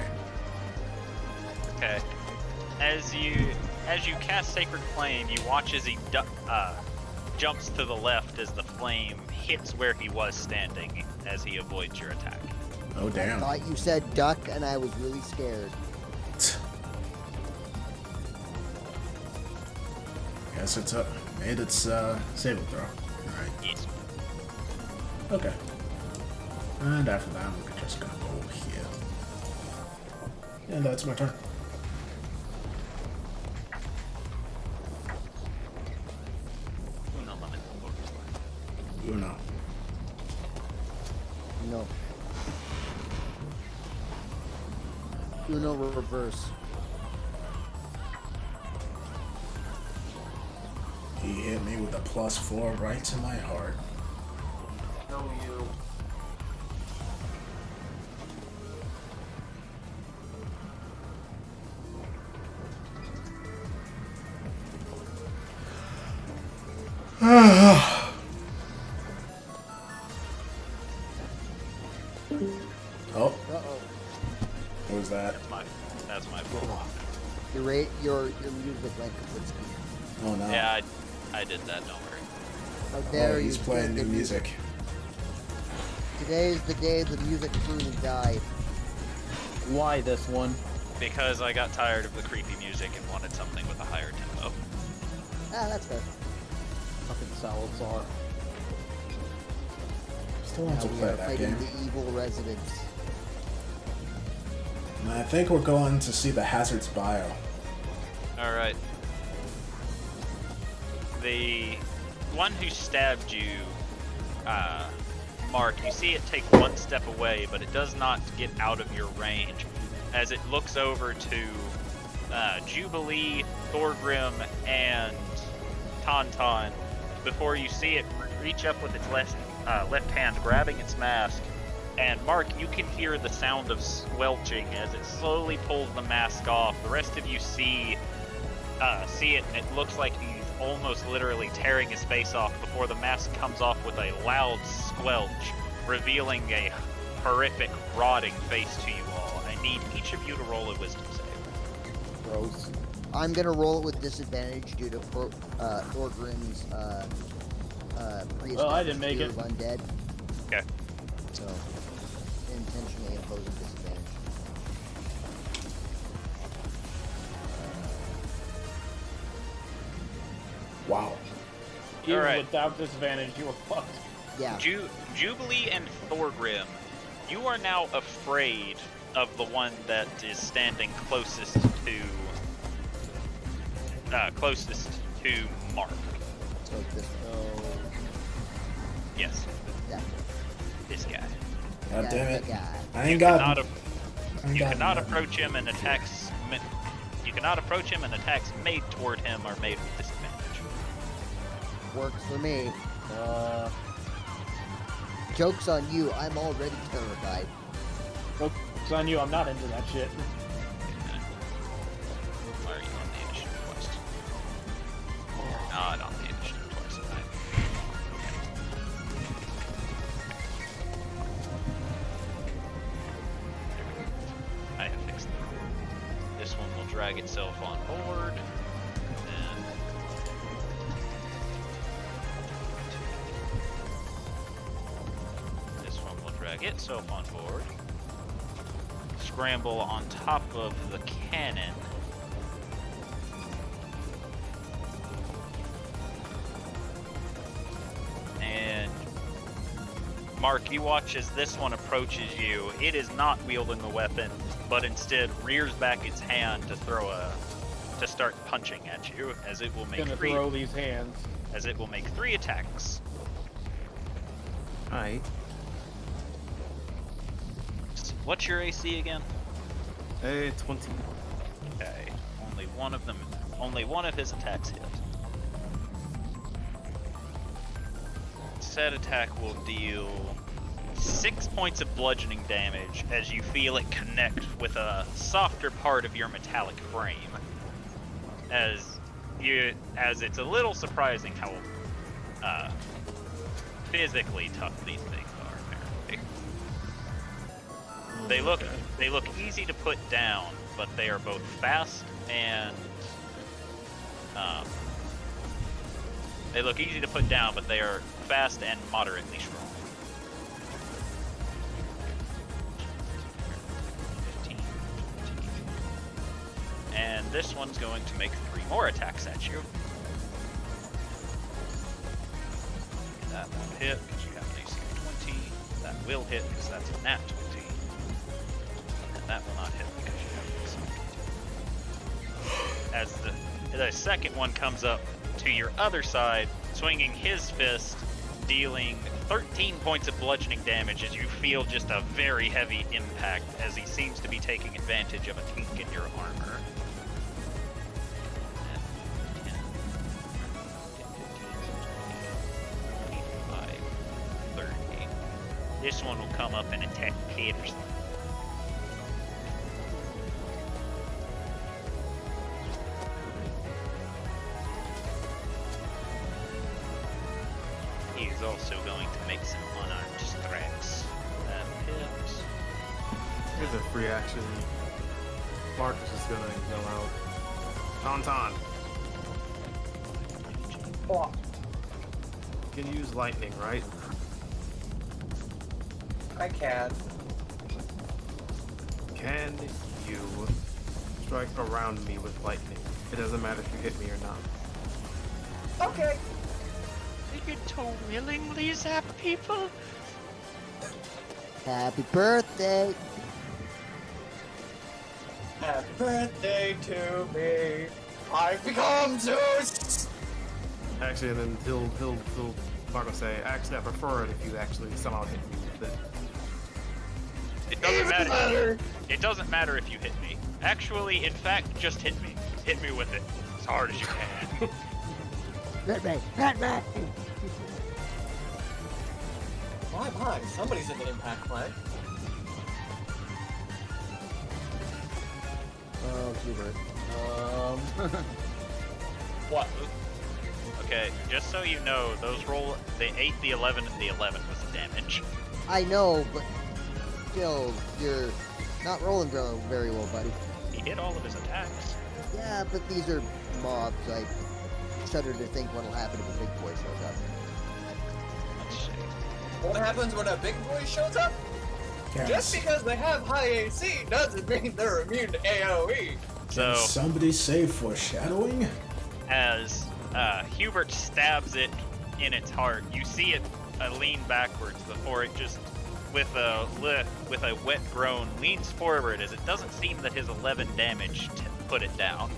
Okay. As you cast Sacred Flame, you watch as he jumps to the left as the flame hits where he was standing as he avoids your attack. Oh I damn. thought you said duck, and I was really scared. Guess it's made its saving throw. Alright. Yes. Okay. And after that, we're just gonna go here. And that's my turn. Uno. No. Uno reverse. He hit me with a +4 right to my heart. No, you. Oh, Uh-oh. what was that? That's my fault. Your music went complete speed. Oh no. Yeah, I did that. Don't worry. How dare Oh, you he's playing steal new the music. Today is the day the music truly died. Why this one? Because I got tired of the creepy music and wanted something with a higher tempo. Ah, that's fair. Fucking Salazar. Still want to Now we play are that fighting game. the evil residents. And I think we're going to see the Hazard's bio. Alright. The one who stabbed you, Mark, you see it take one step away, but it does not get out of your range as it looks over to Jubilee, Thorgrim, and Tauntaun before you see it reach up with its left hand, grabbing its mask. And Mark, you can hear the sound of squelching as it slowly pulls the mask off. The rest of you see it, and it looks like he's almost literally tearing his face off before the mask comes off with a loud squelch, revealing a horrific, rotting face to you all. I need each of you to roll a wisdom save. Gross. I'm gonna roll it with disadvantage due to Thorgrim's Well, I didn't make fear it. of undead. Okay. So, intentionally imposing disadvantage. Wow. Even Alright. without disadvantage, you were fucked. Yeah. Jubilee and Thorgrim, you are now afraid of the one that is standing closest to Mark. So this. Yes, That. this guy. God that- damn it. that guy. I ain't got Not him. I ain't You got cannot him. approach him, and attacks. You cannot approach him, and attacks made toward him are made with disadvantage. Works for me. Joke's on you. I'm already terrified. It's on you, I'm not into that shit. Why are you on the initiative quest? You're not on the initiative quest. I have fixed it. This one will drag itself on board. And this one will drag itself on board. Scramble on top of the cannon. And Mark, you watch as this one approaches you. It is not wielding a weapon, but instead rears back its hand to start punching at you, as it will make Gonna three throw these hands. attacks. Alright. What's your AC again? Hey, 20. Okay, only one of his attacks hit. Said attack will deal 6 points of bludgeoning damage as you feel it connect with a softer part of your metallic frame. As it's a little surprising how physically tough these things are, apparently. They look easy to put down, but they are both fast and they look easy to put down, but they are fast and moderately strong. 15, 20. And this one's going to make 3 more attacks at you. That won't hit because you have an AC of 20. That will hit because that's a nat 20. And that will not hit because you have an AC of 20. As the second one comes up to your other side, swinging his fist, dealing 13 points of bludgeoning damage as you feel just a very heavy impact as he seems to be taking advantage of a kink in your armor. 10, 15, 25, 30. This one will come up and attack Peterson. He is also going to make some unarmed strikes. That hits. Here's a free action. Mark is just gonna yell out, Tauntaun! Oh, You can use lightning, right? I can. Can you strike around me with lightning? It doesn't matter if you hit me or not. Okay. You to willingly zap people? Happy birthday. Happy birthday to me. I've become Zeus. Actually, and then he'll Mark will say, actually, I prefer it if you actually somehow hit me with it. It doesn't Even matter. better. It doesn't matter if you hit me. Actually, in fact, just hit me. Hit me with it as hard as you can. Hit me! Hit me! My, somebody's in the impact flag. Oh, Hubert. What? Okay, just so you know, those the 8, the 11, and the 11 was the damage. I know, but still, you're not rolling very well, buddy. He hit all of his attacks. Yeah, but these are mobs. I shudder to think what'll happen if a big boy shows up. Let's see. What happens when a big boy shows up? Just because they have high AC doesn't mean they're immune to AoE. So, Can somebody say foreshadowing? as Hubert stabs it in its heart, you see it lean backwards before it just, with a wet groan, leans forward as it doesn't seem that his 11 damage put it down.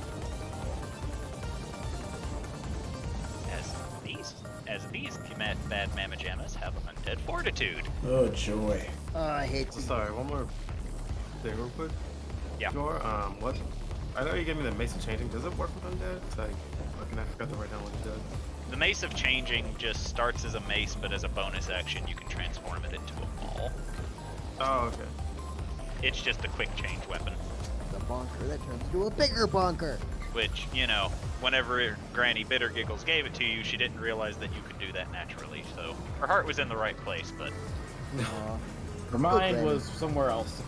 As these bad mammajamas have undead fortitude. Oh, joy. I hate to. Sorry, one more thing real quick. Yeah. Jor, what? I know you gave me the Mace of Changing. Does it work with undead? It's like, I forgot to write down what it does. The Mace of Changing just starts as a mace, but as a bonus action, you can transform it into a maul. Oh, okay. It's just a quick change weapon. The bonker that turns into a bigger bonker. Which, you know, whenever Granny Bittergiggles gave it to you, she didn't realize that you could do that naturally, so her heart was in the right place, but... Her mind Okay. was somewhere else.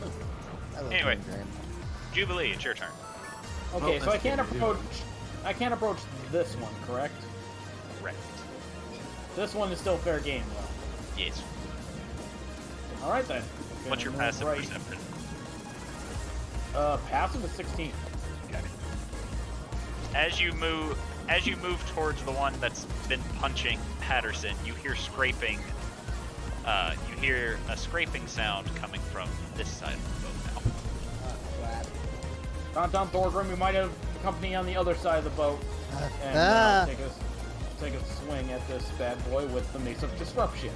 I love Anyway. you, Graham. Jubilee, it's your turn. Okay, Oh, so I that's can't good. approach. I can't approach this one, correct? Correct. This one is still fair game, though. Yes. All right then. What's your Gonna move passive right. perception? Passive is 16. Okay. As you move towards the one that's been punching Patterson, you hear scraping. You hear a scraping sound coming from this side of the boat now. Crap. Tom Thorgrim, we might have company on the other side of the boat, and take a swing at this bad boy with the Mace of Disruption.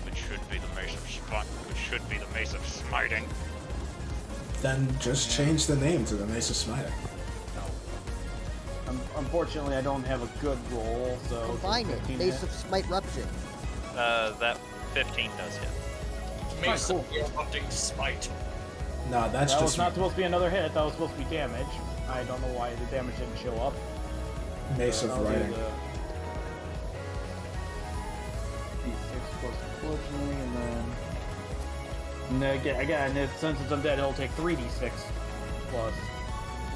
Which should be the mace of smiting. Then just change the name to the Mace of Smiting. Unfortunately, I don't have a good roll, so... Combine it. 15 Base hit. of Smite Rupture. That 15 does hit. Mace cool. of erupting smite. Nah, that's That just was not supposed to be another hit, that was supposed to be damage. I don't know why the damage didn't show up. Mace of I'll do Writing. the D6 plus bludgeoning, and then... Again, since it's undead, it'll take 3d6 plus...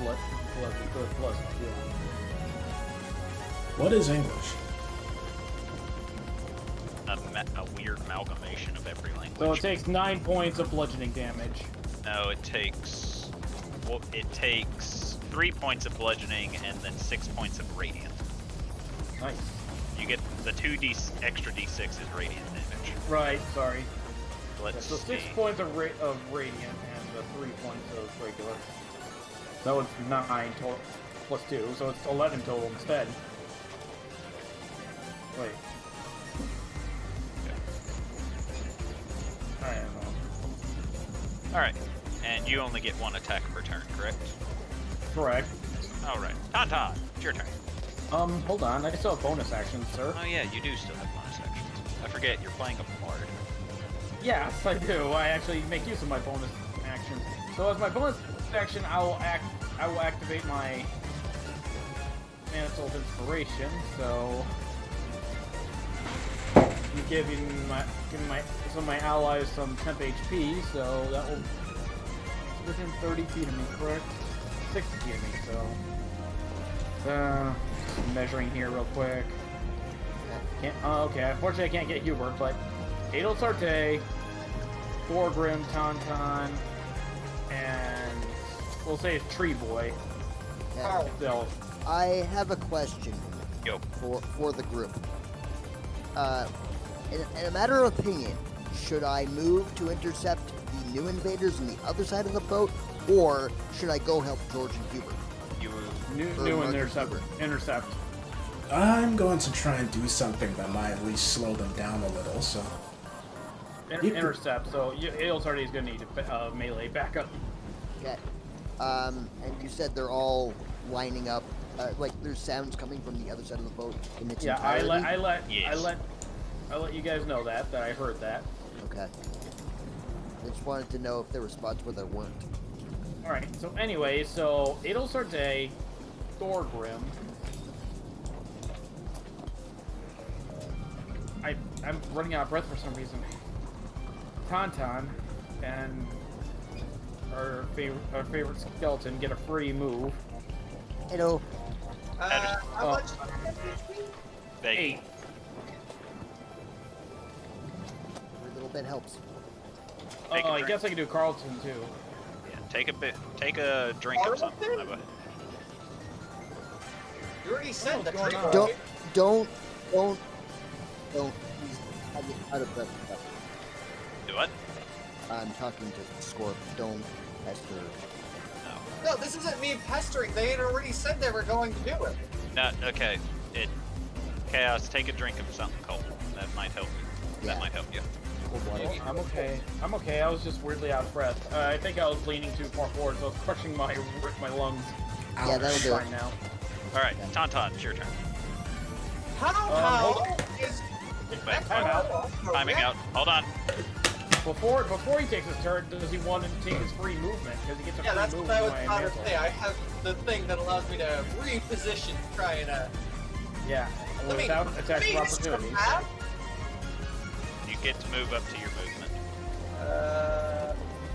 Plus, yeah. What is English? A weird amalgamation of every language. So it takes 9 points of bludgeoning damage. No, it takes 3 points of bludgeoning and then 6 points of radiant. Nice. You get the 2 extra d6 is radiant damage. Right, sorry. Let's So 6 see. points of radiant and the 3 points of regular. So it's 9 total plus 2, so it's 11 total instead. Wait. I don't know. All right, and you only get 1 attack per turn, correct? Correct. All right, Tauntaun, it's your turn. Hold on, I still have bonus actions, sir. Oh yeah, you do still have bonus actions. I forget you're playing a bard. Yes, I do. I actually make use of my bonus actions. So as my bonus action, I will activate my Mantle of Inspiration. So I'm giving some of my allies some temp HP. So that will within 30 feet of me, correct? 60 feet of me. So measuring here real quick. Okay. Unfortunately, I can't get Hubert, but Adel Sarte, Thorgrim, Tauntaun, and we'll say it's Tree Boy. Yeah. They'll I have a question Yo. for the group. In a matter of opinion, should I move to intercept the new invaders on the other side of the boat, or should I go help George and Hubert? new Mark intercept. I'm going to try and do something that might at least slow them down a little, so... You could- Intercept. So Adel Sarte is going to need melee backup. Okay. And you said they're all lining up. Like there's sounds coming from the other side of the boat in its entirety. I let you guys know that I heard that. Okay. I just wanted to know if there were spots where there weren't. All right. So anyway, so Adelsar Day, Thorgrim. I'm running out of breath for some reason. Tauntaun and our favorite skeleton get a free move. Hello. How much? 8. Every little bit helps. Take a I drink. guess I can do Carlton too. Yeah, take a drink of something. Carlton? My boy. You already said the going drink. on? Don't. Please, I get out of breath. Do what? I'm talking to Scorp. Don't pester. No, this isn't me pestering. They had already said they were going to do it. No. Okay. Chaos. Take a drink of something cold. That might help you. Yeah. That might help you. I'm okay. I'm okay. I was just weirdly out of breath. I think I was leaning too far forward, so I was crushing my lungs. Yeah, that'll do it. Fine now. All right, Tauntaun, it's your turn. How is Wait, Time out. timing out. Hold on. Before he takes his turn, does he want to take his free movement? Because he gets a Yeah, that's free what move I was with my about to mantle. say. I have the thing that allows me to reposition to try and Yeah, Let me- without attack of just opportunity. have- You get to move up to your movement.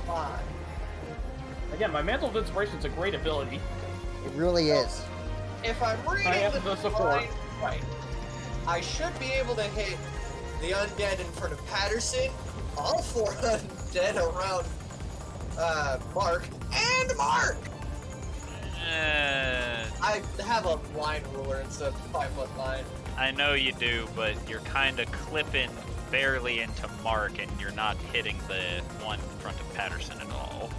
Fine. Again, my mantle of inspiration is a great ability. It really is. If I'm reading I have the the support. line right, I should be able to hit the undead in front of Patterson, all 4 undead around Mark, and Mark! I have a line ruler instead of 5-foot line. I know you do, but you're kind of clipping barely into Mark, and you're not hitting the one in front of Patterson at all.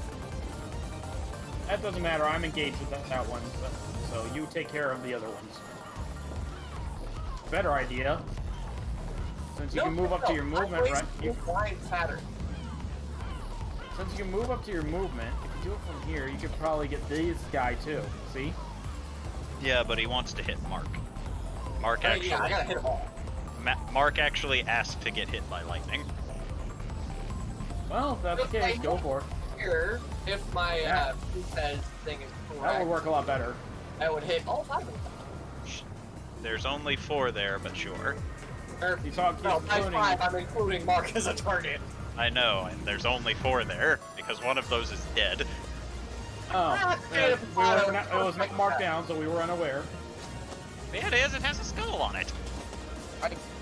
That doesn't matter. I'm engaged with that one, so you take care of the other ones. Better idea. Since you can move up to your movement, right? Line pattern. Since you can move up to your movement, if you do it from here, you could probably get this guy too. See? Yeah, but he wants to hit Mark. Mark actually. Yeah, I gotta hit them all. Mark actually asked to get hit by lightning. Well, if that's the case, go for it. Here, if my Yeah. Fez thing is That correct, would work a lot better. I would hit all 5 of them. There's only 4 there, but sure. Or, You talk no, by including- 5, I'm including Mark as a target. I know, and there's only 4 there, because one of those is dead. Oh, straight up it was not marked down, so we were unaware. Yeah, it is, it has a skull on it.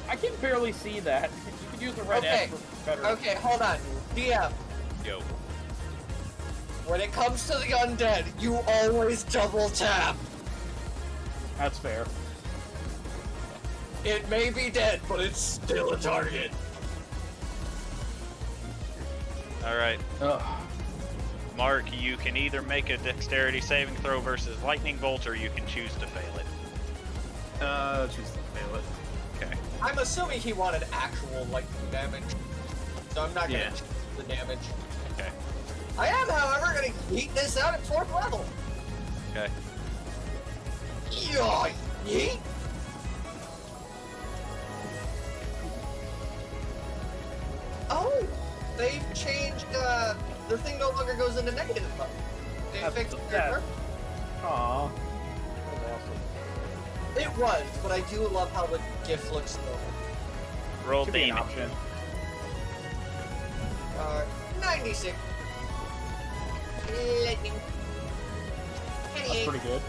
I can barely see that. You could use the red Okay. X for better. Okay, hold on. DM, Yo. when it comes to the undead, you always double tap. That's fair. It may be dead, but it's still a target. Alright, Ugh. Mark, you can either make a dexterity saving throw versus lightning bolt, or you can choose to fail it. Choose to fail it. Okay. I'm assuming he wanted actual lightning damage, so I'm not gonna Yeah. choose the damage. Okay. I am, however, gonna yeet this out at 4th level. Okay. Yoy! Yeet! Oh! They've changed, the thing no longer goes into negative mode. They That's fixed the- their Aw. That's awesome. It was, but I do love how the GIF looks though. Roll Could be an damage. option. 96. Lightning. That's 28. pretty good.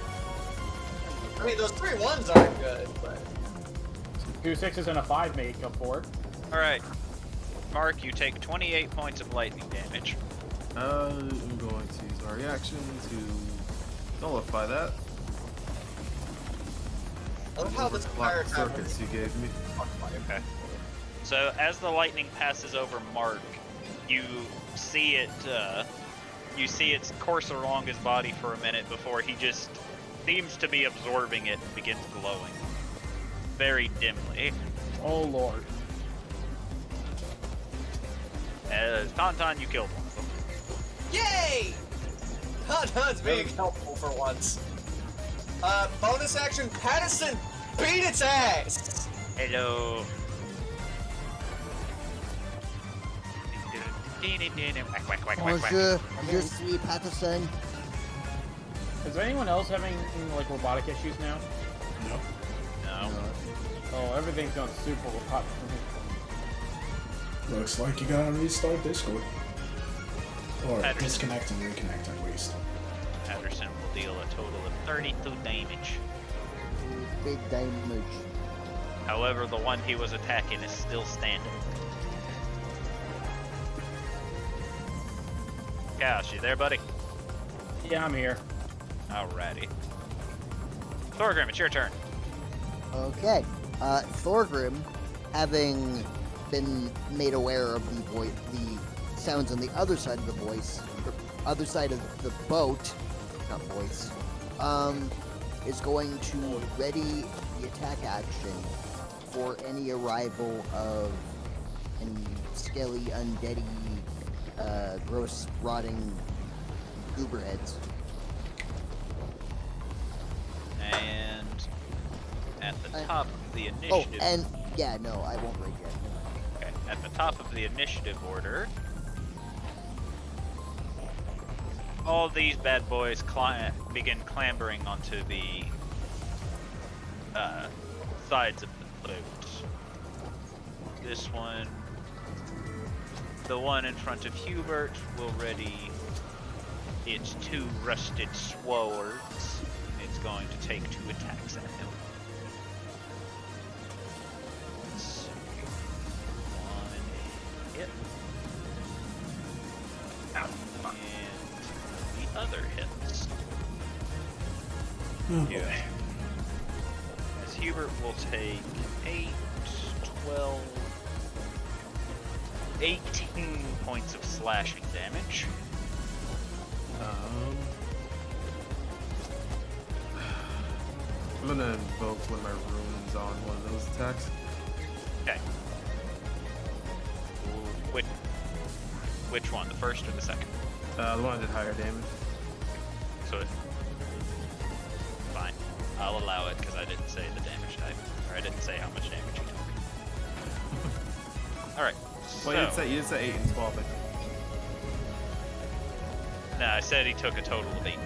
I mean, those 3 ones aren't good, but... 2 6s and a 5 make up for it. Alright. Mark, you take 28 points of lightning damage. I'm going to use my reaction to nullify that. I love how this entire Block time... circuits you gave me. Okay. So as the lightning passes over Mark, you see it course along his body for a minute before he just seems to be absorbing it and begins glowing. Very dimly. Oh lord. As Tauntaun, you killed one of them. Yay! Tauntaun's being helpful for once. Bonus action, Patterson beat its ass! Hello. Bonjour, je suis Patterson. Is anyone else having like robotic issues now? No. No. Oh, everything's going super robotic. Looks like you gotta restart Discord. Or Patterson. disconnect and reconnect at least. Patterson will deal a total of 32 damage. Big damage. However, the one he was attacking is still standing. Chaos, you there, buddy? Yeah, I'm here. Alrighty. Thorgrim, it's your turn. Okay. Thorgrim, having been made aware of the sounds on the other side of the other side of the boat, not voice, is going to ready the attack action for any arrival of any scaly, undeady, gross, rotting gooberheads. And at the top of the initiative... Oh, and yeah, no, I won't rage yet. Okay, at the top of the initiative order, all these bad boys begin clambering onto the sides of the boat. This one, the one in front of Hubert, will ready its 2 rusted swords. It's going to take 2 attacks at him. Let's see. 1 hit. And the other hits. Oh boy. Yeah. As Hubert will take 8, 12, 18 points of slashing damage. I'm gonna invoke one of my runes on one of those attacks. Okay. Which one? The first or the second? The one that did higher damage. So it's fine. I'll allow it because I didn't say the damage type, or I didn't say how much damage you took. All right. Well, you did say 8 and 12. I think. No, I said he took a total of 18.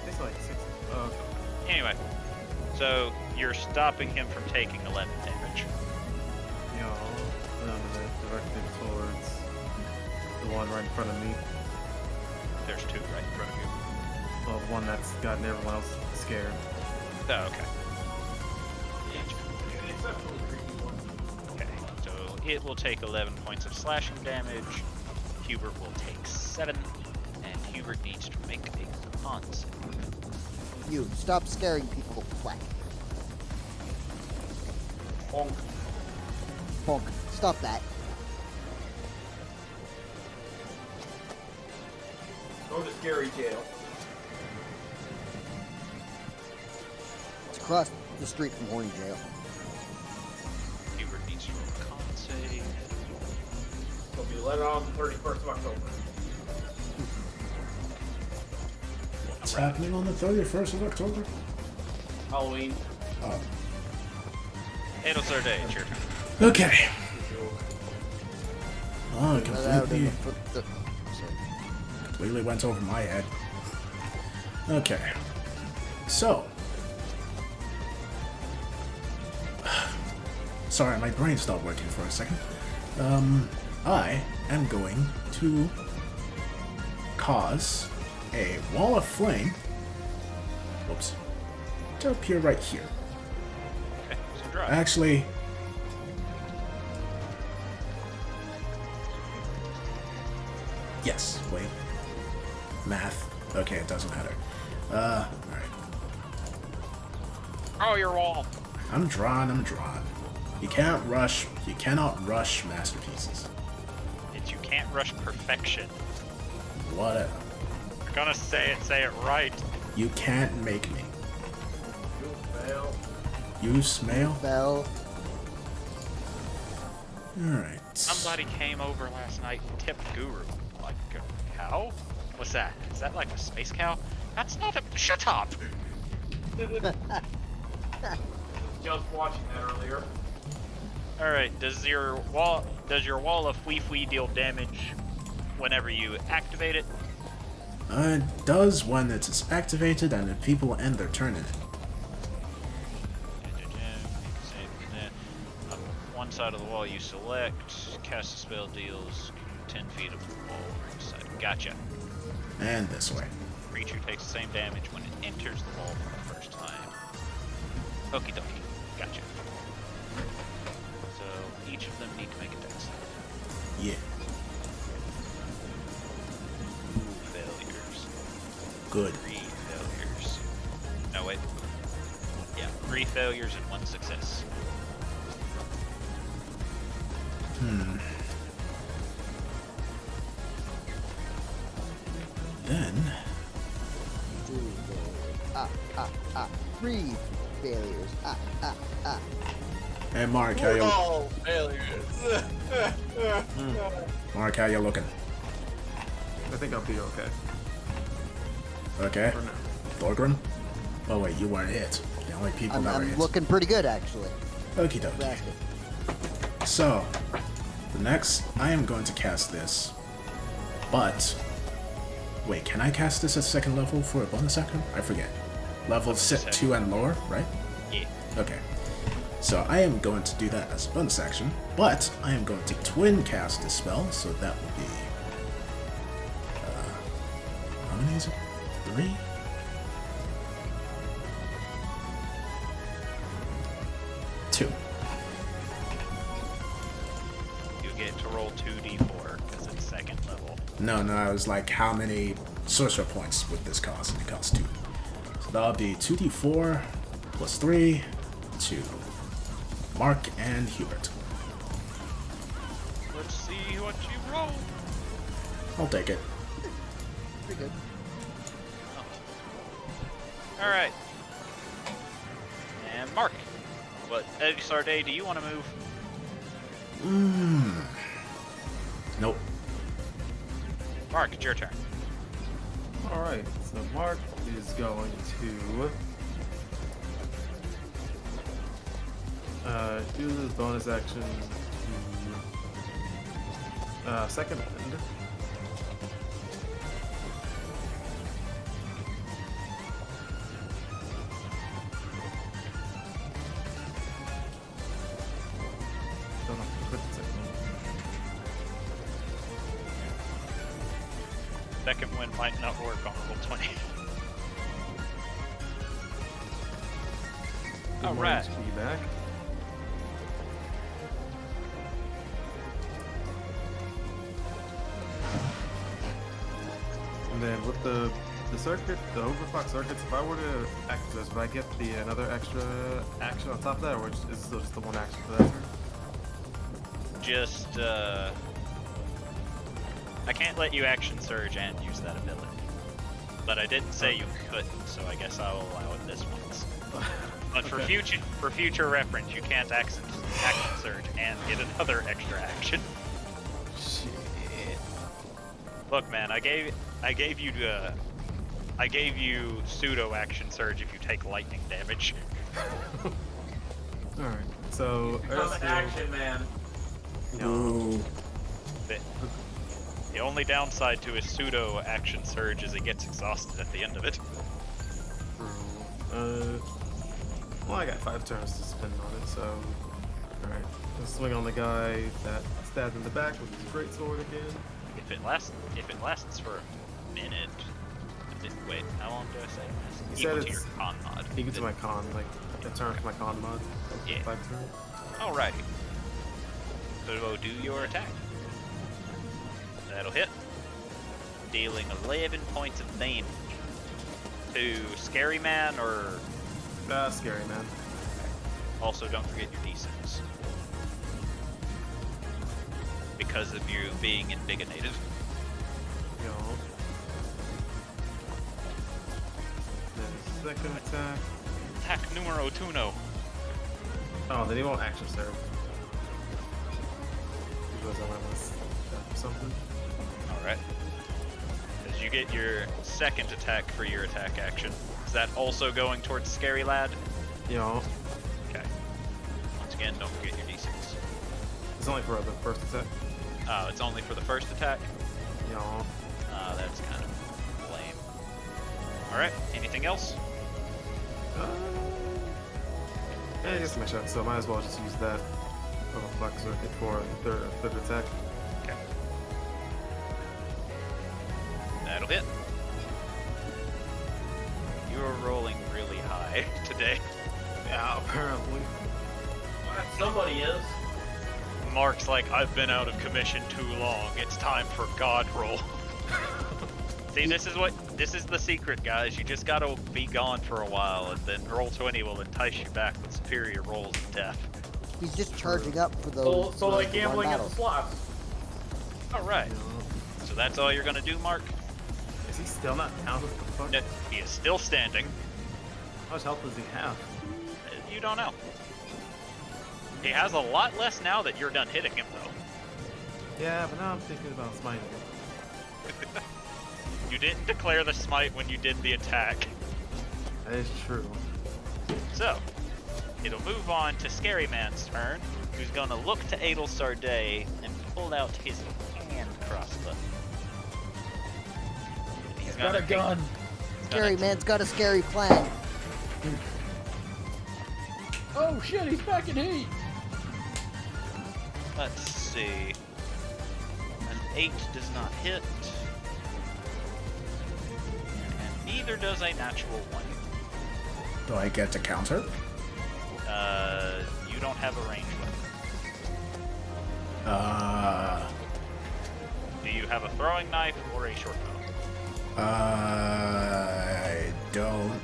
It's like 6. Oh, okay. Anyway, so you're stopping him from taking 11 damage. You know, I'm gonna direct it towards the one right in front of me. There's 2 right in front of you. Well, one that's gotten everyone else scared. Oh, okay. Okay, so it will take 11 points of slashing damage. Hubert will take 7, and Hubert needs to make a con save. You, stop scaring people, Flack. Bonk. Bonk, stop that. Go to scary jail. It's across the street from Horny Jail. Hubert needs to roll a con save. It'll be let on the 31st of October. What's happening on the 31st of October? Halloween. Oh. Adelsar Day, it's your turn. Okay. Oh, it Let out in completely went over my head. Okay. So. Sorry, my brain stopped working for a second. I am going to cause a wall of flame, whoops, to appear right here. Okay, so draw. Actually, yes, wait. Math. Okay, it doesn't matter. Alright. Oh, your wall. I'm drawn. You cannot rush masterpieces. It's you can't rush perfection. Whatever. You're gonna say it right. You can't make me. You fail. You smell? Bell. Alright. Somebody came over last night and tipped Guru. Like, how? Was was that? Is that like a space cow? That's not a. Shut up! Just watching that earlier. Alright, does your wall of Fwee deal damage whenever you activate it? It does when it is activated and if people end their turn in it. Up one side of the wall you select, cast a spell deals 10 feet of the wall right side. Gotcha. And this way. Creature takes the same damage when it enters the wall for the first time. Okie dokie. Gotcha. So each of them need to make a dex save. Yeah. Failures. Good. 3 failures. No, wait. Yeah, 3 failures and 1 success. Then... 3 failures. Hey Mark, how you... All failures. Mark, how you looking? I think I'll be okay. Okay. For now. Thorgrim? Oh wait, you weren't hit. The only people that were I'm hit. looking pretty good, actually. Okie dokie. Rascal. So, the next, I am going to cast this, but... Wait, can I cast this at second level for a bonus action? I forget. Level set 2 and lower, right? Yeah. Okay. So I am going to do that as a bonus action, but I am going to twin cast this spell, so that will be... how many is it? 3? Two. You get to roll 2d4 because it's second level. No, I was like, how many sorcerer points would this cost? And it costs 2. So that'll be 2d4 plus 3 to Mark and Hubert. Let's see what you roll. I'll take it. Pretty good. Alright. And Mark, what Sarday do you want to move? Nope. Mark, it's your turn. Alright, so Mark is going to use his bonus action to second wind. Don't have to quit the second wind. Second wind might not work on roll 20. Good morning, Alright. be back. And then with the circuit, the overclock circuits, if I were to activate this, would I get another extra action on top of that, or is this just the one action for that turn? Just, I can't let you action surge and use that ability. But I didn't say you couldn't, so I guess I'll allow it this once. But for future reference, you can't action surge and get another extra action. Shit. Look, man, I gave you pseudo action surge if you take lightning damage. Alright, so Become an action man. Ooh. The only downside to his pseudo action surge is it gets exhausted at the end of it. Well, I got 5 turns to spend on it, so alright. Let's swing on the guy that stabbed in the back with his greatsword again. If it lasts for a minute. Wait, how long do I say it lasts? You Equal said to your it's con mod. equal to my con, like a turn for my con mod. Yeah. 5 turns. Alrighty. So do your attack. That'll hit. Dealing 11 points of damage. To Scary Man or... Scary Man. Also don't forget your d6. Because of you being invigonated. Yo. Then second attack. Attack numero uno. Oh, then he won't action serve. Because I might want to something. Alright. As you get your second attack for your attack action. Is that also going towards Scary Lad? Yeah. Okay. Once again, don't forget your d6. It's only for the first attack. Oh, it's only for the first attack? Yeah. That's kind of lame. Alright, anything else? Yeah, I guess my shot, so I might as well just use that black circuit for the third attack. Okay. That'll hit. You're rolling really high today. Yeah, apparently. Somebody is. Mark's like, I've been out of commission too long. It's time for God roll. See, this is the secret, guys. You just gotta be gone for a while, and then Roll20 will entice you back with superior rolls of death. He's just charging up for those. So like the gambling at one the slots. Alright. So that's all you're gonna do, Mark? Is he still not down? What the fuck? No, he is still standing. How much health does he have? You don't know. He has a lot less now that you're done hitting him, though. Yeah, but now I'm thinking about smiting. You didn't declare the smite when you did the attack. That is true. So, it'll move on to Scary Man's turn, who's gonna look to Adel Sarday and pull out his hand crossbow. He's Got a gun. Scary man's got a scary plan. Oh shit, he's back in heat. Let's see. An 8 does not hit. And neither does a natural 1. Do I get to counter? You don't have a ranged weapon. Do you have a throwing knife or a short bow? I don't.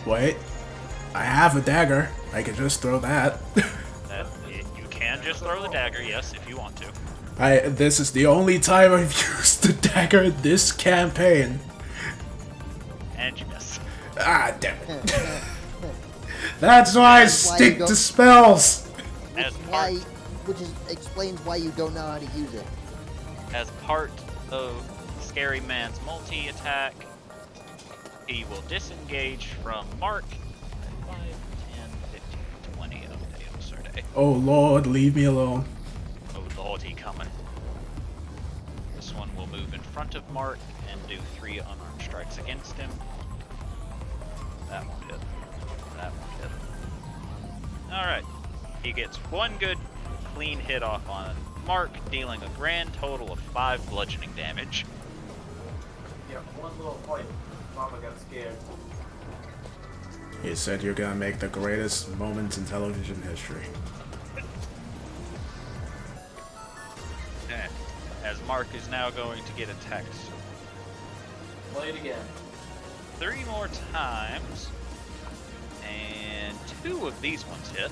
Wait. I have a dagger. I can just throw that. You can just throw the dagger, yes, if you want to. This is the only time I've used the dagger this campaign. And you miss. Ah, damn it. That's why I stick to spells. Which explains why you don't know how to use it. As part of Scary Man's multi-attack, he will disengage from Mark at 5, 10, 15, 20 of Adel Sarday. Oh lord, leave me alone. Oh lord, he coming. This one will move in front of Mark and do 3 unarmed strikes against him. That won't hit. That won't hit. Alright. He gets 1 good clean hit off on Mark, dealing a grand total of 5 bludgeoning damage. Yeah, one little fight. Mama got scared. You said you're gonna make the greatest moment in television history. As Mark is now going to get attacked. Play it again. 3 more times. And 2 of these ones hit.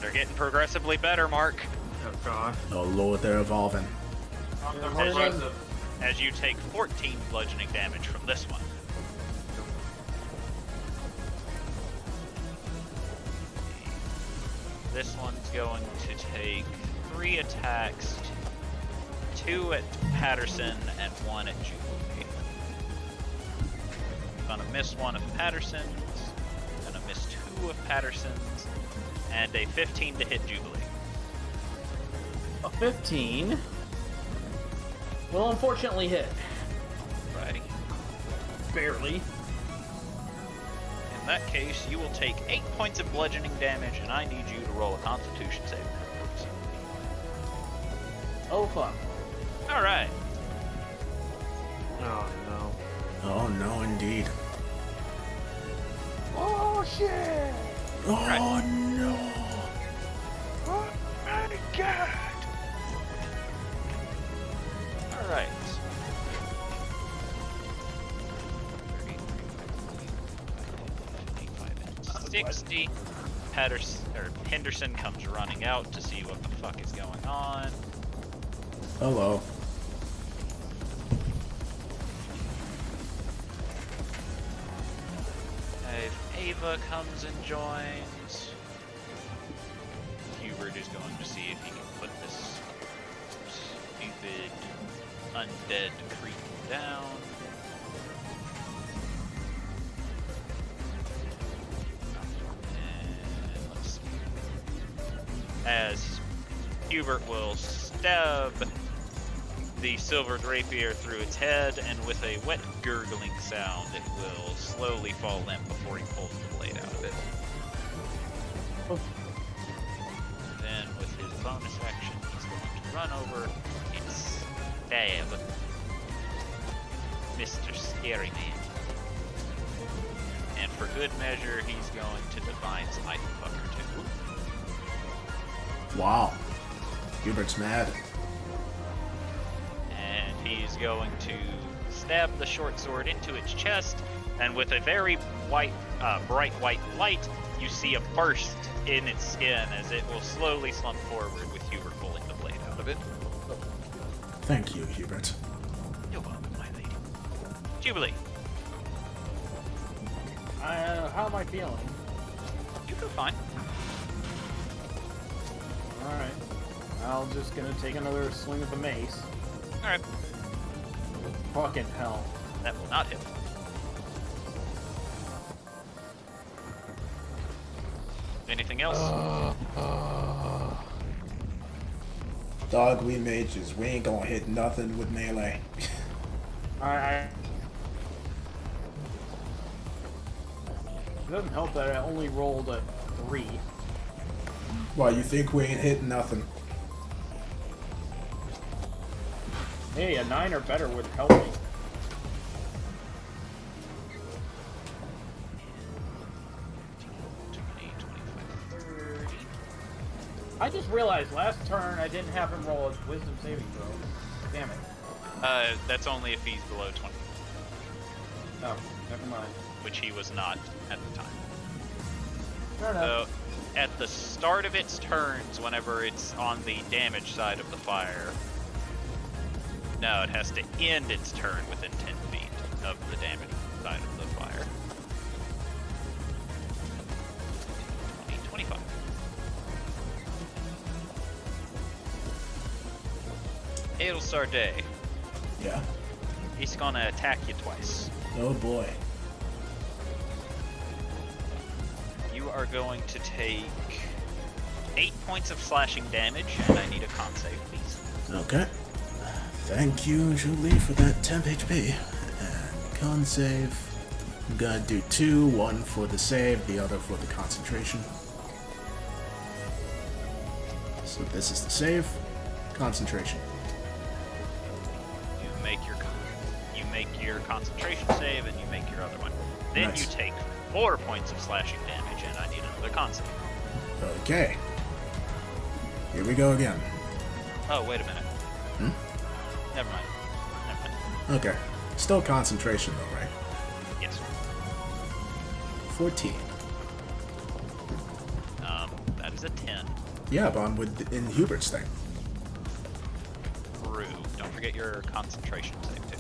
They're getting progressively better, Mark. Oh god. Oh lord, they're evolving. As you take 14 bludgeoning damage from this one. This one's going to take 3 attacks, 2 at Patterson and 1 at Jubilee. Gonna miss 1 of Patterson's, gonna miss 2 of Patterson's, and a 15 to hit Jubilee. A 15 will unfortunately hit. Righty. Barely. In that case, you will take 8 points of bludgeoning damage, and I need you to roll a Constitution saving throw. Oh fuck. Alright. Oh no. Oh no, indeed. Oh shit! Oh Right. no. Oh my god! Alright. 60. Henderson comes running out to see what the fuck is going on. Hello. Ava comes and joins. Hubert is going to see if he can put this stupid undead creep down. And let's see. As Hubert will stab the silvered rapier through its head, and with a wet gurgling sound, it will slowly fall limp before he pulls the blade out of it. Then, with his bonus action, he's going to run over and stab Mr. Scary Man. And for good measure, he's going to Divine Smite the fucker too. Wow. Hubert's mad. And he's going to stab the short sword into its chest, and with a very bright white light, you see a burst in its skin as it will slowly slump forward with Hubert pulling the blade out of it. Thank you, Hubert. You're welcome, my lady. Jubilee, How am I feeling? you feel fine. Alright. I'm just gonna take another swing of the mace. Alright, Fucking hell. that will not hit. Anything else? Dog, we mages. We ain't gonna hit nothing with melee. It doesn't help that I only rolled a 3. Why, you think we ain't hitting nothing? Hey, a 9 or better would help me. I just realized last turn I didn't have him roll his wisdom saving throw. Damn it. That's only if he's below 20, Oh, never mind. which he was not at the time. Fair enough. So, at the start of its turns, whenever it's on the damage side of the fire, no, it has to end its turn within 10 feet of the damage side of the fire. 20, 25. Hail Sarday. Yeah. He's gonna attack you twice. Oh boy. You are going to take 8 points of slashing damage, and I need a con save, please. Okay. Thank you, Julie, for that temp HP. And con save. I'm gonna do 2, one for the save, the other for the concentration. So this is the save. Concentration. You make your concentration save, and you make your other one. Then Nice. you take 4 points of slashing damage, and I need another con save. Okay. Here we go again. Oh, wait a minute. Hmm? Never mind. Okay. Still concentration though, right? Yes. 14. That is a 10. Yeah, but I'm in Hubert's thing. Rude. Don't forget your concentration save, too.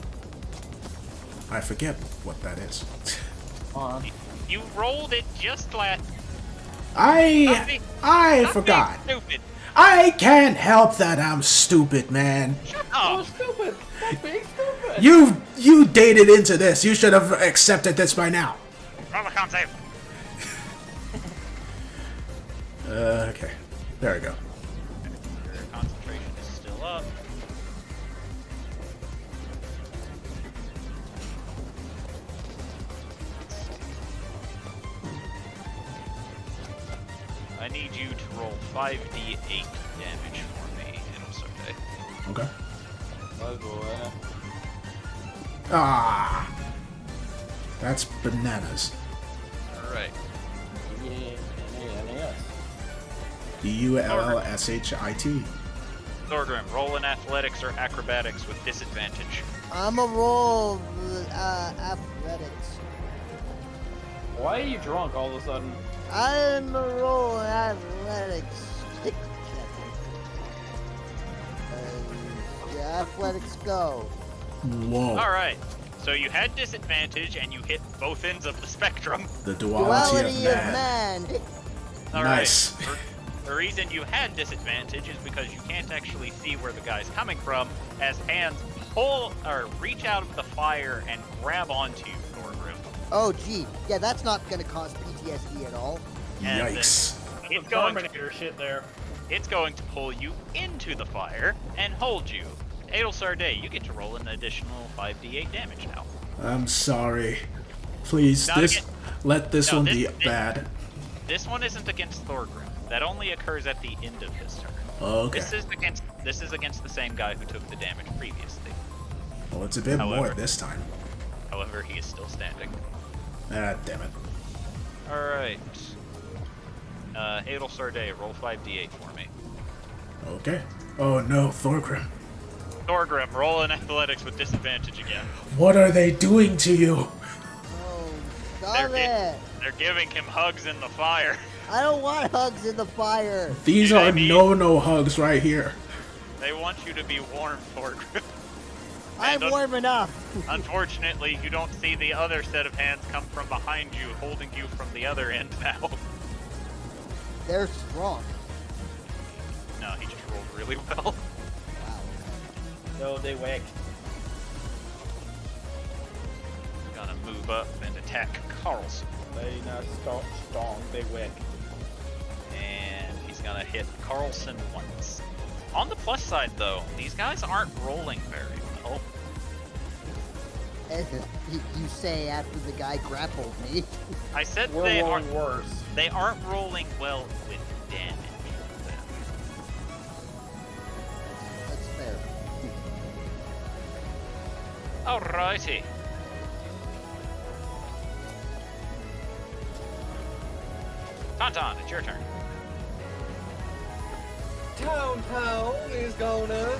I forget what that is. You rolled it just last... I Stop forgot. being stupid. I can't help that I'm stupid, man. Shut Oh, up. stupid! Stop being stupid! You dated into this. You should have accepted this by now. Roll a con save. Okay. There we go. Your concentration is still up. I need you to roll 5d8 damage for me, Inosuke. Okay. Oh boy. Ah. That's bananas. Alright. Yeah. Bullshit. Thorgrim, roll in athletics or acrobatics with disadvantage. I'm a roll athletics. Why are you drunk all of a sudden? I'm a roll athletics. Yeah, athletics go. Whoa. Alright, so you had disadvantage and you hit both ends of the spectrum. The duality of man. Alright. Nice. The reason you had disadvantage is because you can't actually see where the guy's coming from, as hands pull or reach out of the fire and grab onto you, Thorgrim. Oh, gee. Yeah, that's not gonna cause PTSD at all. And Yikes. It's going to Terminator shit there. It's going to pull you into the fire and hold you. Adelsar Day, you get to roll an additional 5d8 damage now. I'm sorry. Please, let this one be bad. This one isn't against Thorgrim. That only occurs at the end of his turn. Okay. This is against the same guy who took the damage previously. Well, it's a bit more this time. However, he is still standing. Ah, damn it. Alright. Adelsar Day, roll 5d8 for me. Okay. Oh no, Thorgrim. Thorgrim, roll in athletics with disadvantage again. What are they doing to you? Oh, stop it! They're giving him hugs in the fire. I don't want hugs in the fire. These are no hugs right here. They want you to be warm, Thorgrim. I'm warm enough. Unfortunately, you don't see the other set of hands come from behind you, holding you from the other end now. They're strong. No, he just rolled really well. Wow. No, they whack. Gonna move up and attack Carlson. They not strong, they whack. And he's gonna hit Carlson once. On the plus side, though, these guys aren't rolling very well. You say after the guy grappled me. I said We're they rolling aren't. worse. They aren't rolling well with damage. That's fair. Alrighty. Tauntaun, it's your turn. Town is gonna.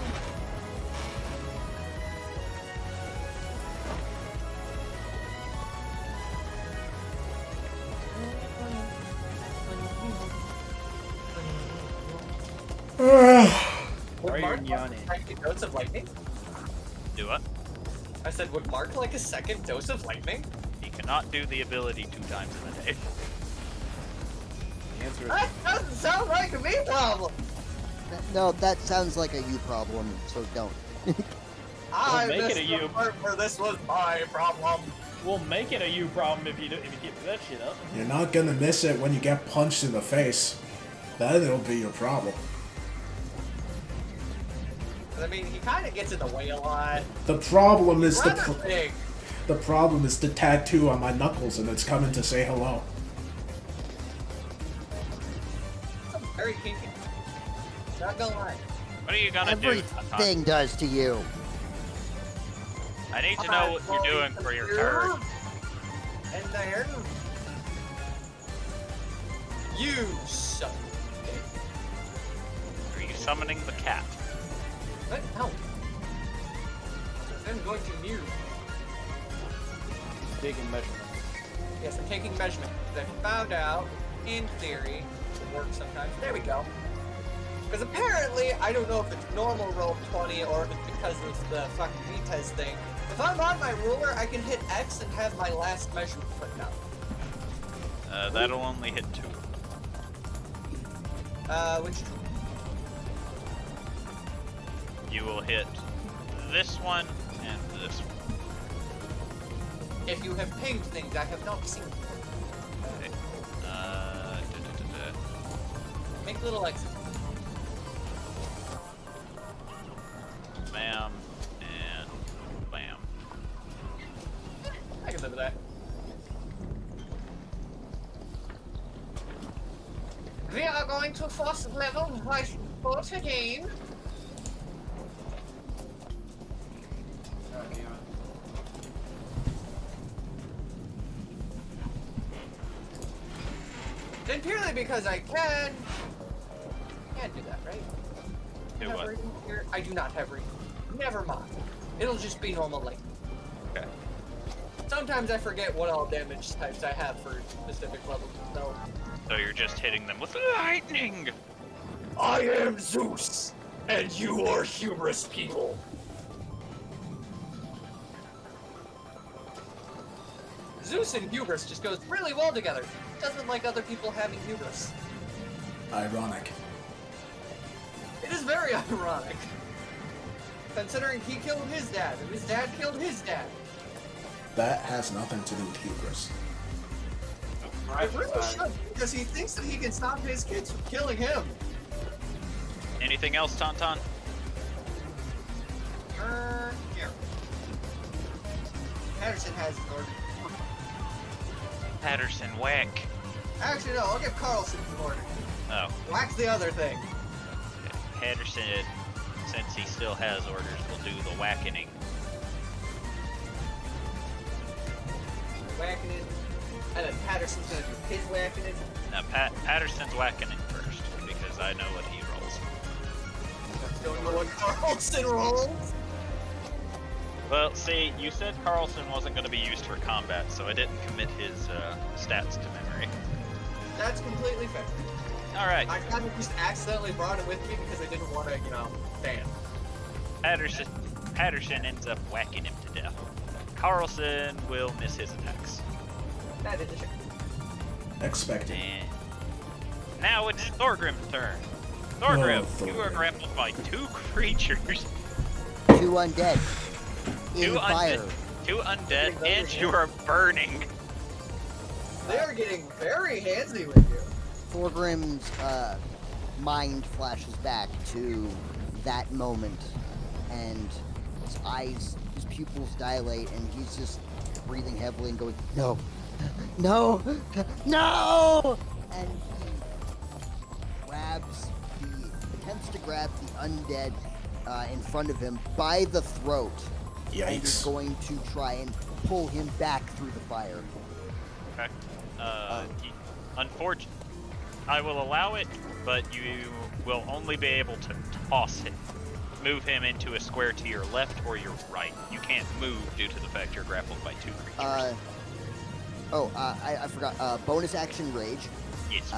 Why are you yawning? Second dose of lightning? Do it. I said, would Mark like a second dose of lightning? He cannot do the ability 2 times in a day. The answer is That doesn't sound like a me problem. No, that sounds like a you problem, so don't. I make missed it a the you. part where this was my problem. we'll make it a you problem if you keep that shit up. You're not gonna miss it when you get punched in the face. Then it'll be your problem. I mean, he kind of gets in the way a lot. The problem is Rather big. the problem is the tattoo on my knuckles, and it's coming to say hello. Very kinky. Not gonna lie. What are you gonna do? Everything does to you. I need to know what you're doing for your turn. And then you suck. Are you summoning the cat? What? No. I'm going to mute. Taking measurements. Yes, I'm taking measurement. I found out, in theory, it works sometimes. There we go. Because apparently, I don't know if it's normal roll 20 or if it's because of the fucking retest thing. If I'm on my ruler, I can hit X and have my last measurement put down. That'll only hit 2. Which two? You will hit this one and this one. If you have pinged things, I have not seen. Okay. Make little X's. Bam and bam. I can live with that. We are going to force level right force again. Then purely because I can. Can't do that, right? Do what? Here? I do not have reading. Never mind. It'll just be normal lightning. Okay. Sometimes I forget what all damage types I have for specific levels. So you're just hitting them with lightning. I am Zeus, and you are hubris people. Zeus and hubris just goes really well together. Doesn't like other people having hubris. Ironic. It is very ironic. considering he killed his dad, and his dad killed his dad. That has nothing to do with hubris. I really should, because he thinks that he can stop his kids from killing him. Anything else, Tauntaun? Here. Patterson has his order. Patterson, whack. Actually, no, I'll give Carlson his order. Oh. Whack's the other thing. Patterson, since he still has orders, will do the whackening. Whacking it. And then Patterson's gonna do his whacking it. Now, Patterson's whacking it first, because I know what he rolls. Don't know what Carlson rolls. Well, see, you said Carlson wasn't going to be used for combat, so I didn't commit his stats to memory. That's completely fair. Alright. I kind of just accidentally brought it with me because I didn't want to, ban. Patterson ends up whacking him to death. Carlson will miss his attacks. That is a shame. Expected. And now it's Thorgrim's turn. Thorgrim, Thorgrim. you are grappled by 2 creatures. 2 undead. In fire. 2 undead, and you are burning. They are getting very handsy with you. Thorgrim's mind flashes back to that moment, and his eyes, his pupils dilate, and he's just breathing heavily and going, no, no, no! And he attempts to grab the undead in front of him by the throat. And is Yikes. going to try and pull him back through the fire. Okay. Unfortunately, I will allow it, but you will only be able to toss him. Move him into a square to your left or your right. You can't move due to the fact you're grappled by 2 creatures. I forgot. Bonus action rage. Yes.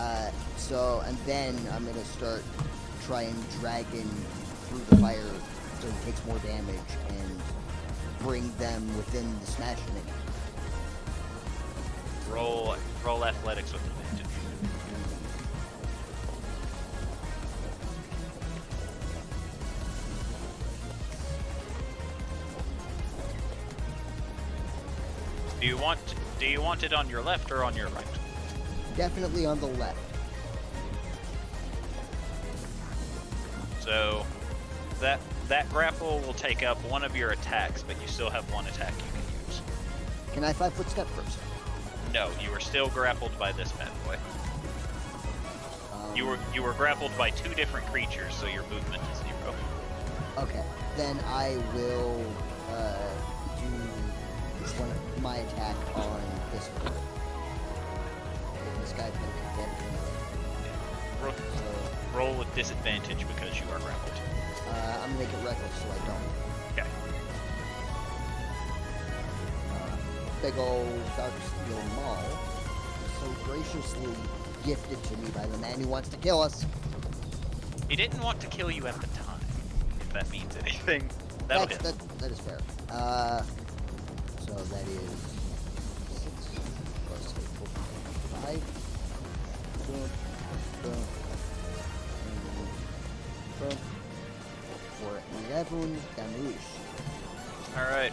And then I'm gonna start trying dragging through the fire so he takes more damage and bring them within the smashing it. Roll athletics with advantage. Do you want it on your left or on your right? Definitely on the left. So that grapple will take up one of your attacks, but you still have 1 attack you can use. Can I 5-foot step first? No, you are still grappled by this bad boy. You were grappled by 2 different creatures, so your movement is 0. Okay, then I will do my attack on this one. This guy's gonna be dead. Roll with disadvantage because you are grappled. I'm gonna make it reckless so I don't. Okay. Big old dark steel maul, so graciously gifted to me by the man who wants to kill us. He didn't want to kill you at the time, if that means anything. That'll hit. That is fair. So that is 6 plus 8, 5. Boom, boom, boom. For 11 damage. Alright,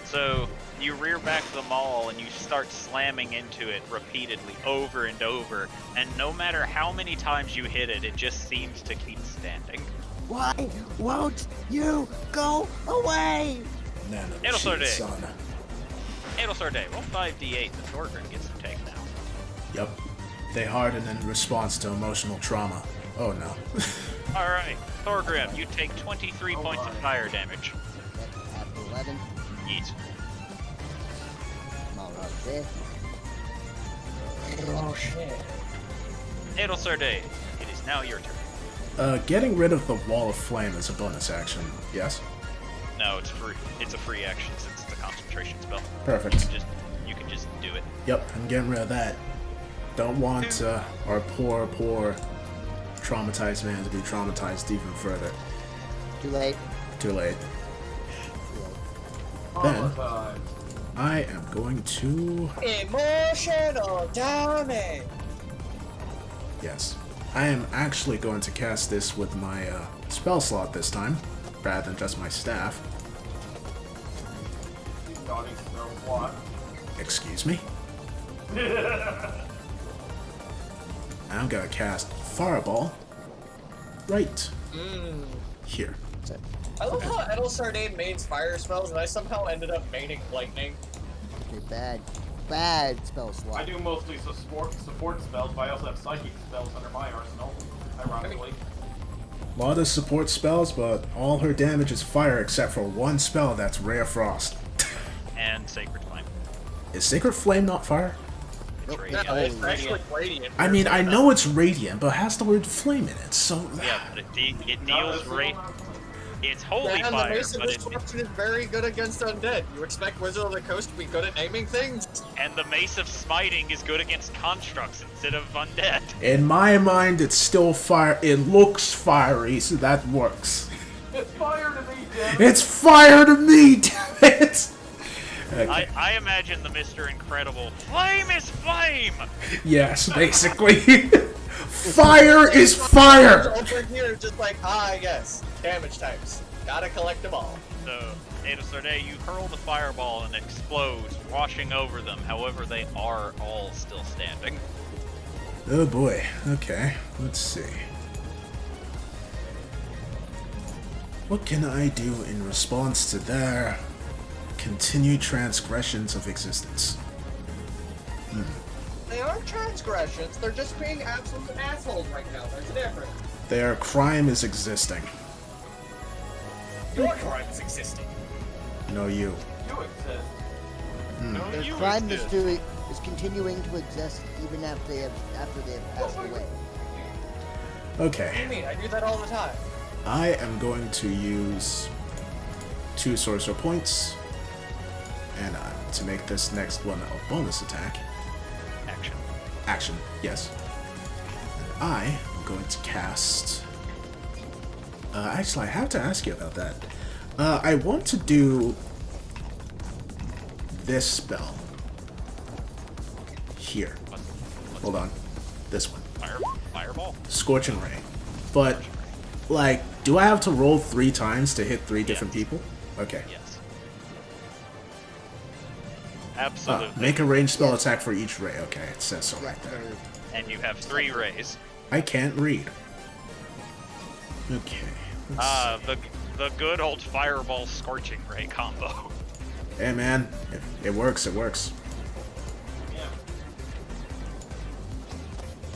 so you rear back the maul and you start slamming into it repeatedly over and over, and no matter how many times you hit it, it just seems to keep standing. Why won't you go away? Nano It'll start cheat, it. son. Adelsorday, roll 5d8, the Thorgrim gets to take now. Yep. They harden in response to emotional trauma. Oh no. Alright, Thorgrim, you take 23 points of fire damage. At 11. Yeet. Come on, up there. Oh shit. Adelsorday, it is now your turn. Getting rid of the wall of flame is a bonus action, yes? No, it's free. It's a free action since it's a concentration spell. Perfect. You can just do it. Yep, I'm getting rid of that. Don't want our poor traumatized man to be traumatized even further. Too late. Too late. Then, I am going to... Emotional damage. Yes. I am actually going to cast this with my spell slot this time. rather than just my staff. Doggy spells what? Excuse me? I'm gonna cast Fireball right here. I love how Edel Sardane mains fire spells, and I somehow ended up maining lightning. Okay, bad spell slot. I do mostly support spells, but I also have psychic spells under my arsenal, ironically. A lot of support spells, but all her damage is fire except for one spell that's Ray of Frost. And Sacred Flame. Is Sacred Flame not fire? It's Nope. radiant. No, it's actually radiant. I mean, I know it's radiant, but it has the word flame in it, so... Yeah, but it deals It's holy And the fire, Mace of but Destruction is very good against undead. You expect Wizard of the Coast to be good at naming things? and the Mace of Smiting is good against constructs instead of undead. In my mind, it's still fire. It looks fiery, so that works. It's fire to me, damn it! It's fire to me, damn it! Okay. I imagine the Mr. Incredible. Flame is flame! Yes, basically. Fire is fire! Over here, just like, yes, damage types. Gotta collect them all. So, Ada Sardane, you hurl the fireball and it explodes, washing over them. However, they are all still standing. Oh boy. Okay, let's see. What can I do in response to their continued transgressions of existence? They aren't transgressions, they're just being absolute assholes right now. There's a difference. Their crime is existing. Your crime is existing. No, you. You exist. No, Their you crime exist. is continuing to exist even after they have passed away. What do Okay. you mean? I do that all the time. I am going to use 2 sorcerer points, and to make this next one a bonus attack. Action. Action, yes. And I am going to cast... actually, I have to ask you about that. I want to do this spell. Here. Hold on. This one. Fireball? Scorching Ray. But, like, do I have to roll 3 times to hit 3 different people? Okay. Yes. Absolutely. Make a ranged spell attack for each ray. Okay, it says so right there. And you have 3 rays. I can't read. Okay. The good old fireball scorching ray combo. Hey man, it works, it works.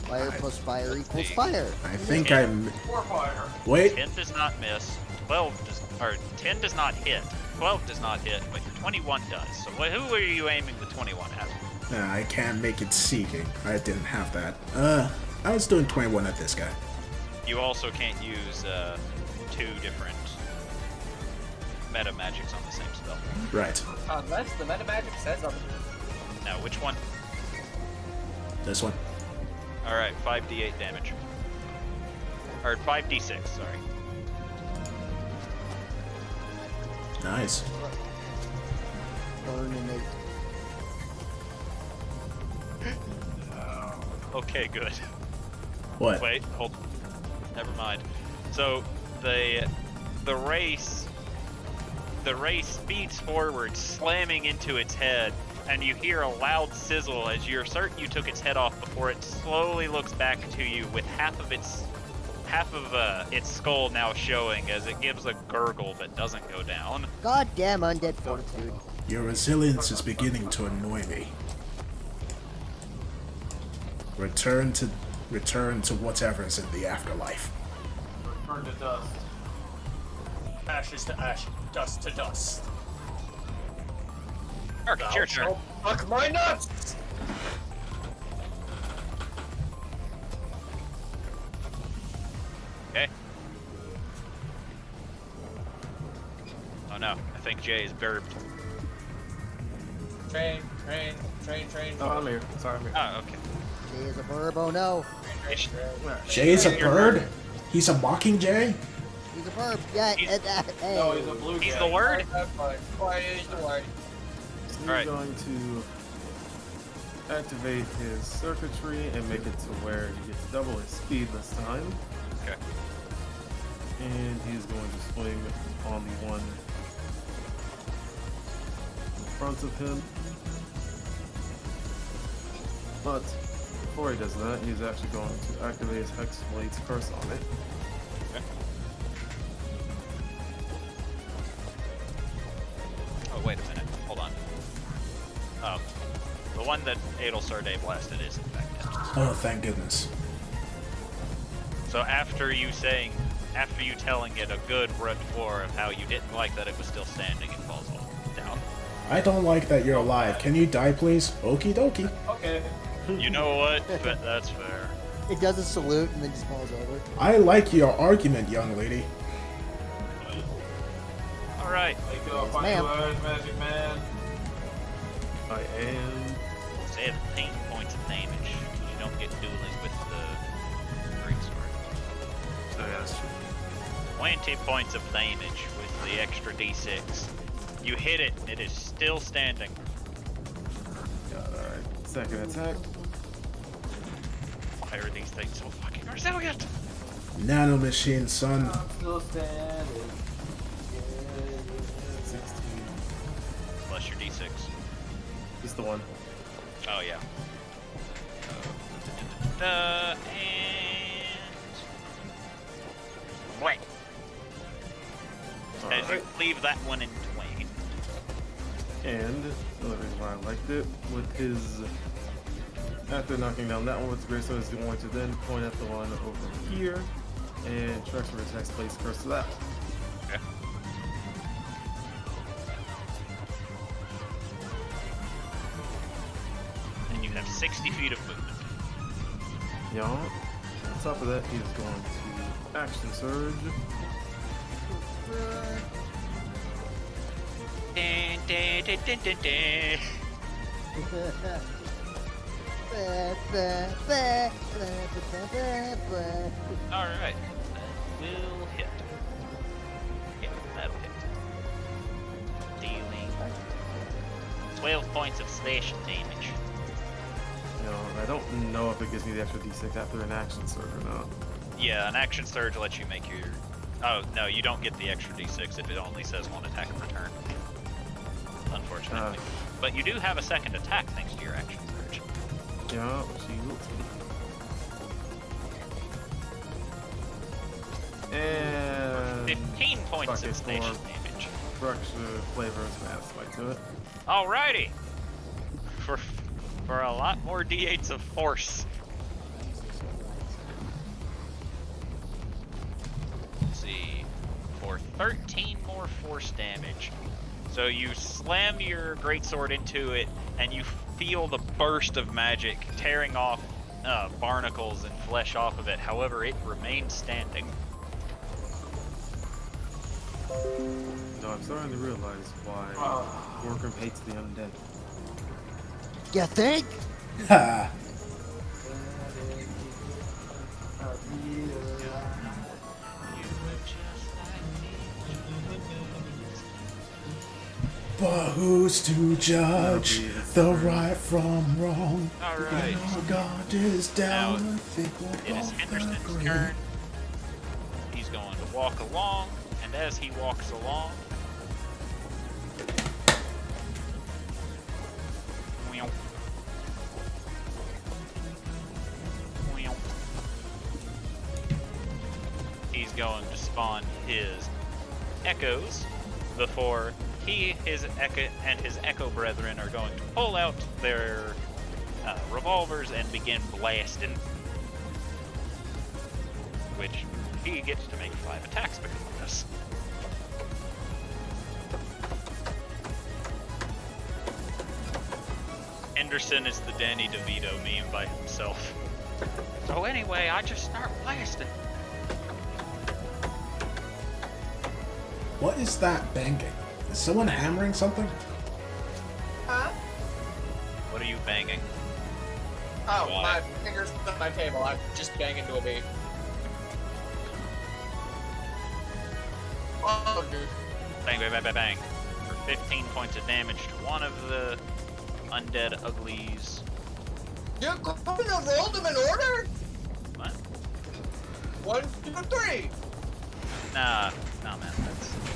Fire plus fire equals fire. I think Yeah. I'm... Or fire. Wait, 10 does not miss. 10 does not hit. 12 does not hit, but 21 does. So who are you aiming the 21 at? I can't make it seeking. I didn't have that. I was doing 21 at this guy. You also can't use 2 different meta magics on the same spell. Right. Unless the meta magic says otherwise. Now, which one? This one. Alright, 5d8 damage. Or 5d6, sorry. Nice. Burn and Okay, good. What? Wait, hold. Never mind. So the race speeds forward, slamming into its head, and you hear a loud sizzle as you're certain you took its head off before it slowly looks back to you with half of its skull now showing as it gives a gurgle but doesn't go down. goddamn undead fortitude. Your resilience is beginning to annoy me. Return to whatever's in the afterlife. Return to dust. Ashes to ash, dust to dust. Mark, it's your turn. Fuck my nuts! Okay. Oh no, I think Jay is burped. Train. Oh, I'm here. Sorry, I'm here. Oh, okay. Jay is a verb, oh no. Jay's a bird? He's a mockingjay? He's a verb, yeah, He's- hey. No, he's a blue He's jay. the word? Why is the word? So he's Alright. going to activate his circuitry and make it to where he gets double his speed this time. Okay. And he's going to swing on the one in front of him. But before he does that, he's actually going to activate his Hex Blade's curse on it. Okay. Oh, wait a minute. Hold on. The one that Adelsarday blasted is infected. Oh, thank goodness. So after you telling it a good rapport of how you didn't like that it was still standing, it falls down. I don't like that you're alive. Can you die, please? Okie dokie. Okay. You know what? But that's fair. It does a salute and then just falls over. I like your argument, young lady. Alright. Thank you, find ma'am. words, Magic Man. I am 17 points of damage. You don't get dueling with the greatsword. Oh yeah, that's true. 20 points of damage with the extra d6. You hit it, it is still standing. Got it, alright. Second attack. Why are these things so fucking resilient? Nano machine, son. I'm still standing. 16. Plus your d6. Just the one. Oh, yeah. And... Wait. As you leave that one in twain. And another reason why I liked it, with his, after knocking down that one with the greatsword, is going to then point at the one over here and transfer his Hex Blade's curse to that. Okay. And you have 60 feet of movement. Yeah. On top of that, he is going to action surge. Dun, dun, dun, dun, dun, dun. Alright. That will hit. Yeah, that'll hit. Dealing 12 points of slashing damage. You know, I don't know if it gives me the extra d6 after an action surge or not. Yeah, an action surge lets you make your... Oh, no, you don't get the extra d6 if it only says one attack per turn. Unfortunately. But you do have a second attack thanks to your action surge. Yeah, she will take. And 15 points bucket of slashing for damage. extra flavor of Smash to it. Alrighty! For a lot more d8s of force. Let's see. For 13 more force damage. So you slam your greatsword into it, and you feel the burst of magic tearing off barnacles and flesh off of it. However, it remains standing. No, I'm starting to realize why Gorgrim hates the undead. You think? Ha! But who's to judge the right from wrong? Alright. God is down. Now, I think we'll It is both Henderson's agree. turn. He's going to walk along, and as he walks along, he's going to spawn his echoes before his echo brethren are going to pull out their revolvers and begin blasting. Which he gets to make 5 attacks because of this. Henderson is the Danny DeVito meme by himself. So anyway, I just start blasting. What is that banging? Is someone hammering something? Huh? What are you banging? Oh, Why? my fingers on my table. I'm just banging to a beat. Oh, dude. Bang, bang, bang, bang, bang. For 15 points of damage to one of the undead uglies. You couldn't have rolled them in order? What? 1, 2, 3. Nah, man.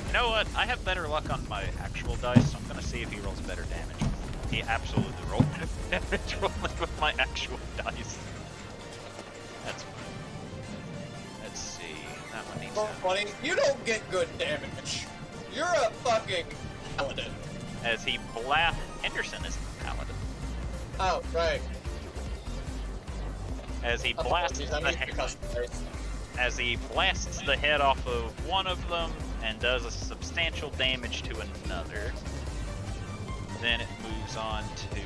You know what? I have better luck on my actual dice, so I'm gonna see if he rolls better damage. He absolutely rolled better damage rolling with my actual dice. That's fine. Let's see. That one needs to... Buddy, you don't get good damage. You're a fucking paladin. As he Henderson is the paladin. Oh, right. As he blasts the head off of one of them and does a substantial damage to another. Then it moves on to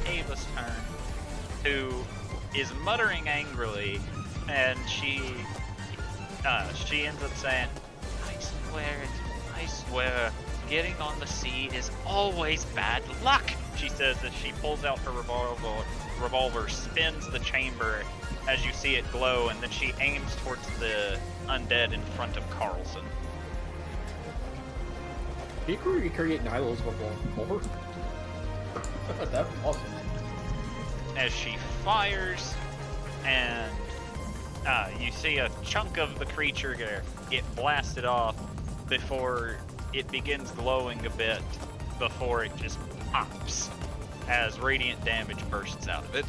Ava's turn, who is muttering angrily, and she ends up saying, I swear, getting on the sea is always bad luck, she says as she pulls out her revolver, spins the chamber as you see it glow, and then she aims towards the undead in front of Carlson. Can you recreate Nilo's revolver? That'd be awesome. As she fires, and you see a chunk of the creature get blasted off before it begins glowing a bit, before it just pops as radiant damage bursts out of it.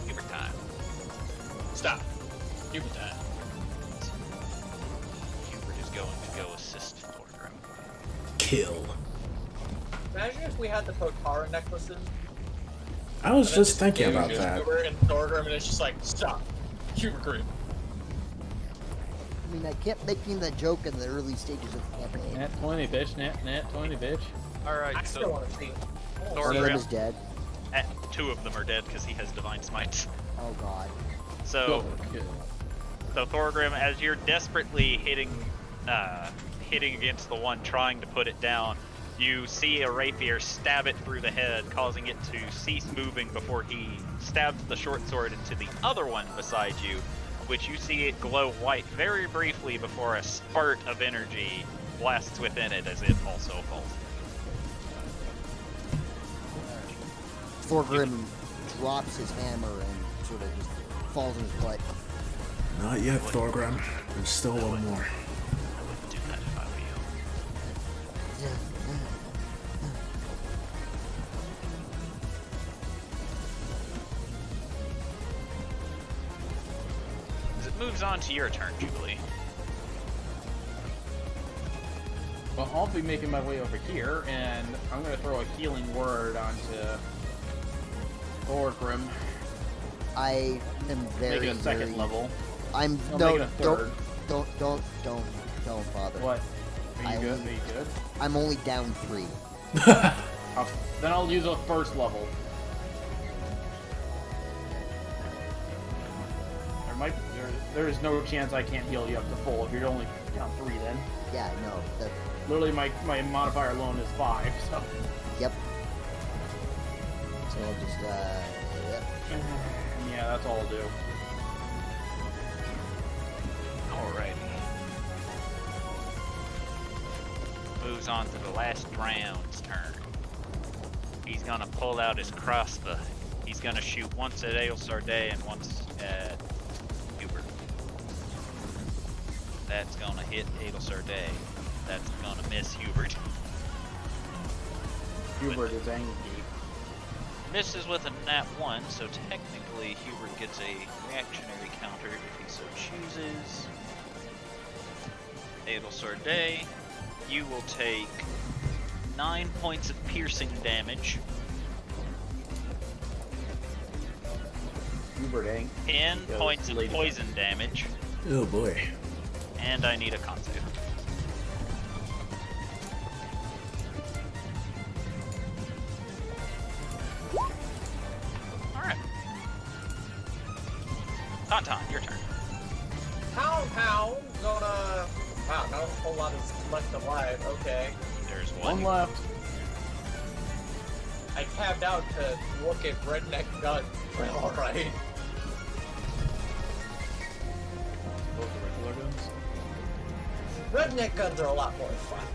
Hubert time. Stop. Hubert time. Hubert is going to go assist Thorgrim. Kill. Imagine if we had the Potara necklaces. I was just thinking about that. Hubert and Thorgrim, and it's just like, stop. Hubert group. I mean, I kept making that joke in the early stages of the campaign. Nat 20, bitch. Nat 20, bitch. Alright, I still want to see it. One of them is dead. Two of them are dead because he has divine smites. Oh god. So Thorgrim, as you're desperately hitting against the one trying to put it down, you see a rapier stab it through the head, causing it to cease moving before he stabs the short sword into the other one beside you, which you see it glow white very briefly before a spurt of energy blasts within it as it also falls. Thorgrim drops his hammer and sort of just falls in his butt. Not yet, Thorgrim. There's still one more. Do that if I were you. As it moves on to your turn, Jubilee. Well, I'll be making my way over here, and I'm going to throw a healing word onto Thorgrim. I am very, Make it a second level. I'm I'll no, make it a third. Don't bother. What? Are you good? Are you good? I'm only down 3. Then I'll use a first level. There is no chance I can't heal you up to full if you're only down 3 then. Yeah, no. That, Literally, my modifier alone is 5, so. yep. So I'll just, yep. Yeah, that's all I'll do. Alrighty. Moves on to the last round's turn. He's gonna pull out his crossbow. He's gonna shoot once at Ailsarday and once at Hubert. That's gonna hit Ailsarday. That's gonna miss Hubert. Hubert is angry. Misses with a nat 1, so technically Hubert gets a reactionary counter if he so chooses. Ailsarday, you will take 9 points of piercing damage. Hubert angry. 10 points of poison damage. Oh boy. And I need a con save. Alright. Tauntaun, your turn. Pound, gonna... Wow, not a whole lot is left alive, okay. There's One left. I tabbed out to look at Redneck Gun. Alright. Those are regular guns. Redneck guns are a lot more fun.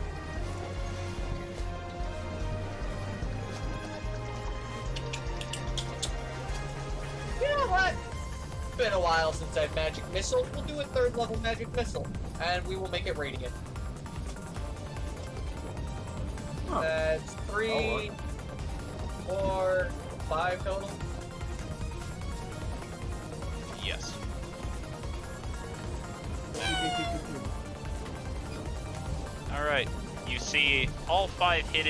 miles inside magic missile, we'll do a 3rd level magic missile, and we will make it radiant. Oh. That's 3, 4, 5 total. Yes. Alright, you see all 5 hit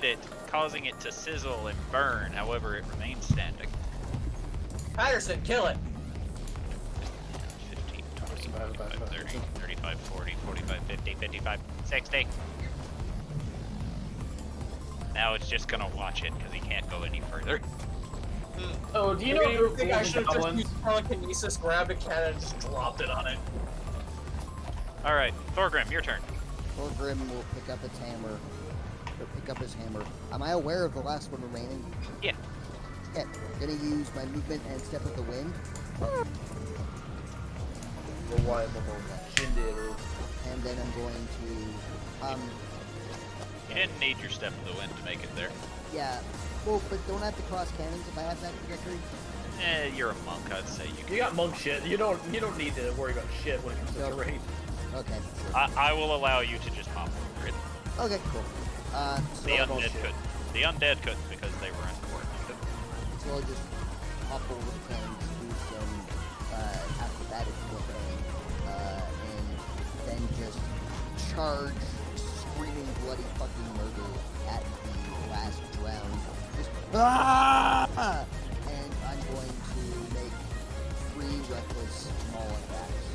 it, causing it to sizzle and burn, however it remains standing. Patterson, kill it! 15, 20, 25, 30, 35, 40, 45, 50, 55, 60. Now it's just gonna watch it, because he can't go any further. Oh, do you I know think I the should have just goblins? used telekinesis, grabbed a cannon, and just dropped it on it. Alright, Thorgrim, your turn. Thorgrim will pick up its hammer. Or pick up his hammer. Am I aware of the last one remaining? Yeah. Yeah. Gonna use my movement and step of the wind. And then I'm going to You didn't need your step of the wind to make it there. yeah. Well, but don't I have to cross cannons if I have that trajectory? You're a monk, I'd say you can. You got monk shit. You don't need to worry about shit when it comes to Nope. terrain. Okay. Sure. I will allow you to just hop over it. Okay, cool. So The I'll undead couldn't. The undead couldn't because they were uncoordinated. So I'll just hop over the cannons, do some acrobatic flipping, and then just charge screaming bloody fucking murder at the last round. Just ah! And I'm going to make 3 reckless small attacks.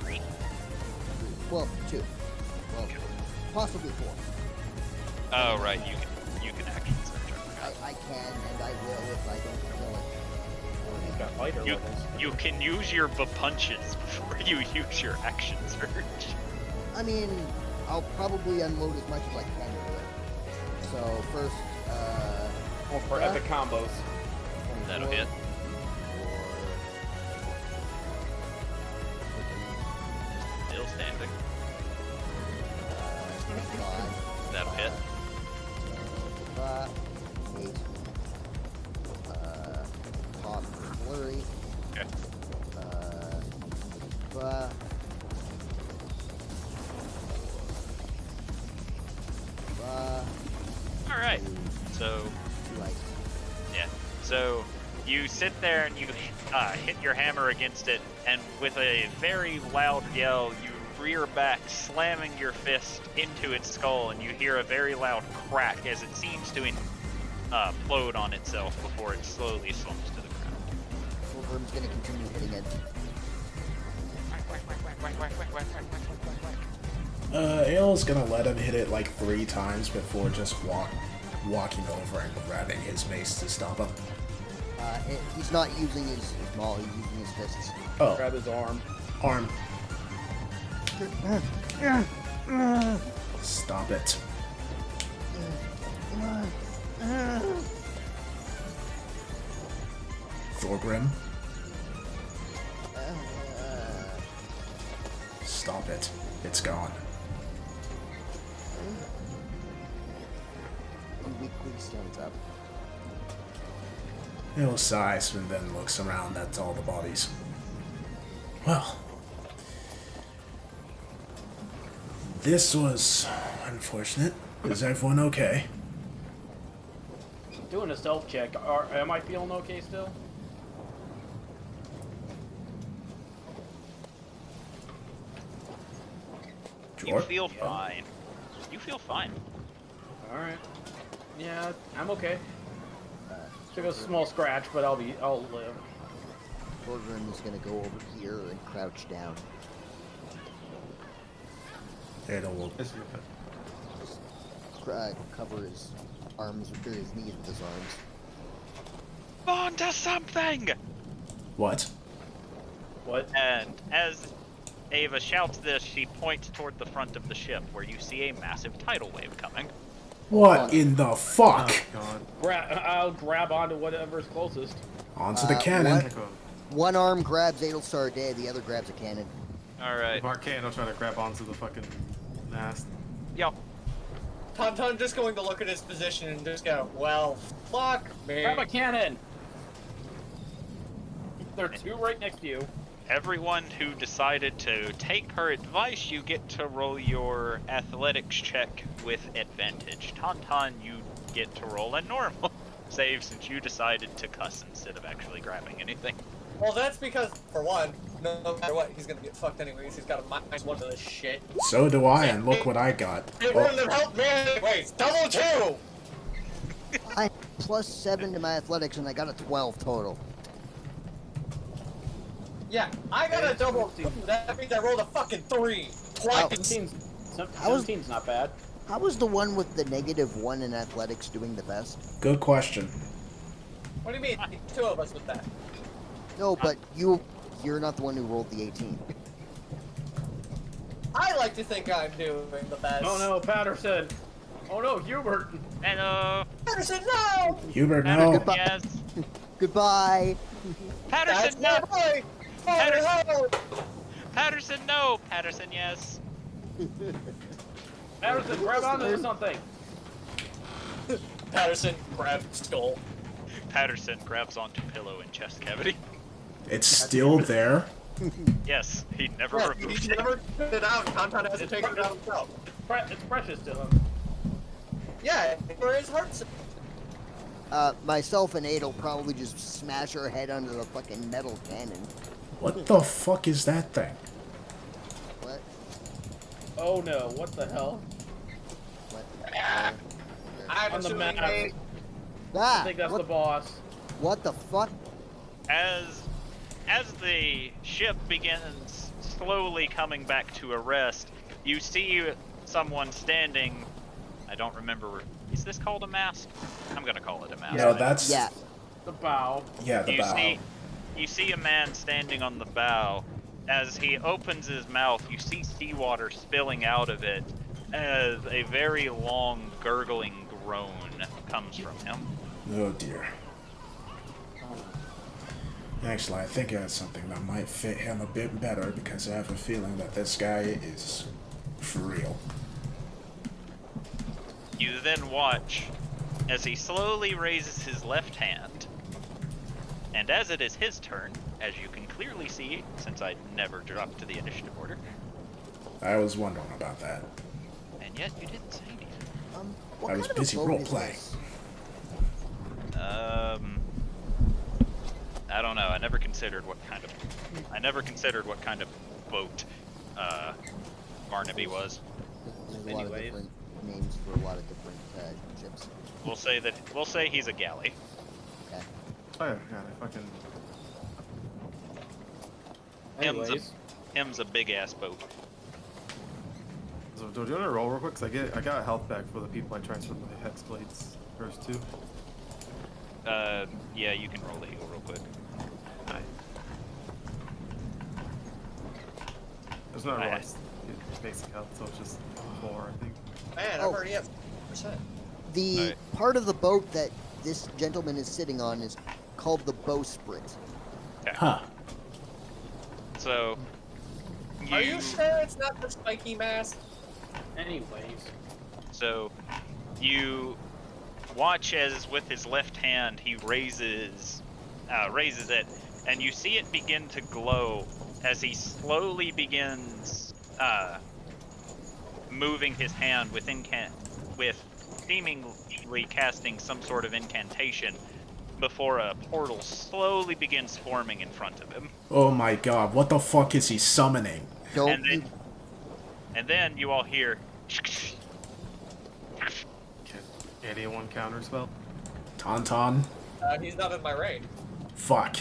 3. Well, 2. Well, possibly 4. Oh right, you can action search. I forgot. I can and I will if I don't kill it. He's got fighter You, levels. you can use your punches before you use your action surge. I mean, I'll probably unload as much as I can do it. So first, Oh, for yeah. epic combos. That'll hit. Still standing. That'll hit. 8. Pop for flurry. Okay. 2 Alright. So ice. yeah. So you sit there and you hit your hammer against it, and with a very loud yell, you rear back, slamming your fist into its skull, and you hear a very loud crack as it seems to implode on itself before it slowly slumps to the ground. Silver's gonna continue hitting it. Ale's gonna let him hit it like 3 times before just walking over and grabbing his mace to stop him. He's not using his maul, he's using his fists. Oh, Grab his arm. arm. Stop it. Thorgrim, stop it. It's gone. He weakly stands up. Ale sighs and then looks around at all the bodies. Well, this was unfortunate. Is everyone okay? Doing a stealth check. Am I feeling okay still? You feel fine. You feel fine. Alright. Yeah, I'm okay. Took a small scratch, but I'll live. Thorgrim is gonna go over here and crouch down. Ale will Yes, you're fine. Just cover his arms or his knees with his arms. On to something! what? What? And as Ava shouts this, she points toward the front of the ship, where you see a massive tidal wave coming. What in the fuck? Oh, God. I'll grab onto whatever's closest. Onto the cannon. What? One arm grabs Adelstar Day, the other grabs a cannon. Alright. If Arcane, I'll try to grab onto the fucking mast. Yup. Tauntaun just going to look at his position and just go, well, fuck me. Grab a cannon! There are two right next to you. Everyone who decided to take her advice, you get to roll your athletics check with advantage. Tauntaun, you get to roll a normal save since you decided to cuss instead of actually grabbing anything. Well, that's because, for one, no matter what, he's gonna get fucked anyways. He's got a -1 to this shit. So do I, and look what I got. It wouldn't have helped me anyways. Double 2! I +7 to my athletics, and I got a 12 total. Yeah, I got a double 2. That means I rolled a fucking 3. Twice. 17's not bad. How was the one with the -1 in athletics doing the best? Good question. What do you mean? 2 of us with that. No, but you're not the one who rolled the 18. I like to think I'm doing the best. Oh no, Patterson. Oh no, Hubert. Hello. Patterson, no! Hubert, no. Goodbye. Yes. Goodbye. Patterson, no. That's my boy! Patterson. Patterson, no. Patterson, yes. Patterson, grab onto something. Patterson, grab skull. Patterson grabs onto pillow and chest cavity. It's still there. Yes, he never Yeah, removed he it. never took it out. Tauntaun hasn't taken it out himself. It's precious to him. Yeah, where his heart's. Myself and Aid'll probably just smash her head under the fucking metal cannon. What the fuck is that thing? What? Oh no, what the hell? What? I'm On the assuming map. they. I think that's what, the boss. what the fuck? As the ship begins slowly coming back to a rest, you see someone standing. I don't remember. Is this called a mast? I'm gonna call it a mast. No, that's... Yeah. The bow. Yeah, the bow. You see a man standing on the bow. As he opens his mouth, you see seawater spilling out of it as a very long, gurgling groan comes from him. Oh dear. Actually, I think I have something that might fit him a bit better because I have a feeling that this guy is for real. You then watch as he slowly raises his left hand, and as it is his turn, as you can clearly see, since I never dropped to the initiative order, I was wondering about that. and yet you didn't say anything. What I was kind of a busy boat is role-playing. this? I don't know. I never considered what kind of boat Barnaby was. There's a lot of Anyways. different names for a lot of different ships. We'll say he's a galley. Okay. Oh yeah, God, I fucking... Anyways. Him's a big ass boat. So, do you want to roll real quick? Cause I got a health back for the people I transferred my hex blades first to. Yeah, you can roll the heal real quick. Nice. There's not really basic health, so it's just 4, I think. Man, I'm already at 4%. The Alright. part of the boat that this gentleman is sitting on is called the bowsprit. Okay. Huh. So, Are you sure it's not the spiky mask? Anyways. So, you watch as with his left hand he raises it, and you see it begin to glow as he slowly begins moving his hand with seemingly casting some sort of incantation before a portal slowly begins forming in front of him. Oh my god, what the fuck is he summoning? Don't And then you all hear Can anyone counter spell? Tauntaun? He's not in my range. Fuck.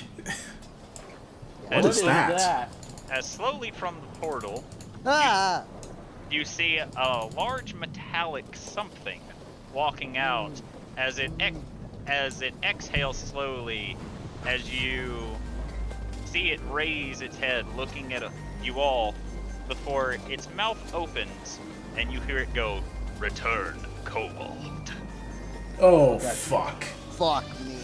What What is that? as slowly from the portal Ah! you see a large metallic something walking out as it exhales slowly as you see it raise its head looking at you all before its mouth opens and you hear it go, "Return, Kobold." Oh, fuck. Fuck me.